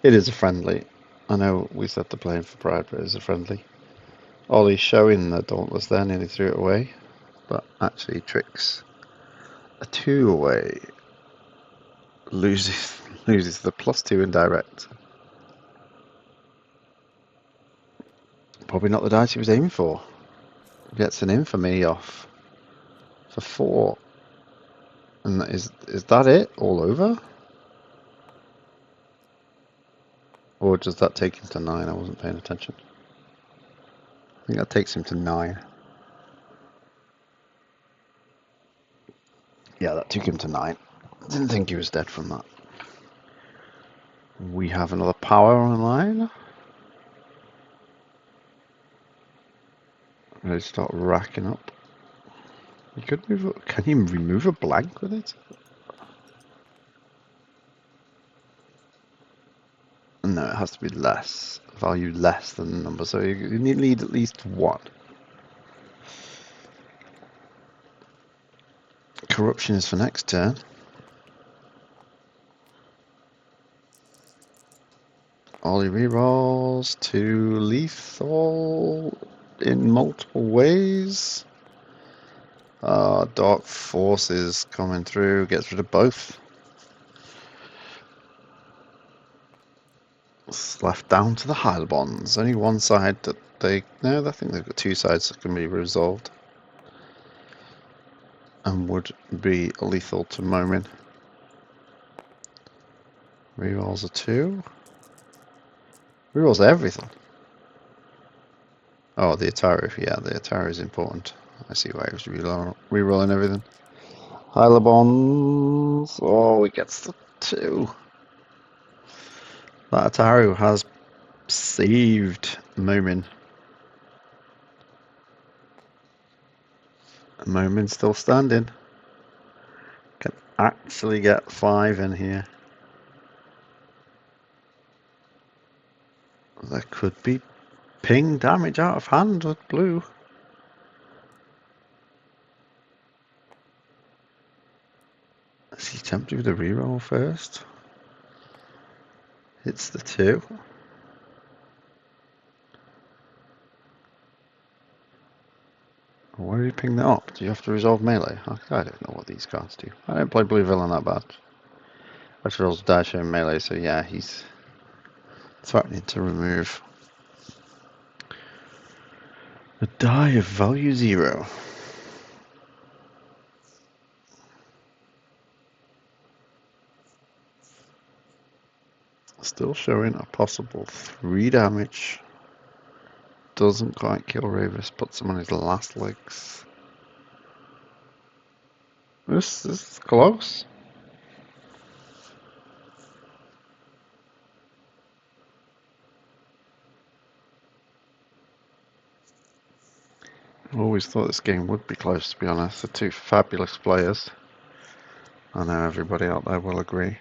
It is a friendly. I know we said to play him for pride, but it's a friendly. Ollie's showing the Dauntless there, nearly threw it away. But actually tricks a 2 away. Loses the +2 in direct. Probably not the dice he was aiming for. Gets an infamy off for 4. And is that it? All over? Or does that take him to 9? I wasn't paying attention. I think that takes him to 9. Yeah, that took him to 9. Didn't think he was dead from that. We have another power online. Ready to start racking up. You could move. Can you remove a blank with it? No, it has to be less. Value less than the number. So you need at least 1. Corruption is for next turn. Ollie rerolls to lethal in multiple ways. Dark forces coming through, gets rid of both. It's left down to the Hylabons. Only one side that they... No, I think they've got 2 sides that can be resolved. And would be lethal to Momin. Rerolls a 2. Rerolls everything. Oh, the Atari. Yeah, the Atari is important. I see why he was rerolling everything. Hylabons. Oh, he gets the 2. That Atari has saved Momin. Momin's still standing. Can actually get 5 in here. There could be ping damage out of hand with blue. Is he tempted with a reroll first? It's the 2. Where do you ping that up? Do you have to resolve melee? I don't know what these cards do. I don't play blue villain that bad. I should also dash in melee, so yeah, he's threatening to remove a die of value 0. Still showing a possible 3 damage. Doesn't quite kill Rayvis, puts him on his last legs. This is close. I always thought this game would be close, to be honest. They're 2 fabulous players. I know everybody out there will agree.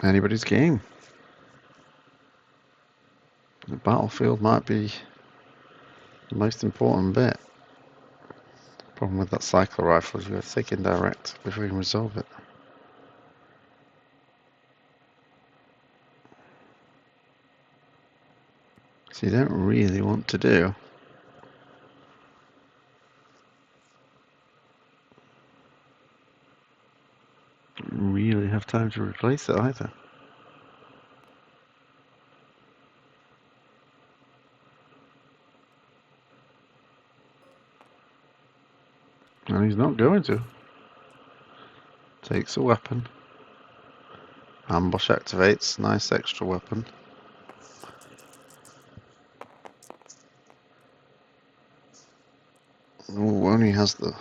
Anybody's game. The battlefield might be the most important bit. Problem with that cycle rifle is you have to take indirect before you can resolve it. So you don't really want to do. Don't really have time to replace it either. And he's not going to. Takes a weapon. Ambush activates. Nice extra weapon. Oh, only has the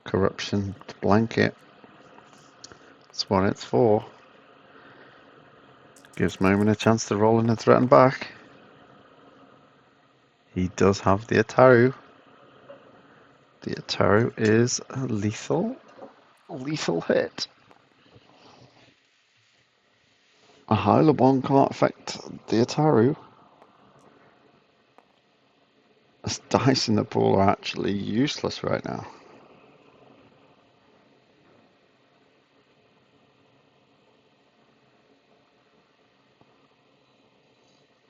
corruption blanket. That's what it's for. Gives Momin a chance to roll in and threaten back. He does have the Ataru. The Ataru is a lethal hit. A Aayla bomb can't affect the Ataru. As dice in the pool are actually useless right now.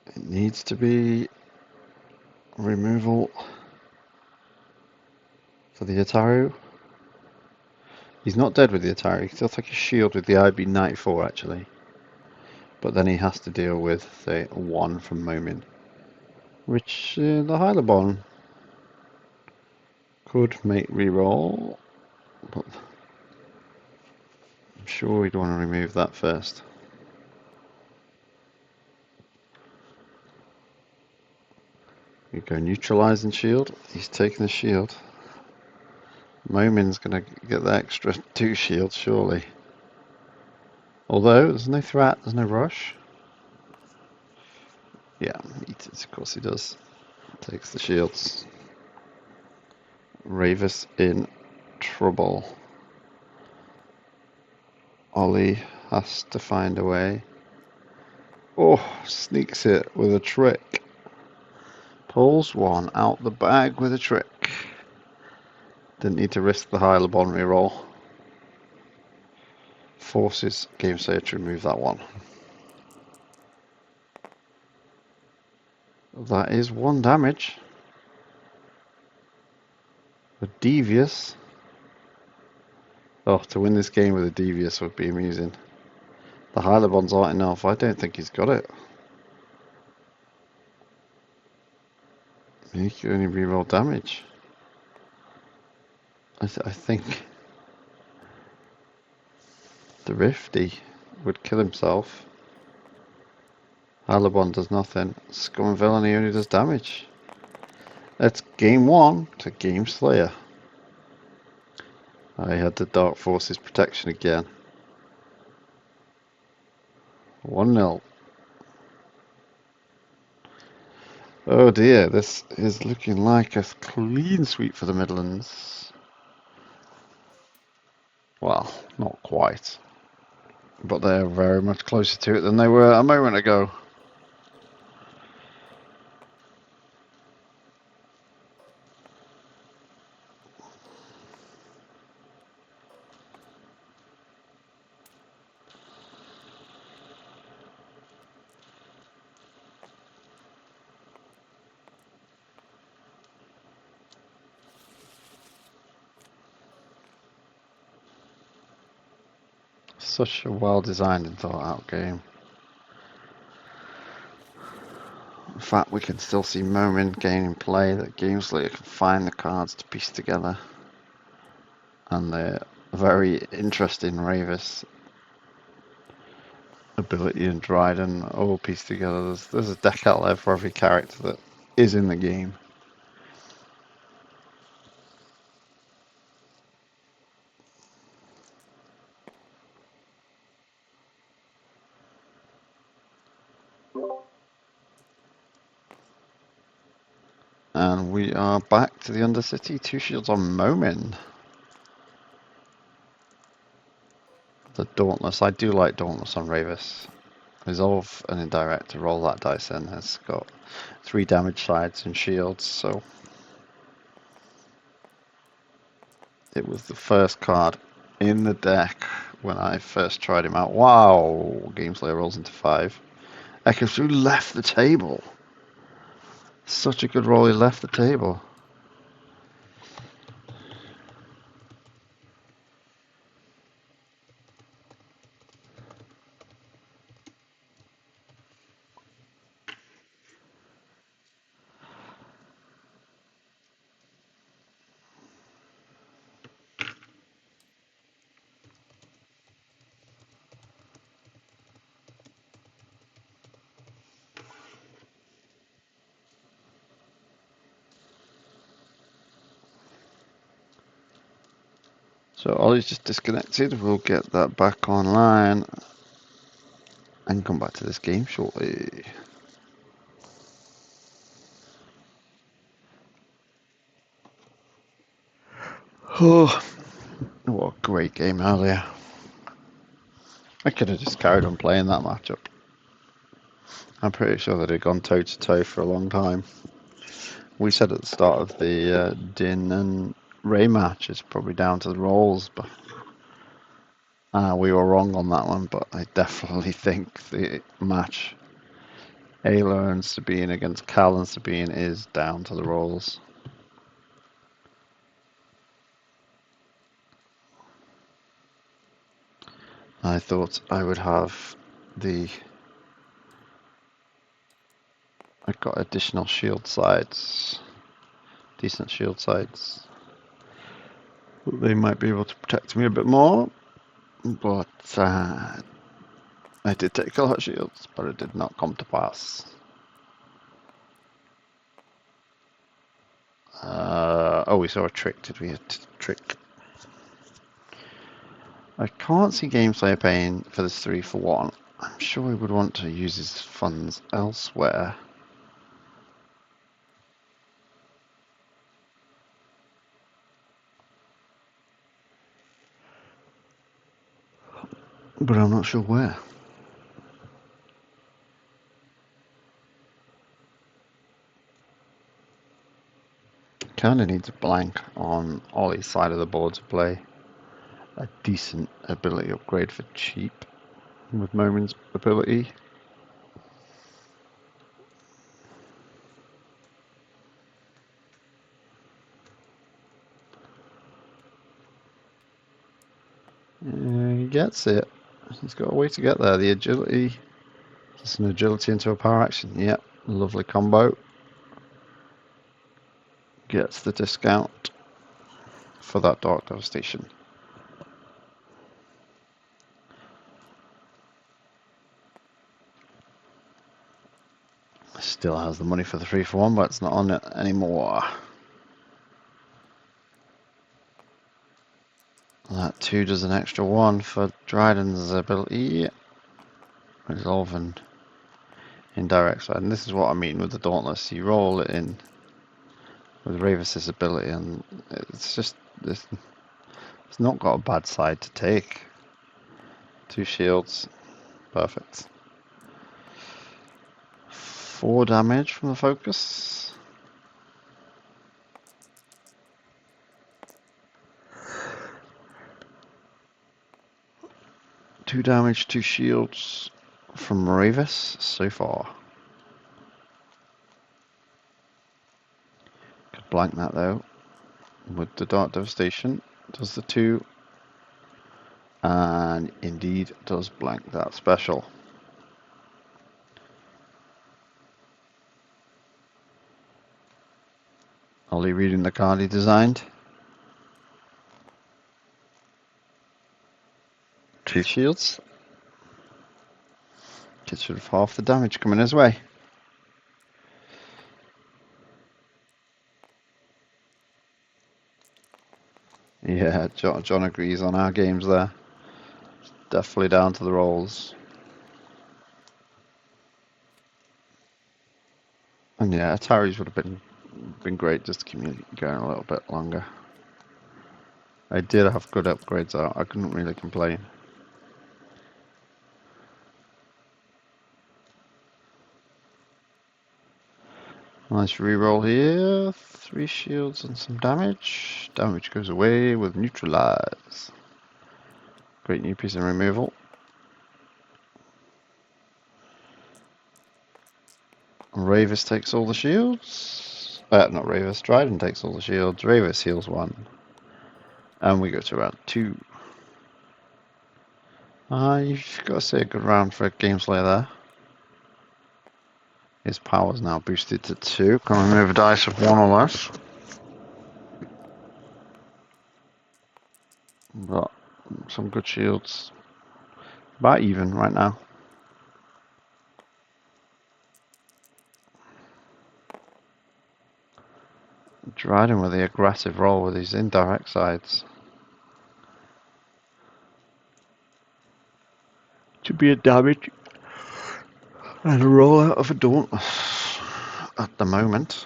It needs to be removal for the Ataru. He's not dead with the Ataru. He still take a shield with the IB-94 actually. But then he has to deal with the 1 from Momin. Which the Aayla bomb could make reroll. But I'm sure we'd want to remove that first. We go neutralizing shield. He's taking the shield. Momin's going to get the extra 2 shields, surely. Although, there's no threat, there's no rush. Yeah, eat it, of course he does. Takes the shields. Rayvis in trouble. Ollie has to find a way. Oh, sneaks it with a trick. Pulls one out the bag with a trick. Didn't need to risk the Aayla bomb reroll. Forces Gameslayer to remove that one. That is 1 damage. A devious. Oh, to win this game with a devious would be amusing. The Aayla bombs aren't enough. I don't think he's got it. He can only reroll damage. I think the Rifty would kill himself. Aayla bomb does nothing. Scum and Villainy only does damage. It's game 1 to Gameslayer. I had the Dark Forces protection again. 1-0. Oh dear, this is looking like a clean sweep for the Midlands. Well, not quite. But they're very much closer to it than they were a moment ago. Such a well designed and thought out game. In fact, we can still see Momin gaining play, that Gameslayer can find the cards to piece together. And the very interesting Rayvis ability and Dryden all pieced together. There's a deck out there for every character that is in the game. And we are back to the Undercity. 2 shields on Momin. The Dauntless. I do like Dauntless on Rayvis. Resolve an indirect to roll that dice in. It's got 3 damage sides and shields, so it was the first card in the deck when I first tried him out. Wow! Gameslayer rolls into 5. Ekisu left the table. Such a good roll, he left the table. So Ollie's just disconnected. We'll get that back online and come back to this game shortly. Oh, what a great game earlier. I could have just carried on playing that matchup. I'm pretty sure that they'd gone toe to toe for a long time. We said at the start of the Din and Ray match it's probably down to the rolls, but we were wrong on that one. But I definitely think the match Aayla and Sabine against Cal and Sabine is down to the rolls. I thought I would have I got additional shield sides, decent shield sides. They might be able to protect me a bit more, but I did take a lot of shields, but it did not come to pass. Oh, we saw a trick. Did we have a trick? I can't see Gameslayer paying for this 3 for 1. I'm sure he would want to use his funds elsewhere. But I'm not sure where. Kinda needs a blank on Ollie's side of the board to play a decent ability upgrade for cheap with Momin's ability. He gets it. He's got a way to get there. The agility. Just an agility into a power action. Yep, lovely combo. Gets the discount for that Dark Devastation. Still has the money for the 3 for 1, but it's not on it anymore. That 2 does an extra 1 for Dryden's ability. Resolve and indirect side. And this is what I mean with the Dauntless. You roll it in with Rayvis' ability, and it's just it's not got a bad side to take. 2 shields, perfect. 4 damage from the focus. Two damage, 2 shields from Rayvis so far. Could blank that though with the Dark Devastation. Does the 2, and indeed does blank that special. Ollie reading the card he designed. 2 shields. Gets rid of half the damage coming his way. Yeah, John agrees on our games there. Definitely down to the rolls. And yeah, Atari's would have been great just to keep me going a little bit longer. I did have good upgrades out. I couldn't really complain. Nice reroll here. 3 shields and some damage. Damage goes away with neutralize. Great new piece of removal. Rayvis takes all the shields. Not Rayvis, Dryden takes all the shields. Rayvis heals 1. And we go to round 2. You've got to say a good round for a Gameslayer there. His power's now boosted to 2. Can we move a dice of 1 or less? Got some good shields. About even right now. Dryden with the aggressive roll with his indirect sides. To be a damage and a roll out of a Dauntless at the moment.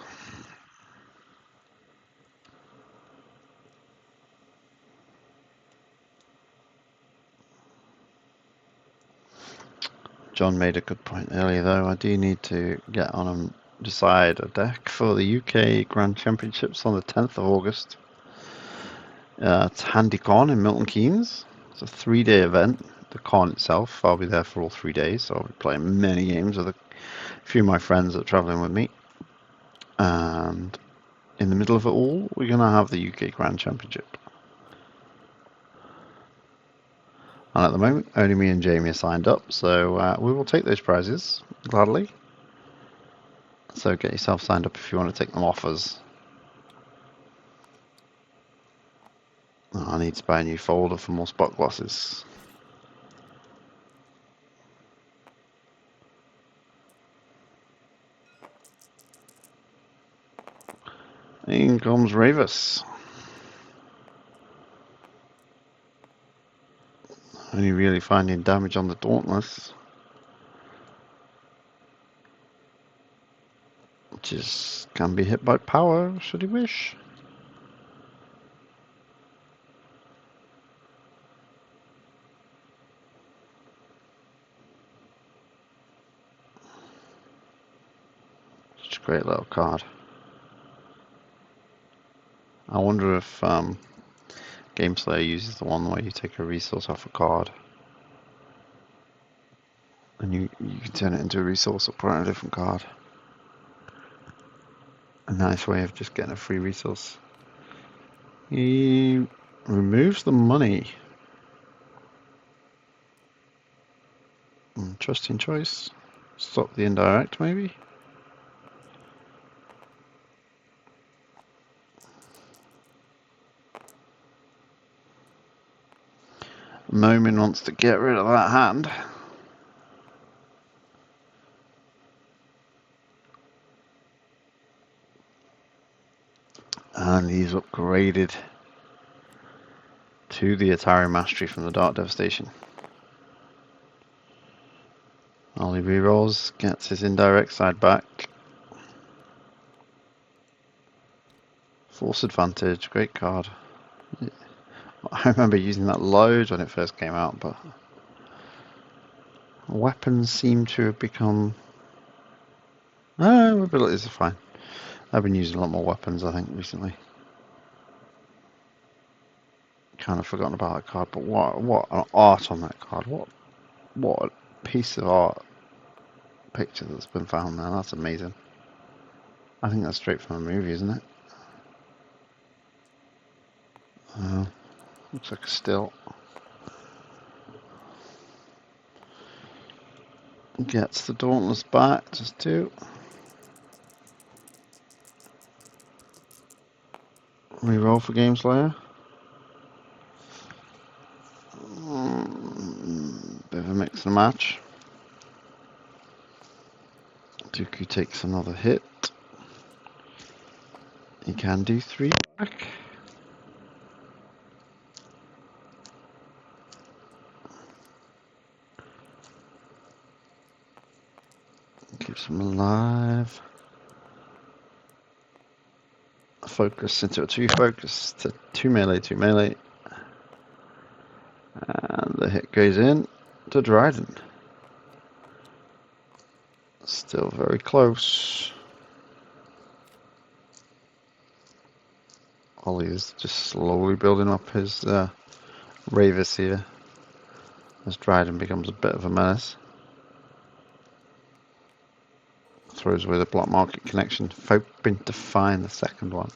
John made a good point earlier though. I do need to get on and decide a deck for the UK Grand Championships on the 10th of August. It's HandyCon in Milton Keynes. It's a 3-day event. The con itself, I'll be there for all 3 days, so I'll be playing many games with a few of my friends that are travelling with me. And in the middle of it all, we're going to have the UK Grand Championship. And at the moment, only me and Jamie are signed up, so we will take those prizes, gladly. So get yourself signed up if you want to take them offers. Oh, I need to buy a new folder for more spot glosses. In comes Rayvis. Only really finding damage on the Dauntless. Which is, can be hit by power, should he wish. Such a great little card. I wonder if Gameslayer uses the one where you take a resource off a card and you can turn it into a resource or put it on a different card. A nice way of just getting a free resource. He removes the money. Interesting choice. Stop the indirect maybe. Momin wants to get rid of that hand. And he's upgraded to the Atari Mastery from the Dark Devastation. Ollie rerolls, gets his indirect side back. Force Advantage, great card. I remember using that loads when it first came out, but weapons seem to have become... abilities are fine. I've been using a lot more weapons, I think, recently. Kind of forgotten about that card, but what an art on that card. What a piece of art picture that's been found there. That's amazing. I think that's straight from a movie, isn't it? Looks like a still. Gets the Dauntless back, just 2. Reroll for Gameslayer. Bit of a mix and match. Dooku takes another hit. He can do 3 back. Keeps him alive. Focus into a 2 focus to 2 melee, 2 melee. And the hit goes in to Dryden. Still very close. Ollie is just slowly building up his Rayvis here as Dryden becomes a bit of a menace. throws away the black market connection, hoping to find the second one.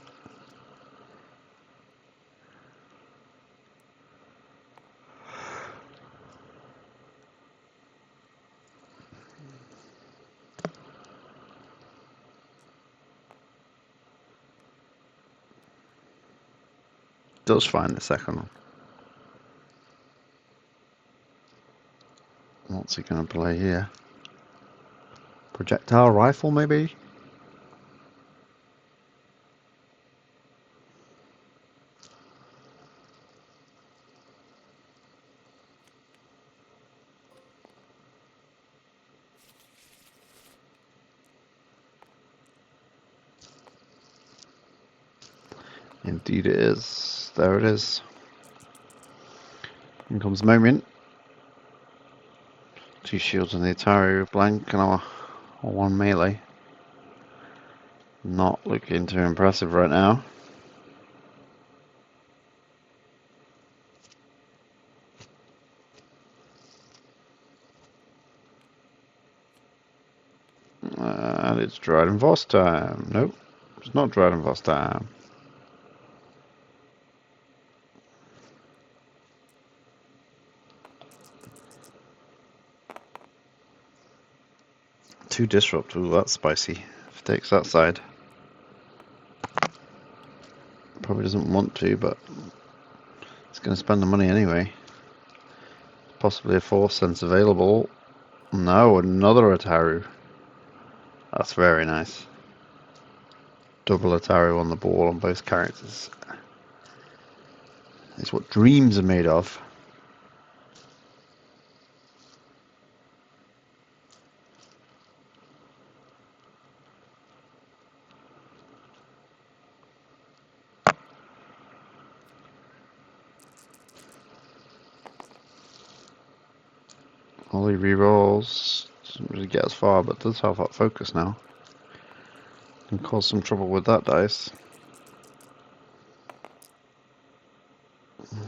Does find the second one. What's he going to play here? Projectile rifle, maybe? Indeed it is. There it is. In comes Momin. 2 shields on the Atari, blank, and a 1 melee. Not looking too impressive right now. And it's Dryden Voss time. Nope, it's not Dryden Voss time. Two disrupt. Ooh, that's spicy. If it takes that side. Probably doesn't want to, but it's going to spend the money anyway. Possibly a Force sense available. No, another Ataru. That's very nice. Double Ataru on the ball on both characters. It's what dreams are made of. Ollie rerolls. Doesn't really get as far, but does have that focus now. Can cause some trouble with that dice.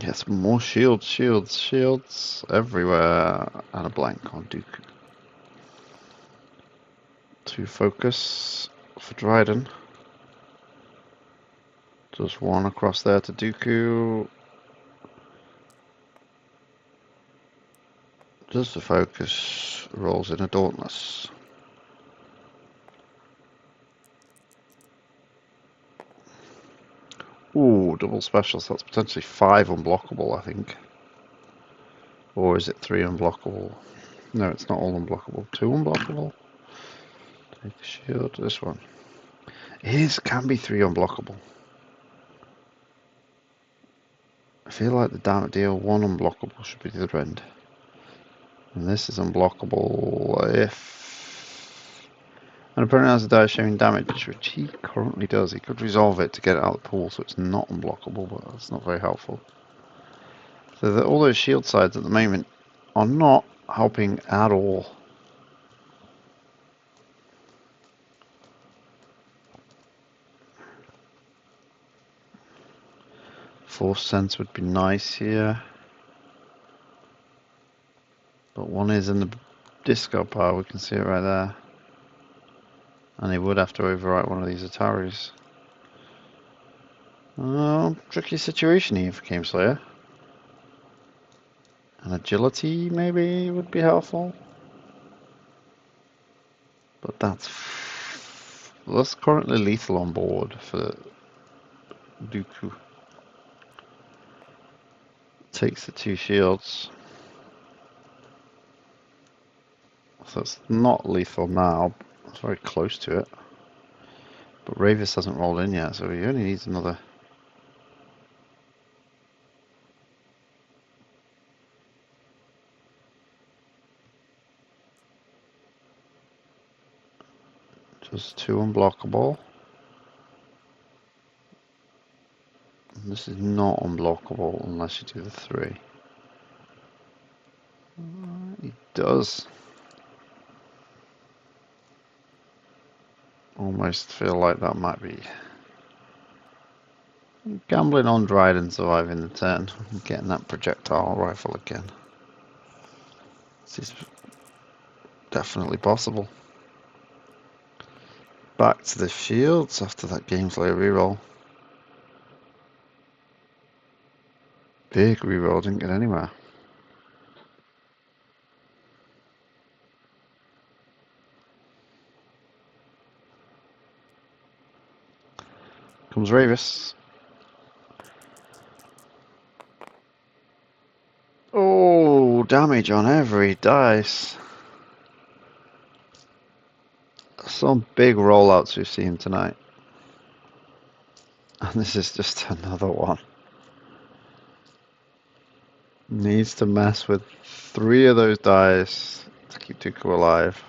Yes, more shields, shields, shields everywhere. And a blank on Dooku. 2 focus for Dryden. Just 1 across there to Dooku. Just the focus rolls in a Dauntless. Ooh, double specials. That's potentially 5 unblockable, I think. Or is it 3 unblockable? No, it's not all unblockable. 2 unblockable. Take the shield. This one. Can be 3 unblockable. I feel like the damage deal 1 unblockable should be the other end. And this is unblockable if... And apparently has a die showing damage, which he currently does. He could resolve it to get it out of the pool, so it's not unblockable, but that's not very helpful. So all those shield sides at the moment are not helping at all. Force sense would be nice here. But 1 is in the disco pile, we can see it right there. And he would have to overwrite one of these Ataris. Tricky situation here for Gameslayer. And agility maybe would be helpful. But that's currently lethal on board for Dooku. Takes the 2 shields. So it's not lethal now. It's very close to it. But Rayvis hasn't rolled in yet, so he only needs another. Just 2 unblockable. And this is not unblockable unless you do the 3. He does. Almost feel like that might be gambling on Dryden surviving the turn and getting that projectile rifle again. This is definitely possible. Back to the shields after that Gameslayer reroll. Big reroll, didn't get anywhere. Comes Rayvis. Oh, damage on every dice. Some big rollouts we've seen tonight. And this is just another one. Needs to mess with 3 of those dice to keep Dooku alive.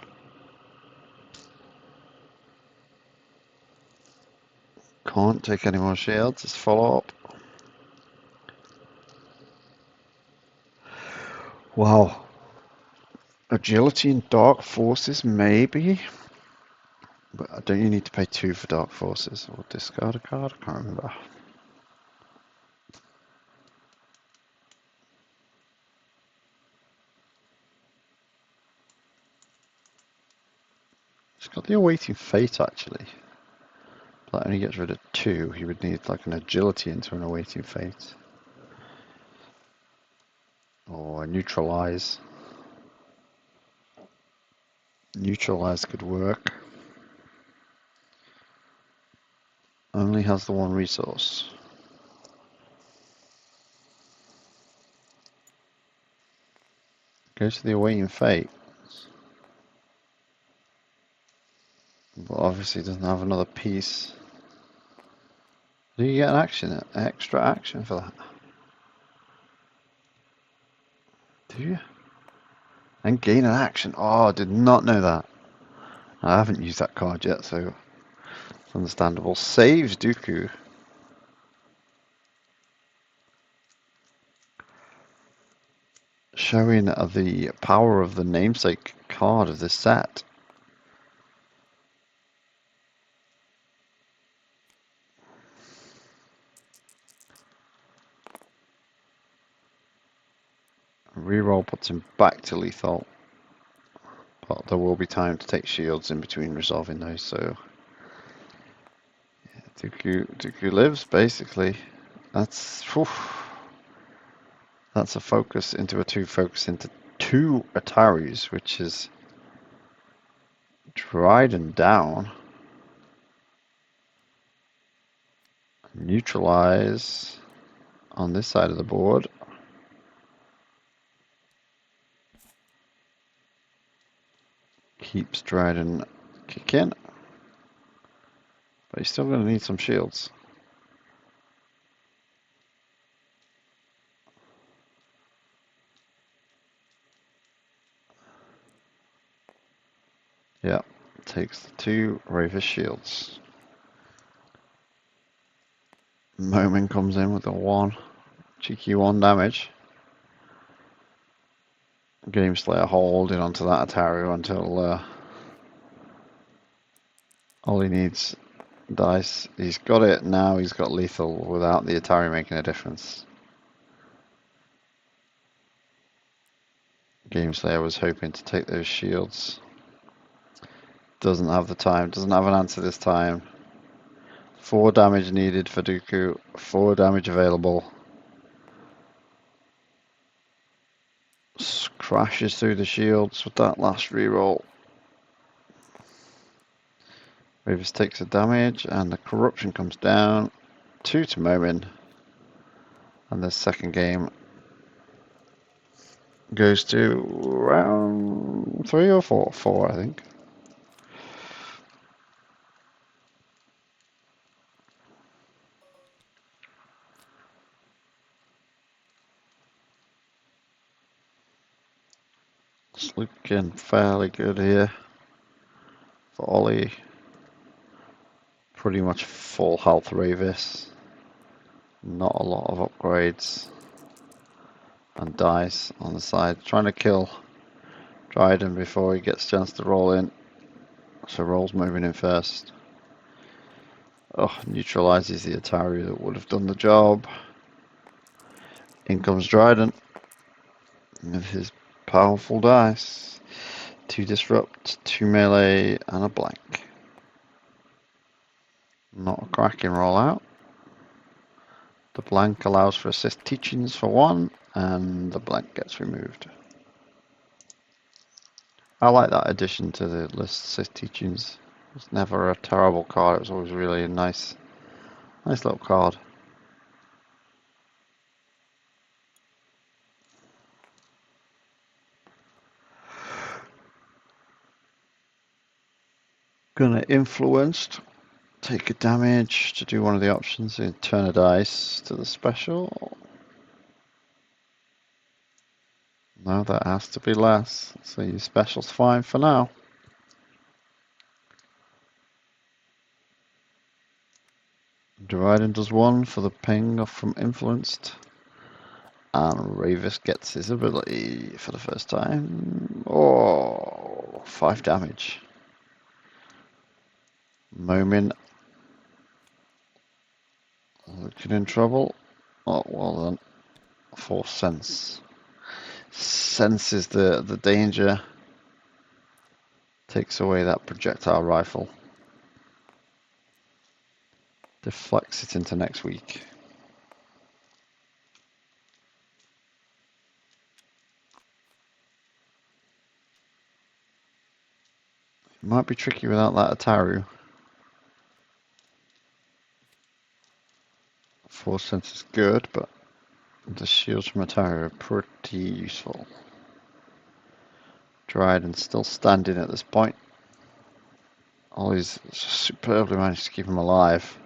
Can't take any more shields, it's follow up. Wow. Agility and Dark Forces, maybe? But don't you need to pay 2 for Dark Forces? Or discard a card? I can't remember. It's got the Awaiting Fate, actually. That only gets rid of 2. He would need like an Agility into an Awaiting Fate. Or a Neutralize. Neutralize could work. Only has the 1 resource. Goes to the Awaiting Fate. But obviously doesn't have another piece. Do you get an action, extra action for that? Do you? And gain an action. Oh, I did not know that. I haven't used that card yet, so it's understandable. Saves Dooku. Showing the power of the namesake card of this set. Reroll puts him back to lethal. But there will be time to take shields in between resolving those, so yeah, Dooku lives basically. That's a focus into a 2 focus into 2 Ataris, which is Dryden down. Neutralize on this side of the board. Keeps Dryden kicking. But he's still going to need some shields. Yeah, takes the 2 Rayvis shields. Momin comes in with a 1. Cheeky 1 damage. Gameslayer holding onto that Atari until all he needs dice. He's got it now, he's got lethal without the Atari making a difference. Gameslayer was hoping to take those shields. Doesn't have the time, doesn't have an answer this time. 4 damage needed for Dooku, 4 damage available. Crashes through the shields with that last reroll. Rayvis takes the damage and the corruption comes down. 2 to Momin. And the second game goes to round 3 or 4? 4, I think. It's looking fairly good here for Ollie. Pretty much full health Rayvis. Not a lot of upgrades. And dice on the side. Trying to kill Dryden before he gets a chance to roll in. So rolls moving in first. Oh, neutralizes the Atari that would have done the job. In comes Dryden with his powerful dice. 2 disrupt, 2 melee, and a blank. Not a cracking rollout. The blank allows for assist teachings for 1, and the blank gets removed. I like that addition to the list, assist teachings. It's never a terrible card, it was always really a nice little card. Gonna influenced. Take a damage to do one of the options and turn a dice to the special. No, that has to be less. So your special's fine for now. Dryden does 1 for the ping off from influenced. And Rayvis gets his ability for the first time. Oh, 5 damage. Momin looking in trouble. Oh, well then. 4 sense. Senses the danger. Takes away that projectile rifle. Deflects it into next week. Might be tricky without that Ataru. 4 sense is good, but the shields from Ataru are pretty useful. Dryden still standing at this point. Ollie's superbly managed to keep him alive.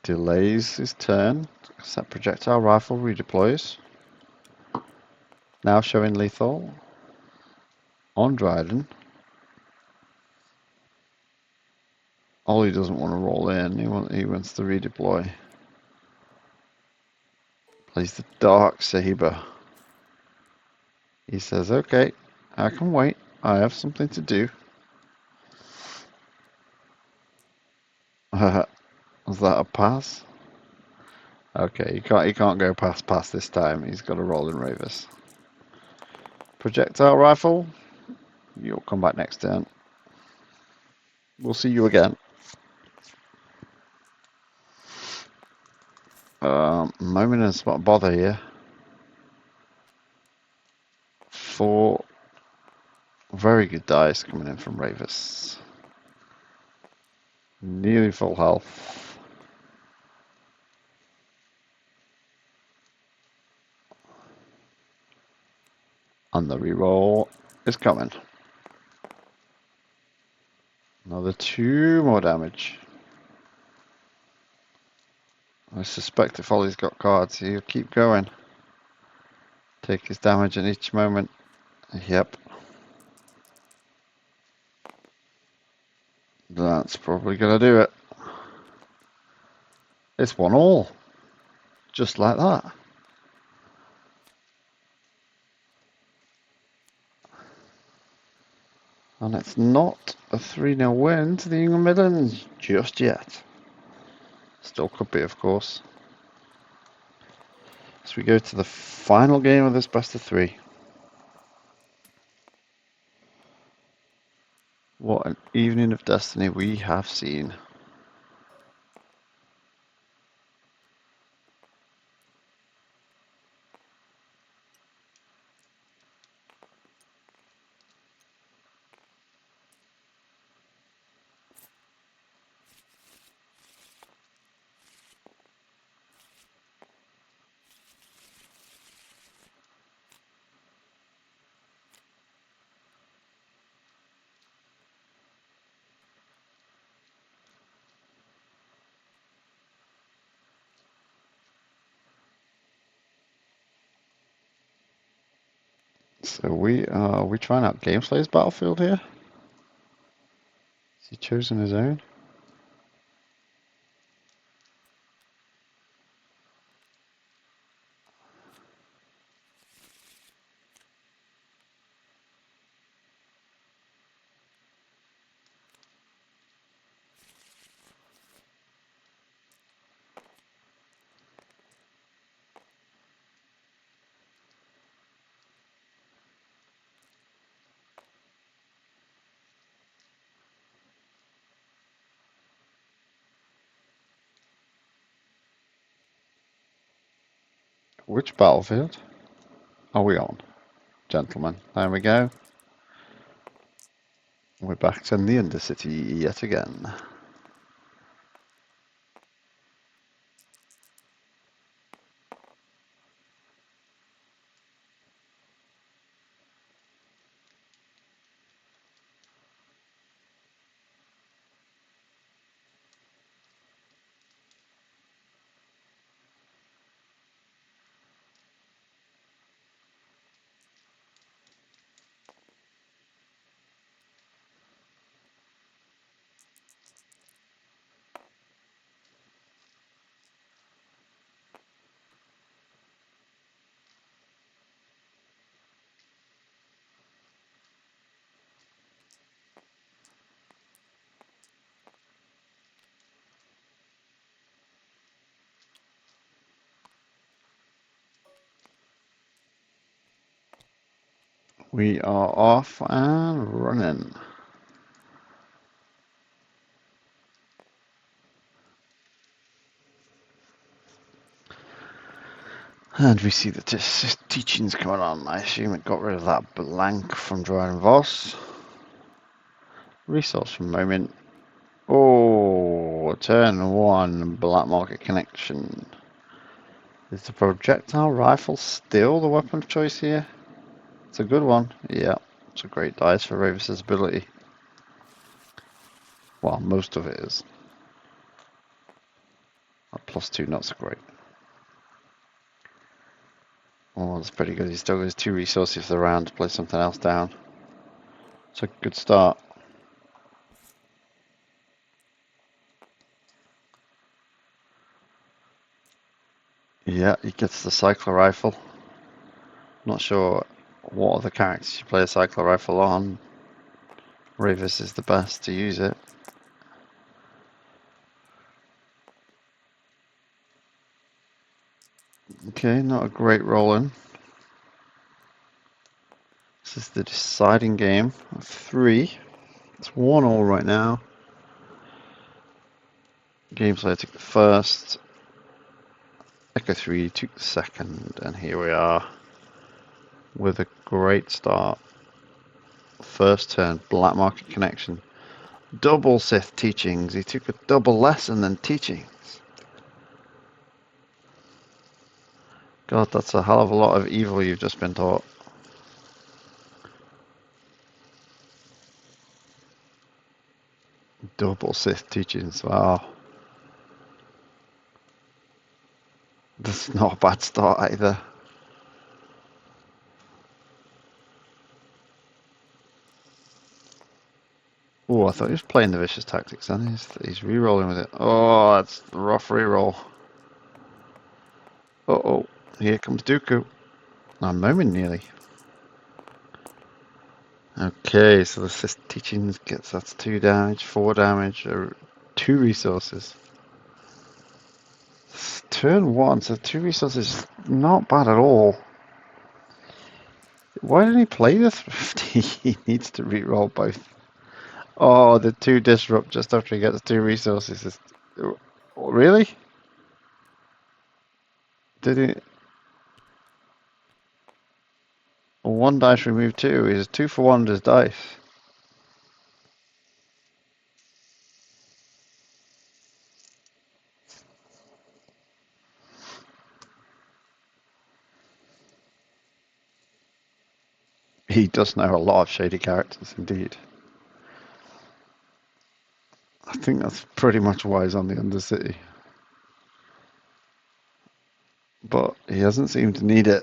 Delays his turn, because that projectile rifle redeploys. Now showing lethal on Dryden. Ollie doesn't want to roll in, he wants to redeploy. Plays the dark saber. He says, okay, I can wait, I have something to do. Was that a pass? Okay, he can't go past this time. He's got to roll in Rayvis. Projectile rifle. You'll come back next turn. We'll see you again. Moment and spot bother here. 4 very good dice coming in from Rayvis. Nearly full health. And the reroll is coming. Another 2 more damage. I suspect if Ollie's got cards, he'll keep going. Take his damage in each moment. Yep. That's probably going to do it. It's 1-1. Just like that. And it's not a 3-0 win to the England Midlands just yet. Still could be, of course. So we go to the final game of this best of 3. What an evening of destiny we have seen. So we trying out Gameslayer's battlefield here? Has he chosen his own? Which battlefield are we on, gentlemen? There we go. We're back in the Undercity yet again. We are off and running. And we see the teachings coming on. I assume it got rid of that blank from Dryden Voss. Resource from Momin. Oh, turn 1, black market connection. Is the projectile rifle still the weapon of choice here? It's a good one. Yeah, it's a great dice for Rayvis' ability. Well, most of it is. At +2, not so great. Oh, that's pretty good. He still has 2 resources for the round to play something else down. It's a good start. Yeah, he gets the cycler rifle. Not sure what other characters you play a cycler rifle on. Rayvis is the best to use it. Okay, not a great roll in. This is the deciding game of 3. It's 1-1 right now. Gameslayer took the first. Echo 3 took the second, and here we are with a great start. First turn, black market connection. Double Sith teachings. He took a double lesson than teachings. God, that's a hell of a lot of evil you've just been taught. Double Sith teachings, wow. That's not a bad start either. Oh, I thought he was playing the vicious tactics then. He's re-rolling with it. Oh, that's a rough re-roll. Uh-oh, here comes Dooku. I'm Momin nearly. Okay, so the Sith teachings gets that's 2 damage, 4 damage, 2 resources. Turn 1, so 2 resources, not bad at all. Why didn't he play the thrifty? He needs to re-roll both. Oh, the 2 disrupt just after he gets 2 resources. Really? Did he? 1 dice remove 2. He's 2 for 1 with his dice. He does know a lot of shady characters indeed. I think that's pretty much why he's on the Undercity. But he doesn't seem to need it.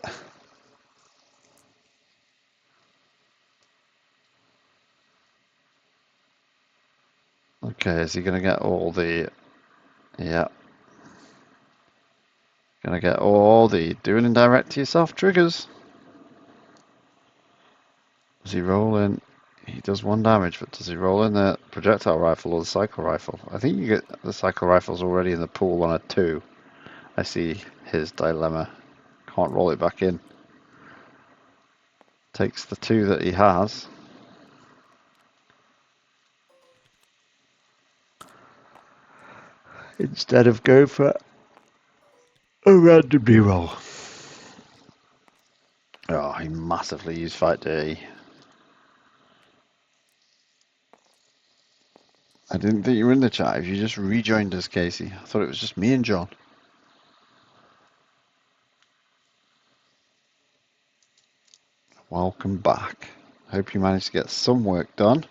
Okay, is he going to get all the... Yeah. Going to get all the doing indirect to yourself triggers. Does he roll in? He does 1 damage, but does he roll in the projectile rifle or the cycle rifle? I think you get the cycle rifles already in the pool on a 2. I see his dilemma. Can't roll it back in. Takes the 2 that he has. Instead of go for a random reroll. Oh, he massively used Fight Dirty. I didn't think you were in the chat. If you just rejoined us, Casey. I thought it was just me and John. Welcome back. Hope you managed to get some work done.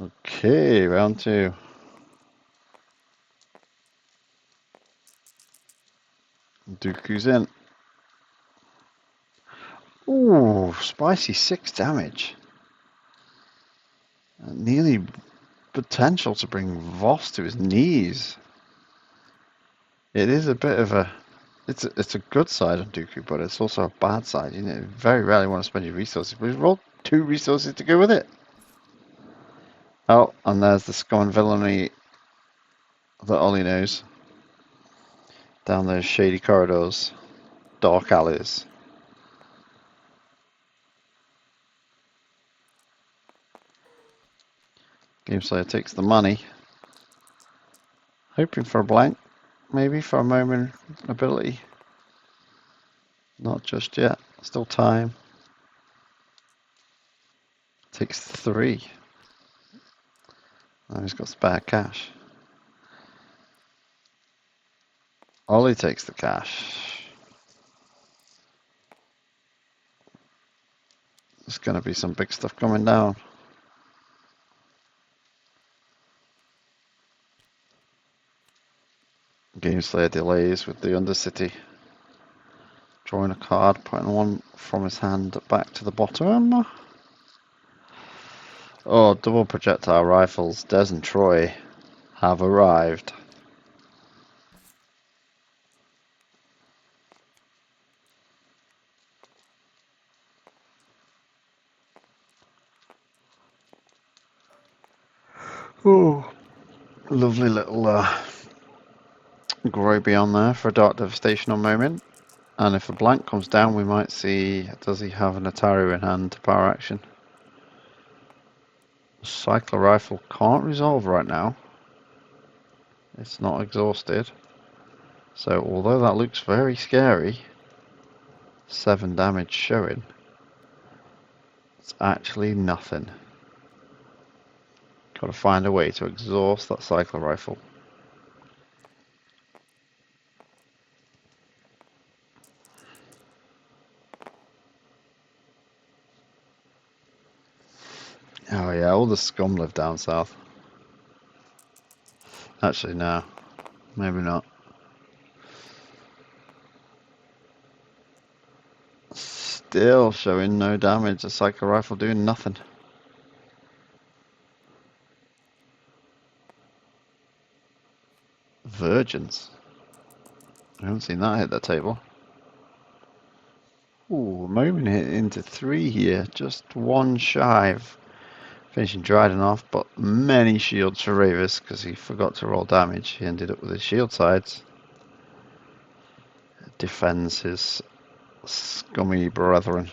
Okay, round 2. Dooku's in. Ooh, spicy 6 damage. Nearly potential to bring Voss to his knees. It is a bit of a... It's a good side of Dooku, but it's also a bad side. You very rarely want to spend your resources, but he's rolled 2 resources to go with it. Oh, and there's the scum and villainy that Ollie knows. Down those shady corridors, dark alleys. Gameslayer takes the money. Hoping for a blank, maybe for a Momin ability. Not just yet, still time. Takes 3. Now he's got spare cash. Ollie takes the cash. There's going to be some big stuff coming down. Gameslayer delays with the Undercity. Drawing a card, putting one from his hand back to the bottom. Oh, double projectile rifles, Des and Troy have arrived. Oh, lovely little Groby on there for a Dark Devastation on Momin. And if a blank comes down, we might see, does he have an Ataru in hand to power action? The Cycler Rifle can't resolve right now. It's not exhausted. So although that looks very scary, 7 damage showing, it's actually nothing. Got to find a way to exhaust that Cycler Rifle. Oh yeah, all the scum live down south. Actually no, maybe not. Still showing no damage, a Cycler Rifle doing nothing. Virgins. I haven't seen that hit that table. Ooh, Momin hit into 3 here, just one shy of finishing Dryden off, but many shields for Rayvis because he forgot to roll damage. He ended up with his shield sides. Defends his scummy brethren.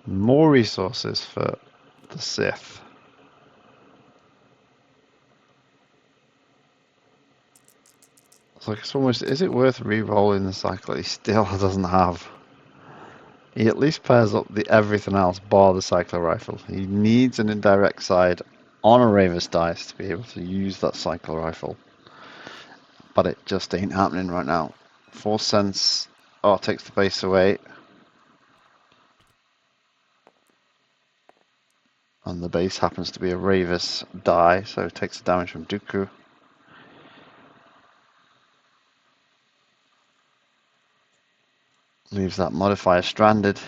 More resources for the Sith. It's like it's almost, is it worth re-rolling the cycle he still doesn't have? He at least pairs up the everything else bar the Cycler Rifle. He needs an indirect side on a Rayvis dice to be able to use that Cycler Rifle. But it just ain't happening right now. Force Sense, oh, takes the base away. And the base happens to be a Rayvis die, so it takes the damage from Dooku. Leaves that modifier stranded.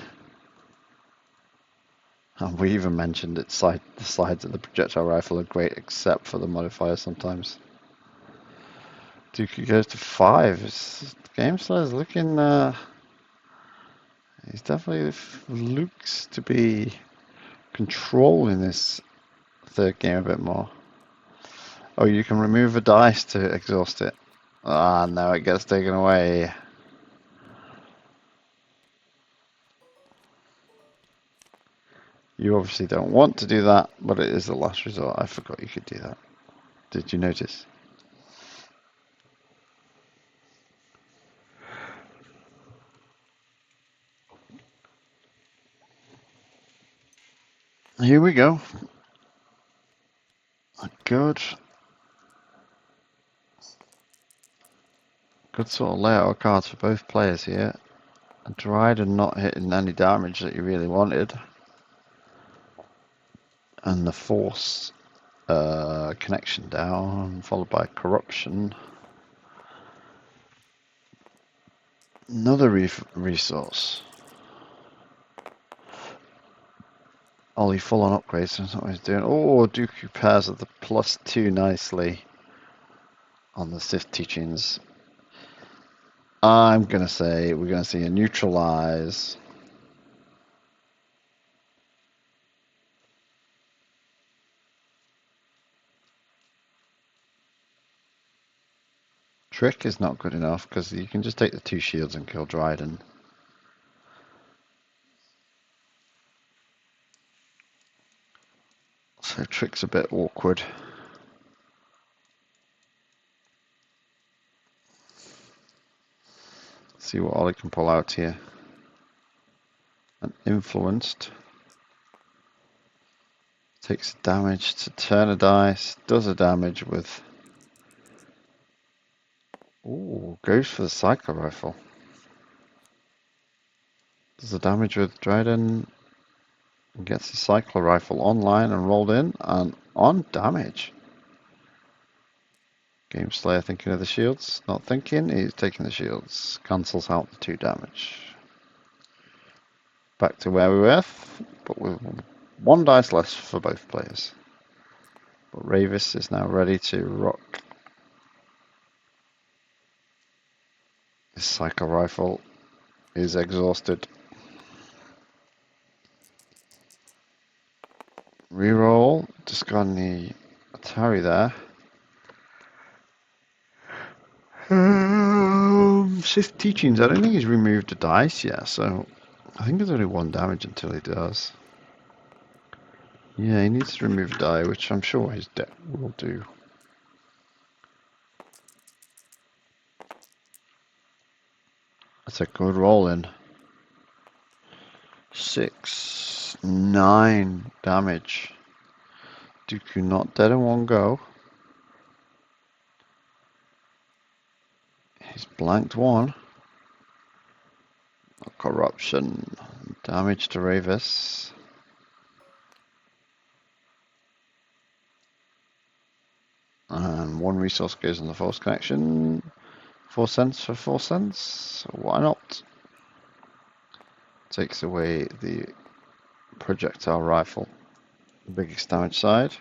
And we even mentioned the sides of the projectile rifle are great except for the modifier sometimes. Dooku goes to 5. Gameslayer's looking, he's definitely looks to be controlling this third game a bit more. Oh, you can remove a dice to exhaust it. Ah, no, it gets taken away. You obviously don't want to do that, but it is the last resort. I forgot you could do that. Did you notice? Here we go. Good sort of layout of cards for both players here. Dryden not hitting any damage that you really wanted. And the Force connection down, followed by Corruption. Another resource. Ollie full on upgrades, that's what he's doing. Oh, Dooku pairs of the +2 nicely on the Sith teachings. I'm going to say we're going to see a neutralize. Trick is not good enough because you can just take the 2 shields and kill Dryden. So Trick's a bit awkward. See what Ollie can pull out here. And influenced. Takes damage to turn a dice. Does a damage with... Ooh, goes for the cycler rifle. Does the damage with Dryden. Gets the cycler rifle online and rolled in. And on damage. Gameslayer thinking of the shields. Not thinking. He's taking the shields. Cancels out the 2 damage. Back to where we were. But with 1 dice less for both players. But Rayvis is now ready to rock. His cycle rifle is exhausted. Reroll, discarding the Atari there. Sith teachings, I don't think he's removed a dice yet, so I think there's only 1 damage until he does. Yeah, he needs to remove a die, which I'm sure his deck will do. That's a good roll in. 6, 9 damage. Dooku not dead in one go. He's blanked 1. Corruption. Damage to Rayvis. And 1 resource goes in the Force connection. 4 cents for 4 cents. Why not? Takes away the projectile rifle. The biggest damage side.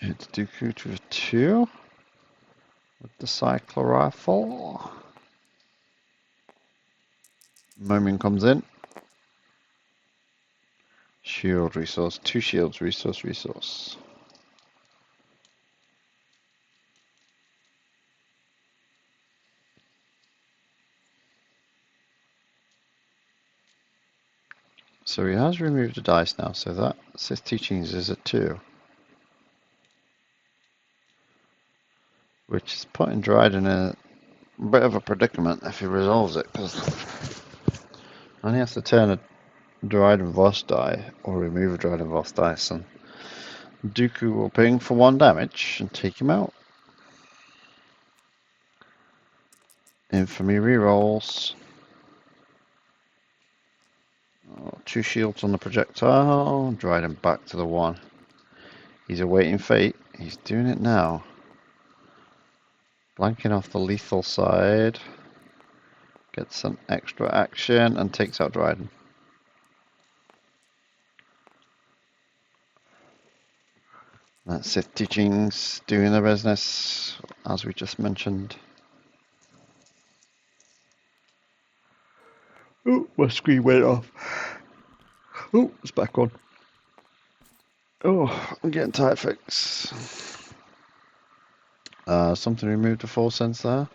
Hits Dooku to a 2 with the cycler rifle. Momin comes in. Shield resource, 2 shields, resource. So he has removed a dice now, so that Sith Teachings is a 2. Which is putting Dryden in a bit of a predicament if he resolves it, because then he has to turn a Dryden Voss die, or remove a Dryden Voss dice, and Dooku will ping for 1 damage and take him out. Infamy rerolls. 2 shields on the projectile, Dryden back to the 1. He's awaiting fate, he's doing it now. Blanking off the lethal side. Gets some extra action and takes out Dryden. That's Sith Teachings doing their business, as we just mentioned. Oh, my screen went off. Oh, it's back on. Oh, I'm getting tired, folks. Something removed the 4 cents there.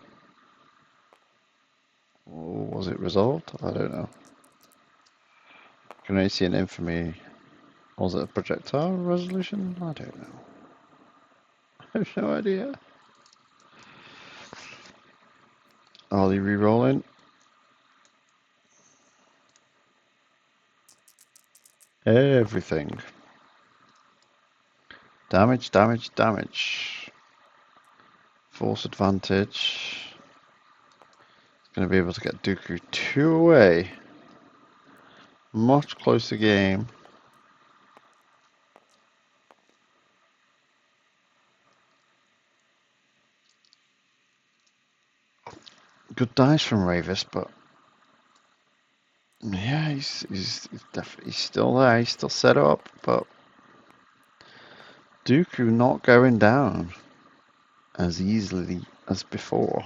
Or was it resolved? I don't know. Can I see an infamy? Was it a projectile resolution? I don't know. I have no idea. Are they re-rolling? Everything. Damage, damage, damage. Force advantage. Going to be able to get Dooku 2 away. Much closer game. Good dice from Rayvis, but yeah, he's definitely still there. He's still set up, but Dooku not going down as easily as before.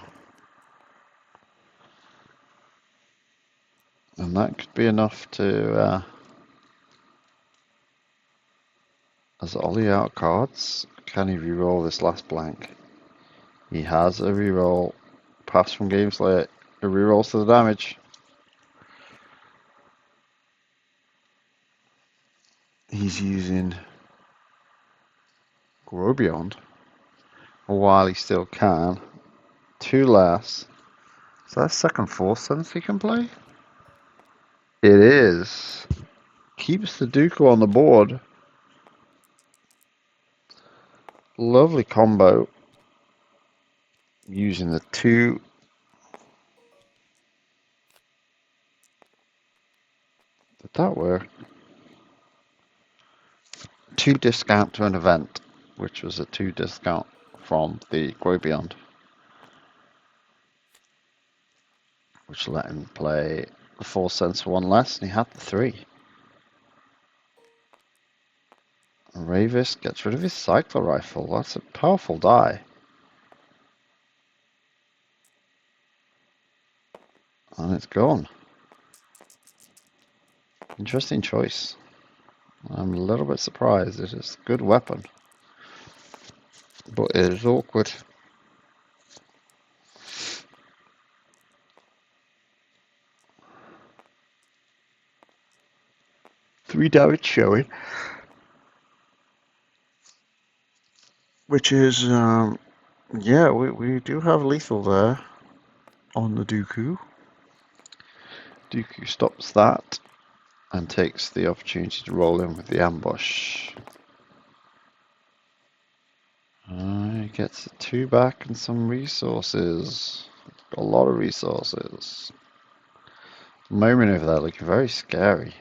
And that could be enough to, as Ollie out cards, can he reroll this last blank? He has a reroll. Pass from Gameslayer. It rerolls to the damage. He's using Grow Beyond while he still can. 2 less. Is that second Force Sense he can play? It is. Keeps the Dooku on the board. Lovely combo. Using the 2. Did that work? 2 discount to an event, which was a 2 discount from the Grow Beyond, which let him play the 4 cents for 1 less, and he had the 3. Rayvis gets rid of his cycler rifle. That's a powerful die. And it's gone. Interesting choice. I'm a little bit surprised. It is a good weapon. But it is awkward. Three damage showing. Which is, yeah, we do have lethal there on the Dooku. Dooku stops that and takes the opportunity to roll in with the ambush. He gets a 2 back and some resources. Got a lot of resources. Momin over there looking very scary.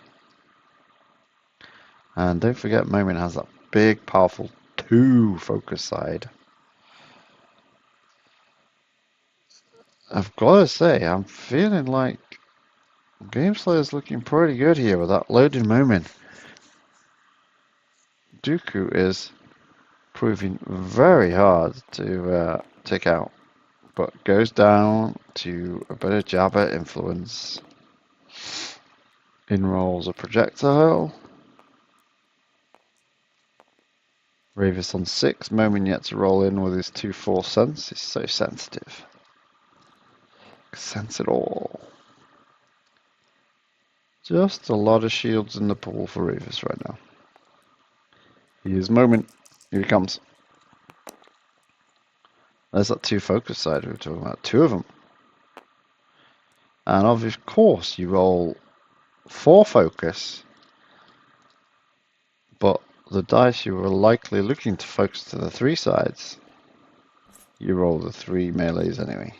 And don't forget Momin has that big powerful 2 focus side. I've got to say, I'm feeling like Gameslayer's looking pretty good here with that loaded Momin. Dooku is proving very hard to take out, but goes down to a bit of Jabba influence. Enrolls a projectile. Rayvis on 6, Momin yet to roll in with his 2 Force Sense. He's so sensitive. Sense it all. Just a lot of shields in the pool for Rayvis right now. Here's Momin. Here he comes. There's that 2 focus side we were talking about. 2 of them. And of course you roll 4 focus, but the dice you were likely looking to focus to the 3 sides, you roll the 3 melees anyway.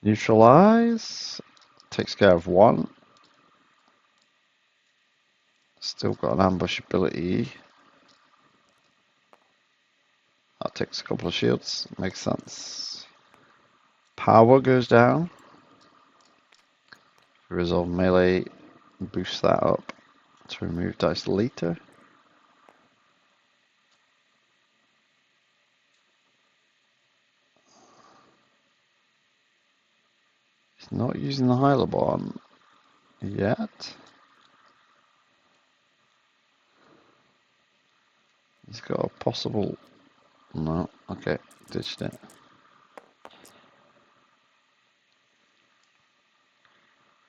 Neutralize takes care of 1. Still got an ambush ability. That takes a couple of shields. Makes sense. Power goes down. Resolve melee. Boost that up to remove dice later. His not using the Aayla bomb yet. He's got a possible... No, okay, ditched it.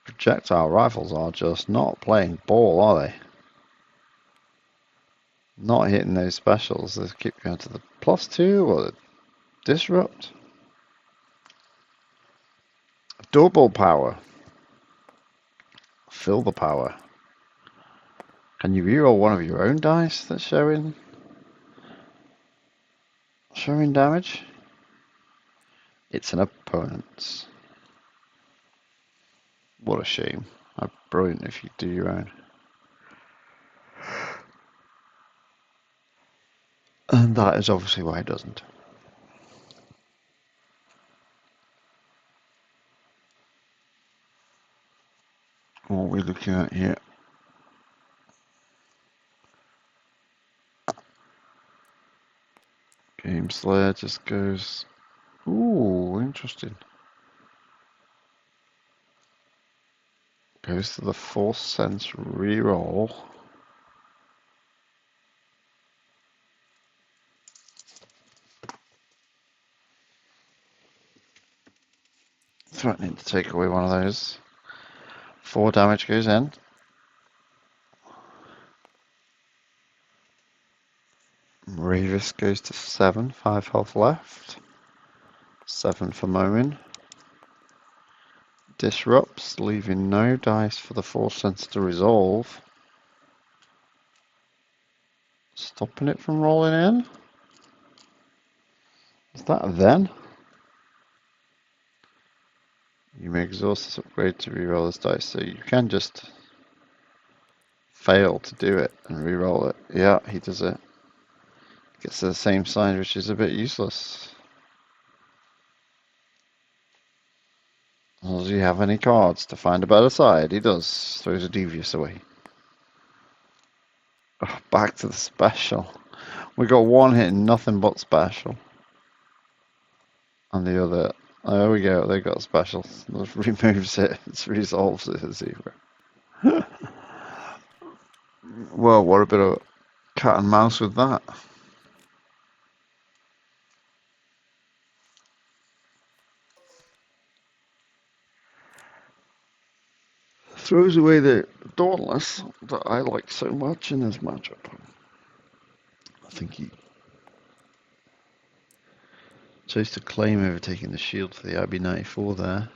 Projectile rifles are just not playing ball, are they? Not hitting those specials. They keep going to the +2 or the disrupt. Double power. Fill the power. Can you reroll one of your own dice that's showing damage? It's an opponent's. What a shame. How brilliant if you do your own. And that is obviously why it doesn't. What are we looking at here? Gameslayer just goes... Ooh, interesting. Goes to the Force Sense reroll. Threatening to take away one of those. 4 damage goes in. Rayvis goes to 7, 5 health left. 7 for Momin. Disrupts, leaving no dice for the Force Sense to resolve. Stopping it from rolling in. Is that a then? You may exhaust this upgrade to reroll this dice, so you can just fail to do it and reroll it. Yeah, he does it. Gets to the same side, which is a bit useless. Does he have any cards to find a better side? He does. Throws a devious away. Oh, back to the special. We got one hitting nothing but special. And the other, there we go, they got special. It removes it, it resolves it at 0. Well, what a bit of cat and mouse with that. Throws away the Dauntless that I like so much in this matchup. I think he chose to claim overtaking the shield for the IB-94 there.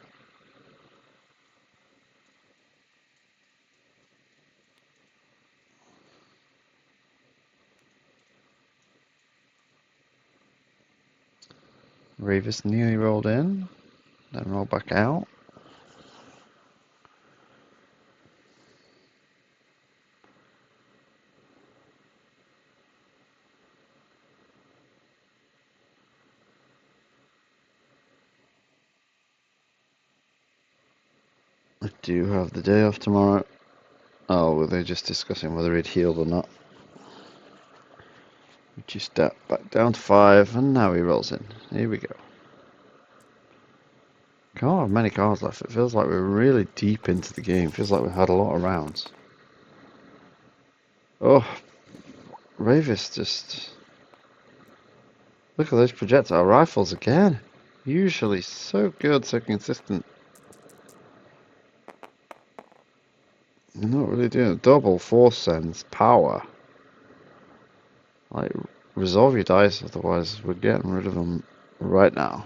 Rayvis nearly rolled in, then rolled back out. I do have the day off tomorrow. Oh, were they just discussing whether he'd healed or not? Reduce that back down to 5, and now he rolls in. Here we go. Can't have many cards left. It feels like we're really deep into the game. Feels like we've had a lot of rounds. Oh, Rayvis just... Look at those projectile rifles again. Usually so good, so consistent. They're not really doing it. Double Force Sense power. Like, resolve your dice, otherwise we're getting rid of them right now.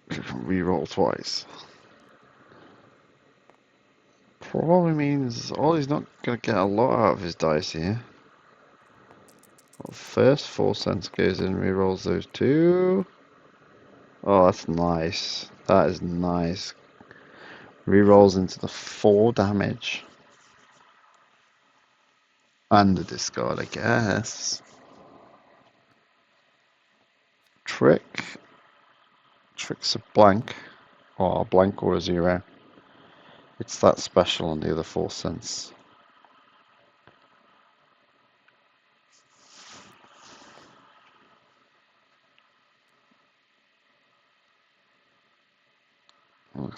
Reroll twice. Probably means Ollie's not going to get a lot out of his dice here. Well, first Force Sense goes in, rerolls those 2. Oh, that's nice. That is nice. Rerolls into the 4 damage. And the discard, I guess. Trick's a blank. Or a blank or a 0. It's that special on the other Force Sense.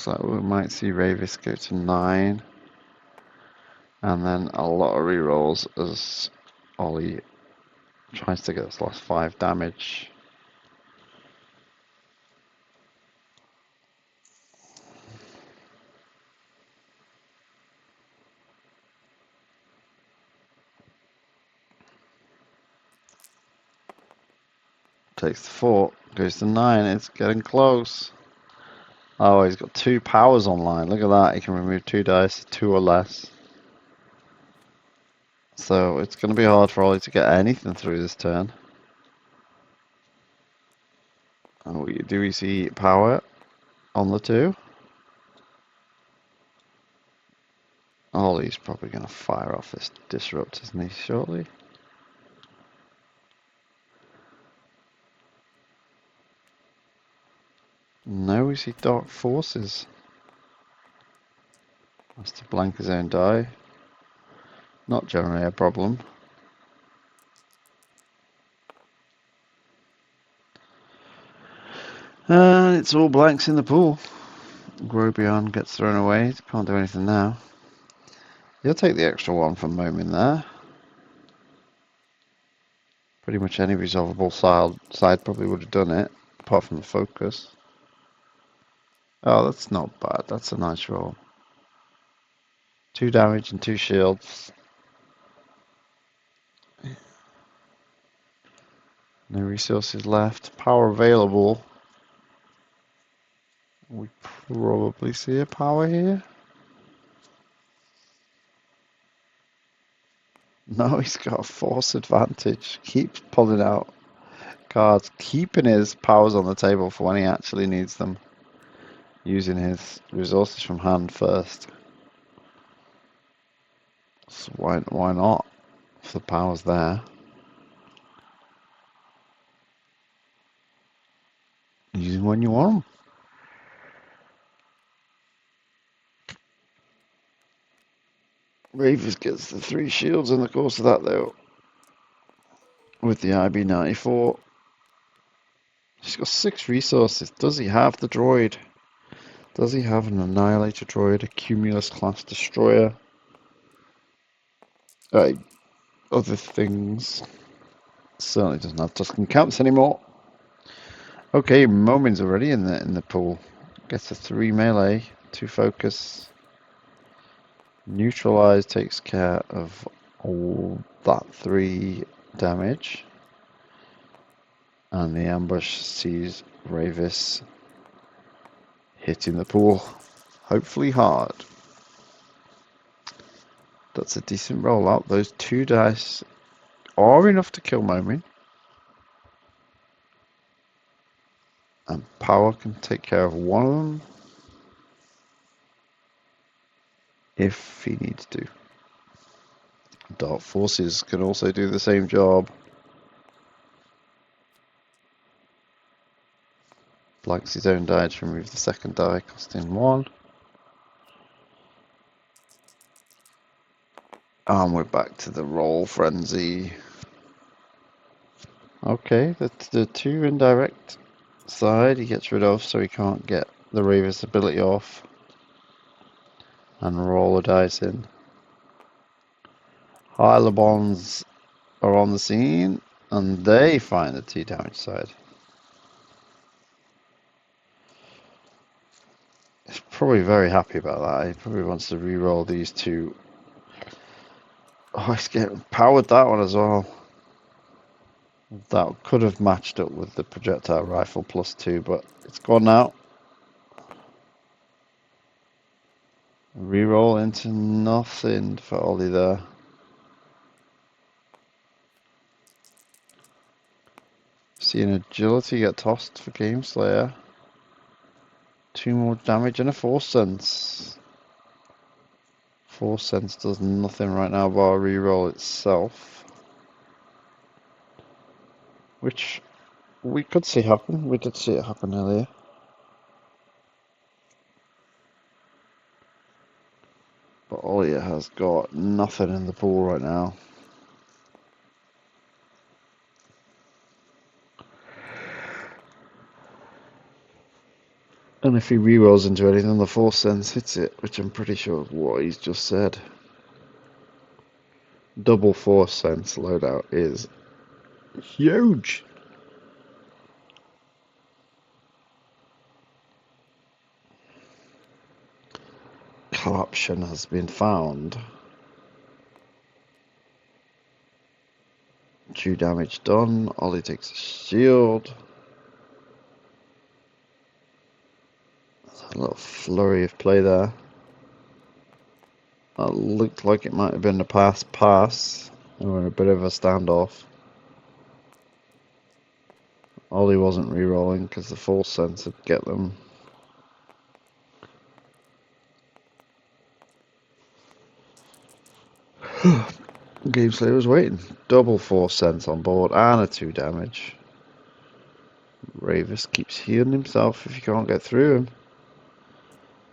looks like we might see Rayvis go to 9. And then a lot of rerolls as Ollie tries to get this last 5 damage. Takes the 4, goes to 9, it's getting close. Oh, he's got 2 powers online. Look at that, he can remove 2 dice, 2 or less. So it's going to be hard for Ollie to get anything through this turn. And do we see power on the 2? Ollie's probably going to fire off this disrupt, isn't he, shortly? No, we see dark forces. Has to blank his own die. Not generally a problem. And it's all blanks in the pool. Grobion gets thrown away. Can't do anything now. He'll take the extra 1 from Momin there. Pretty much any resolvable side probably would have done it, apart from the focus. Oh, that's not bad. That's a nice roll. 2 damage and 2 shields. No resources left. Power available. We probably see a power here. No, he's got a force advantage. Keeps pulling out cards, keeping his powers on the table for when he actually needs them. Using his resources from hand first. So why not? If the power's there. Use them when you want them. Rayvis gets the 3 shields in the course of that though. With the IB-94. He's got 6 resources. Does he have the droid? Does he have an Annihilator droid? A Cumulus class destroyer? Other things. Certainly doesn't have Tusken Camps anymore. Okay, Momin's already in the pool. Gets a 3 melee, 2 focus. Neutralize takes care of all that 3 damage. And the ambush sees Rayvis hitting the pool. Hopefully hard. That's a decent rollout. Those 2 dice are enough to kill Momin. And power can take care of one of them. If he needs to. Dark forces can also do the same job. Blanks his own die to remove the second die, costing 1. And we're back to the roll frenzy. Okay, the 2 indirect side he gets rid of so he can't get the Rayvis ability off. And roll the dice in. Aayla bonds are on the scene, and they find the 2 damage side. He's probably very happy about that. He probably wants to re-roll these 2. Oh, he's getting powered that one as well. That could have matched up with the projectile rifle +2, but it's gone now. Reroll into nothing for Ollie there. Seeing agility get tossed for Gameslayer. 2 more damage and a Force Sense. Force Sense does nothing right now bar reroll itself. Which we could see happen. We did see it happen earlier. But Ollie has got nothing in the pool right now. And if he rerolls into anything, the Force Sense hits it, which I'm pretty sure is what he's just said. Double Force Sense loadout is huge. Corruption has been found. 2 damage done. Ollie takes a shield. A little flurry of play there. That looked like it might have been a pass. They were in a bit of a standoff. Ollie wasn't re-rolling because the Force Sense would get them. Gameslayer was waiting. Double Force Sense on board and a 2 damage. Rayvis keeps healing himself if you can't get through him.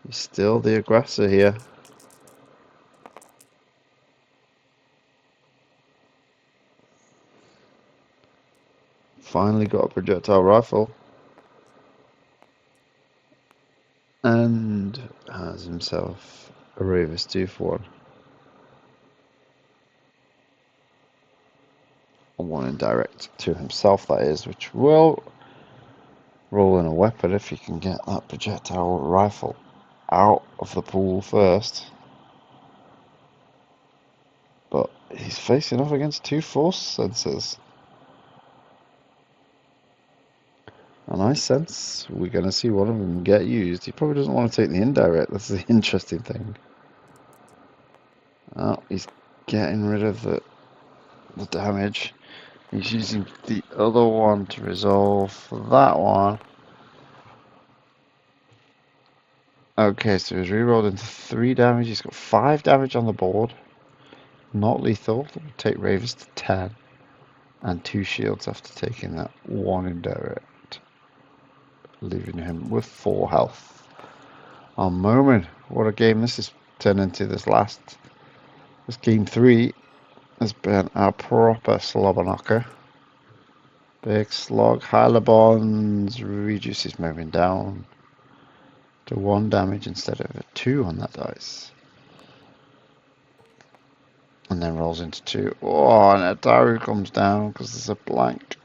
He's still the aggressor here. Finally got a projectile rifle. And has himself a Rayvis 2-for-1. One indirect to himself, that is, which will roll in a weapon if he can get that projectile rifle out of the pool first. But he's facing off against 2 Force Senses. And I sense we're going to see one of them get used. He probably doesn't want to take the indirect, that's the interesting thing. Oh, he's getting rid of the damage. He's using the other one to resolve that one. Okay, so he's rerolled into 3 damage. He's got 5 damage on the board. Not lethal. That would take Rayvis to 10. And 2 shields after taking that 1 indirect. Leaving him with 4 health. Oh, Momin. What a game this has turned into this game 3. Has been a proper slobber knocker. Big slog. Aayla bonds reduces Momin down to 1 damage instead of a 2 on that dice. And then rolls into 2. Oh, and a Djarin comes down because there's a blank.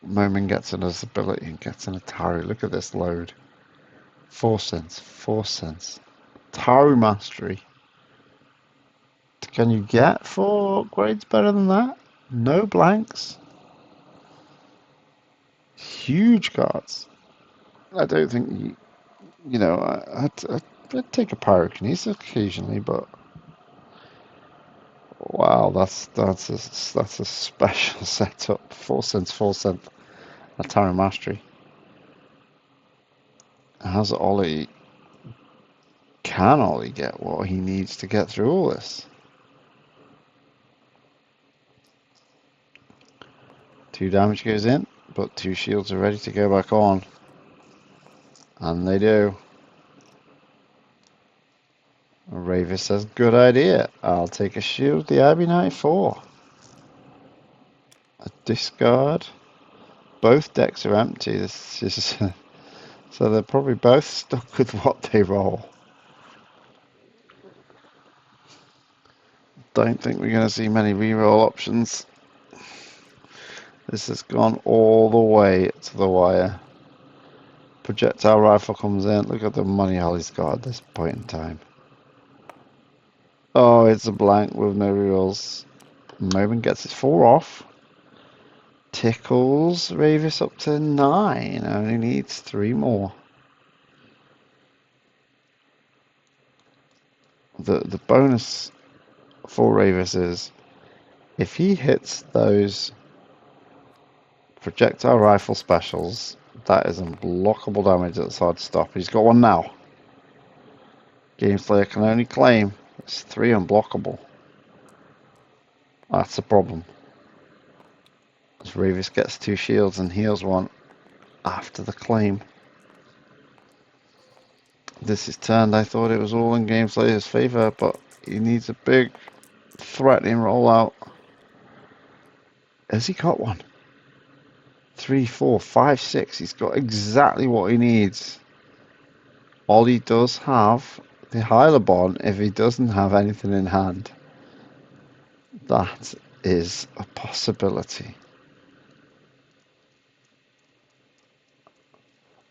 Momin gets an ability and gets an Atari. Look at this load. Force Sense. Atari Mastery. Can you get 4 upgrades better than that? No blanks. Huge cards. I don't think I'd take a pyrokinesis occasionally, but wow, that's a special setup. Force Sense, Atari Mastery. Can Ollie get what he needs to get through all this? 2 damage goes in, but 2 shields are ready to go back on. And they do. Rayvis says, good idea. I'll take a shield, the IB-94. A discard. Both decks are empty. This is so they're probably both stuck with what they roll. Don't think we're going to see many reroll options. This has gone all the way to the wire. Projectile rifle comes in. Look at the money Ollie's got at this point in time. Oh, it's a blank with no rerolls. Momin gets his 4 off. Tickles Rayvis up to 9. Only needs 3 more. The bonus for Rayvis is if he hits those projectile rifle specials, that is unblockable damage that's hard to stop. He's got 1 now. Gameslayer can only claim it's 3 unblockable. That's a problem. As Rayvis gets 2 shields and heals 1 after the claim. This is turned. I thought it was all in Gameslayer's favour, but he needs a big threatening rollout. Has he got one? 3, 4, 5, 6. He's got exactly what he needs. All he does have the Aayla Bond if he doesn't have anything in hand. That is a possibility.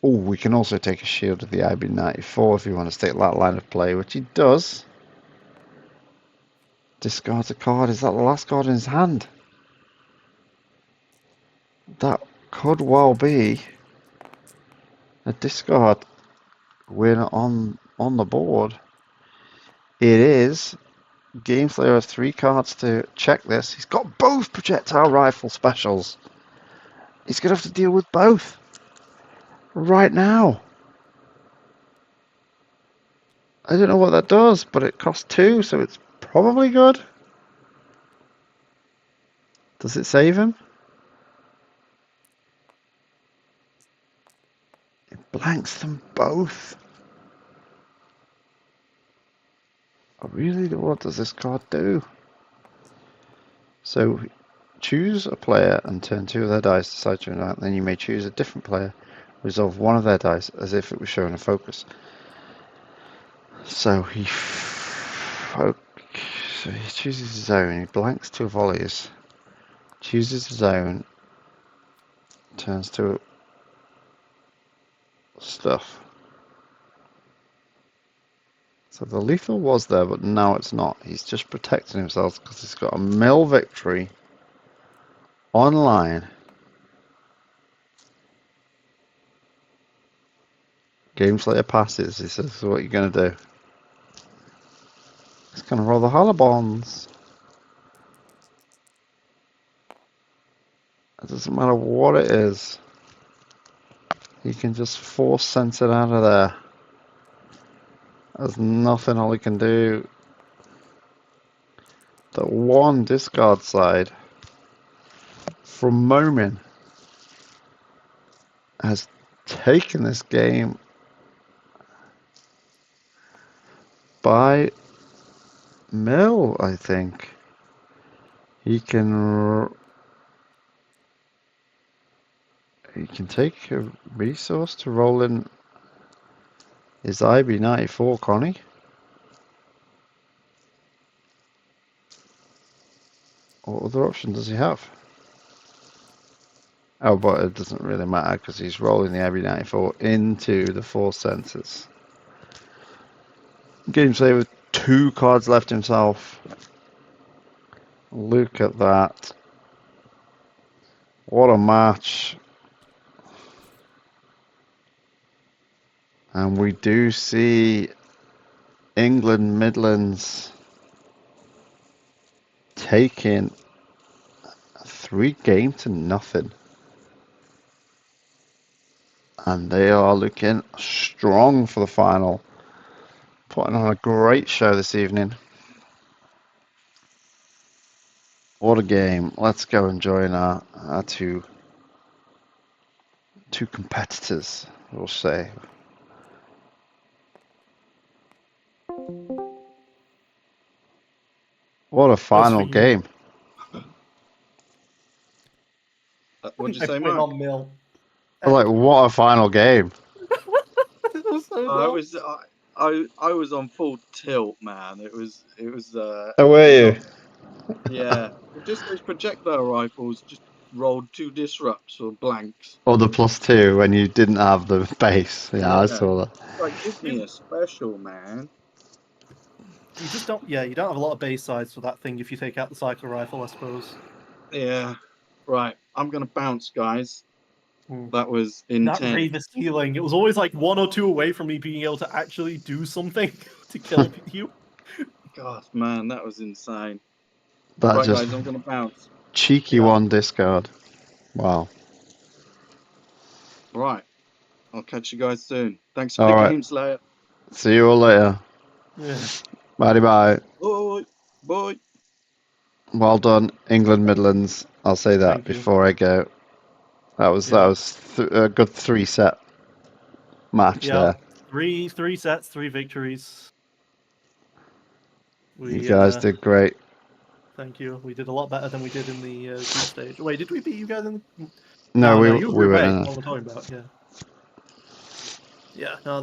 Oh, we can also take a shield of the IB-94 if you want to stick that line of play, which he does. Discards a card. Is that the last card in his hand? That could well be a discard win on the board. It is. Gameslayer has 3 cards to check this. He's got both projectile rifle specials. He's going to have to deal with both right now. I don't know what that does, but it costs 2, so it's probably good. Does it save him? It blanks them both. Really, what does this card do? So, choose a player and turn 2 of their dice to side turn out. Then you may choose a different player, resolve 1 of their dice as if it was shown a focus. So he chooses his zone. He blanks 2 volleys. Chooses his zone. Turns to stuff. So the lethal was there, but now it's not. He's just protecting himself because he's got a mill victory online. Gameslayer passes. He says, so what are you going to do? He's going to roll the Aayla Bonds. It doesn't matter what it is. He can just force sense it out of there. There's nothing Ollie can do. The one discard side from Momin has taken this game by mill, I think. He can take a resource to roll in his IB-94 Connie. What other option does he have? Oh, but it doesn't really matter because he's rolling the IB-94 into the 4 sensors. Gameslayer with 2 cards left himself. Look at that. What a match. And we do see England Midlands taking 3-0. And they are looking strong for the final. Putting on a great show this evening. What a game. Let's go and join our two competitors, we'll say. What a final game. What'd you I say, went Mark? on mill. Like, what a final game. It was so I was on full tilt, man. It was Oh, were you? yeah. Just those projectile rifles just rolled 2 disrupts or blanks. Or the +2 when you didn't have the base. Yeah, I saw that. Like, give me a special, man. You just don't. Yeah, you don't have a lot of base sides for that thing if you take out the cycle rifle, I suppose. Yeah. Right. I'm gonna bounce, guys. Hmm. That was That intense. Rayvis healing, it was always like 1 or 2 away from me being able to actually do something to kill you. God, man, that was insane. That Right, just guys, I'm gonna bounce. cheeky Yeah. one discard. Wow. Right. I'll catch you guys soon. Thanks for All the right. game, Slayer. See you all later. Yeah. Bye bye. Bye. Bye. Well done, England Midlands. I'll say that Thank you. before I go. That was a good 3-set match Yeah. there. 3 sets, 3 victories. You guys did great. Thank you. We did a lot better than we did in the group stage. Wait, did we beat you guys in the... No, we you we were went away. in. What we're talking about, yeah. Yeah, no,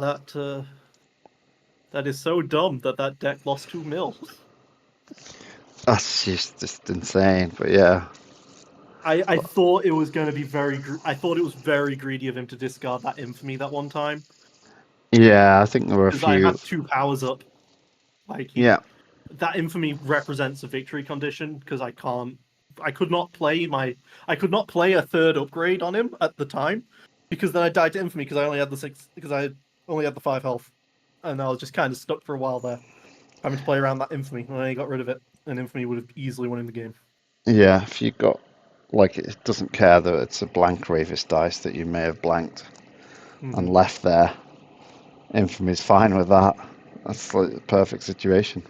that is so dumb that deck lost 2 mil. That's just insane. But yeah, I thought it was going to be I thought it was very greedy of him to discard that infamy that one time yeah, I think there were a because I few. had 2 powers up. Like Yeah, that infamy represents a victory condition because I could not play a third upgrade on him at the time because then I died to infamy because I only had the 5 health, and I was just kind of stuck for a while there, having to play around that infamy. And I got rid of it, and infamy would have easily won in the game. yeah. If you got like it doesn't care that it's a blank Rayvis dice that you may have blanked and left there. Infamy's fine with that. That's like the perfect situation.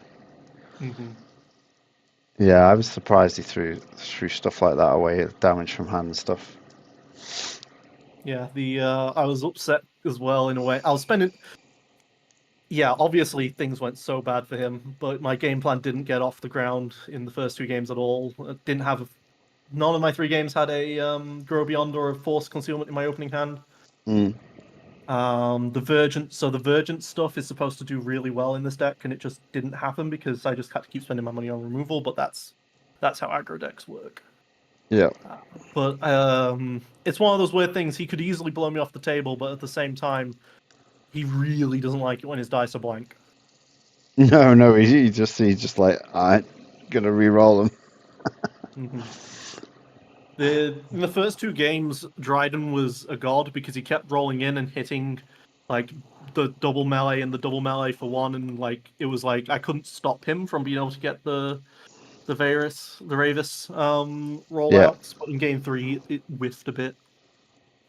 Yeah, I was surprised he threw stuff like that away, damage from hand and stuff. Yeah, I was upset as well in a way. I was spending. Yeah, obviously things went so bad for him, but my game plan didn't get off the ground in the first 2 games at all. None of my 3 games had a Grow Beyond or a Force Concealment in my opening hand. The Vergent stuff is supposed to do really well in this deck, and it just didn't happen because I just had to keep spending my money on removal. But that's how aggro decks work. Yeah. But it's one of those weird things. He could easily blow me off the table, but at the same time, he really doesn't like it when his dice are blank. No, he's just like, I'm gonna re-roll them. In the first 2 games, Dryden was a god because he kept rolling in and hitting like the double melee and the double melee for 1, and like it was like I couldn't stop him from being able to get the Rayvis rollouts. But in game 3, it whiffed a bit,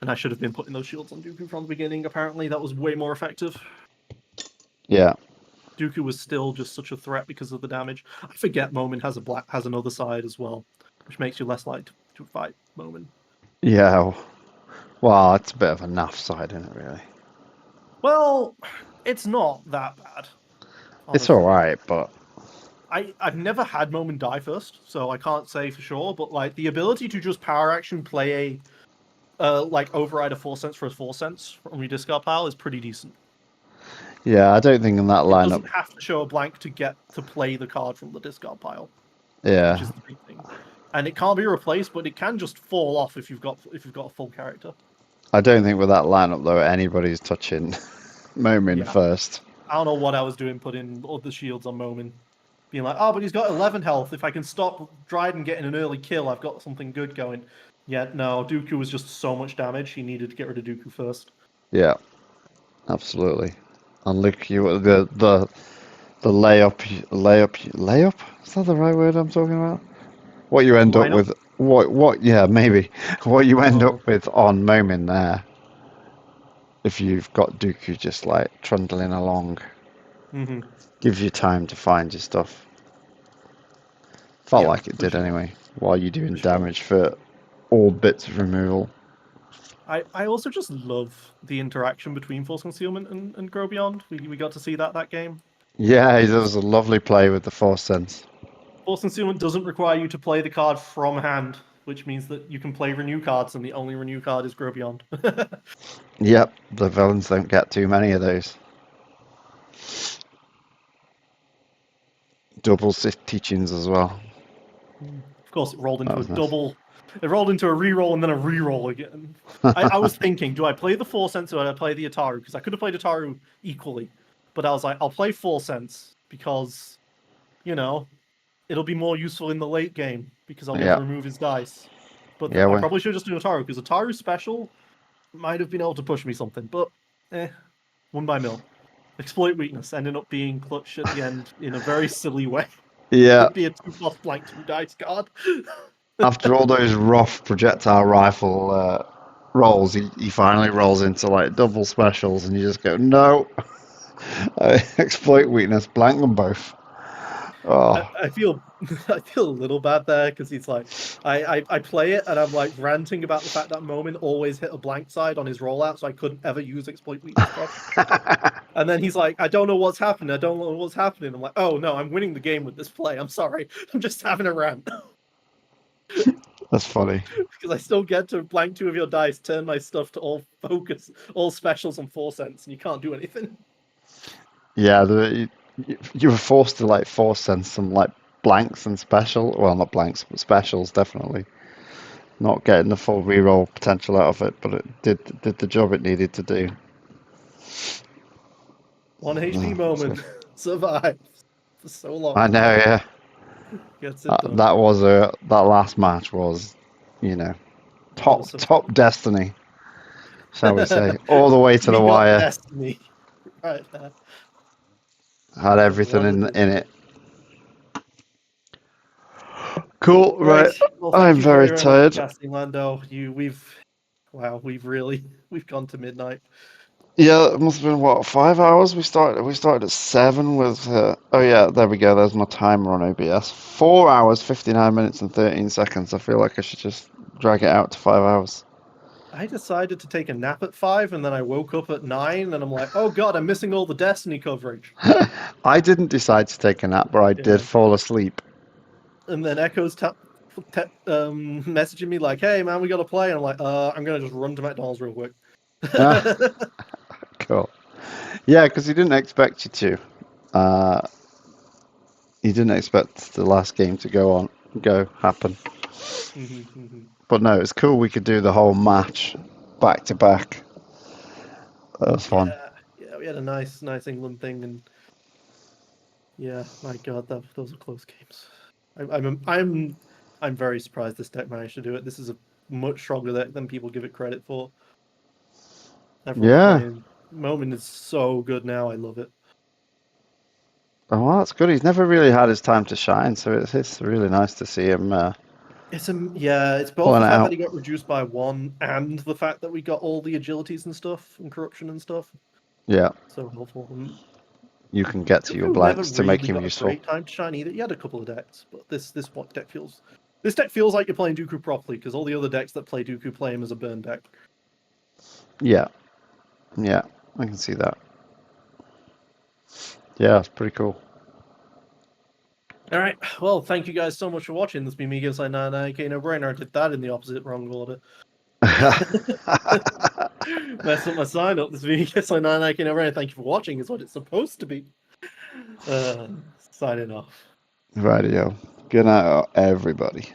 and I should have been putting those shields on Dooku from the beginning. Apparently, that was way more effective. Yeah. Dooku was still just such a threat because of the damage. I forget Momin has another side as well, which makes you less likely to fight Momin. Yeah. Well, it's a bit of a naff side, isn't it, really? Well, it's not that bad. Honestly. It's alright, but I've never had Momin die first, so I can't say for sure, but like the ability to just power action play like override a 4 cents for a 4 cents from your discard pile is pretty decent. yeah, I don't think in that It lineup. doesn't have to show a blank to get to play the card from the discard pile. Yeah. Which is the big thing. And it can't be replaced, but it can just fall off if you've got a full character. I don't think with that lineup though anybody's touching Momin first. I don't know what I was doing putting all the shields on Momin. Being like, oh, but he's got 11 health. If I can stop Dryden getting an early kill, I've got something good going. Yeah, no, Dooku was just so much damage. He needed to get rid of Dooku first. Yeah, absolutely. And look, the layup. Is that the right word I'm talking about? What you end up with? What? Yeah, maybe. What you end up with on Momin there, if you've got Dooku just like trundling along, gives you time to find your stuff. Felt like it did anyway, while you're doing damage for all bits of removal. I also just love the interaction between Force Concealment and Grow Beyond. We got to see that game. Yeah, it was a lovely play with the Force Sense. Force Concealment doesn't require you to play the card from hand, which means that you can play renew cards, and the only renew card is Grow Beyond. Yep, the villains don't get too many of those. Double teachings as well. Of course, it rolled into a double. It rolled into a reroll and then a reroll again. I was thinking, do I play the 4 cents or do I play the Ataru? Because I could have played Ataru equally, but I was like, I'll play 4 cents because, you know, it'll be more useful in the late game because I'll be able to remove his dice. But I probably should have just done Ataru because Ataru special might have been able to push me something, but 1 by mil. Exploit weakness ending up being clutch at the end in a very silly way. Yeah. It'd be a 2+ blank 2 dice card. After all those rough projectile rifle rolls, he finally rolls into like double specials, and you just go, no. Exploit weakness, blank them both. Oh. I feel a little bad there because he's like, I play it and I'm like ranting about the fact that Momin always hit a blank side on his rollout, so I couldn't ever use exploit weakness. And then he's like, I don't know what's happening. I'm like, oh no, I'm winning the game with this play. I'm sorry. I'm just having a rant. That's funny. Because I still get to blank 2 of your dice, turn my stuff to all focus, all specials on 4 cents, and you can't do anything. Yeah, you were forced to like force send some like blanks and special. Well, not blanks, but specials definitely. Not getting the full reroll potential out of it, but it did the job it needed to do. 1 HP Momin survives for so long. I know, yeah. Gets it done. That last match was, Awesome. top destiny, shall we say, all the way to the We got wire. Destiny right there. Had everything in Wonderful. it. Cool, right. Well, thank I'm you very much tired. for casting, Lando. We've gone to midnight. Yeah, it must have been what, 5 hours? We started at 7 with. Oh yeah, there we go. There's my timer on OBS. 4 hours, 59 minutes and 13 seconds. I feel like I should just drag it out to 5 hours. I decided to take a nap at 5, and then I woke up at 9, and I'm like, oh god, I'm missing all the Destiny coverage. I didn't decide to take a nap, but I did fall asleep. And then Echo's messaging me like, hey man, we gotta play. And I'm like, I'm gonna just run to McDonald's real quick. Cool. Yeah, because he didn't expect you to. He didn't expect the last game to happen. But no, it's cool we could do the whole match back to back. That was fun. Yeah, we had a nice England thing, and yeah, my god, those are close games. I'm very surprised this deck managed to do it. This is a much stronger deck than people give it credit for. Everyone's playing. Momin is so good now. I love it. Oh, well, that's good. He's never really had his time to shine, so it's really nice to see him. It's both the fact that he got reduced by 1 and the fact that we got all the agilities and stuff and corruption and stuff. Yeah. So helpful. You can get to your blanks to make him useful. Great time to shine either. He had a couple of decks, but this deck feels like you're playing Dooku properly, because all the other decks that play Dooku play him as a burn deck. Yeah, I can see that. Yeah, it's pretty cool. All right. Well, thank you guys so much for watching. This has been me, Gameslayer 99, no brainer. I did that in the opposite wrong order. Mess up my sign up. This is me, Gameslayer 99, no brainer. Thank you for watching. Is what it's supposed to be. Signing off. Rightio. Good night, everybody.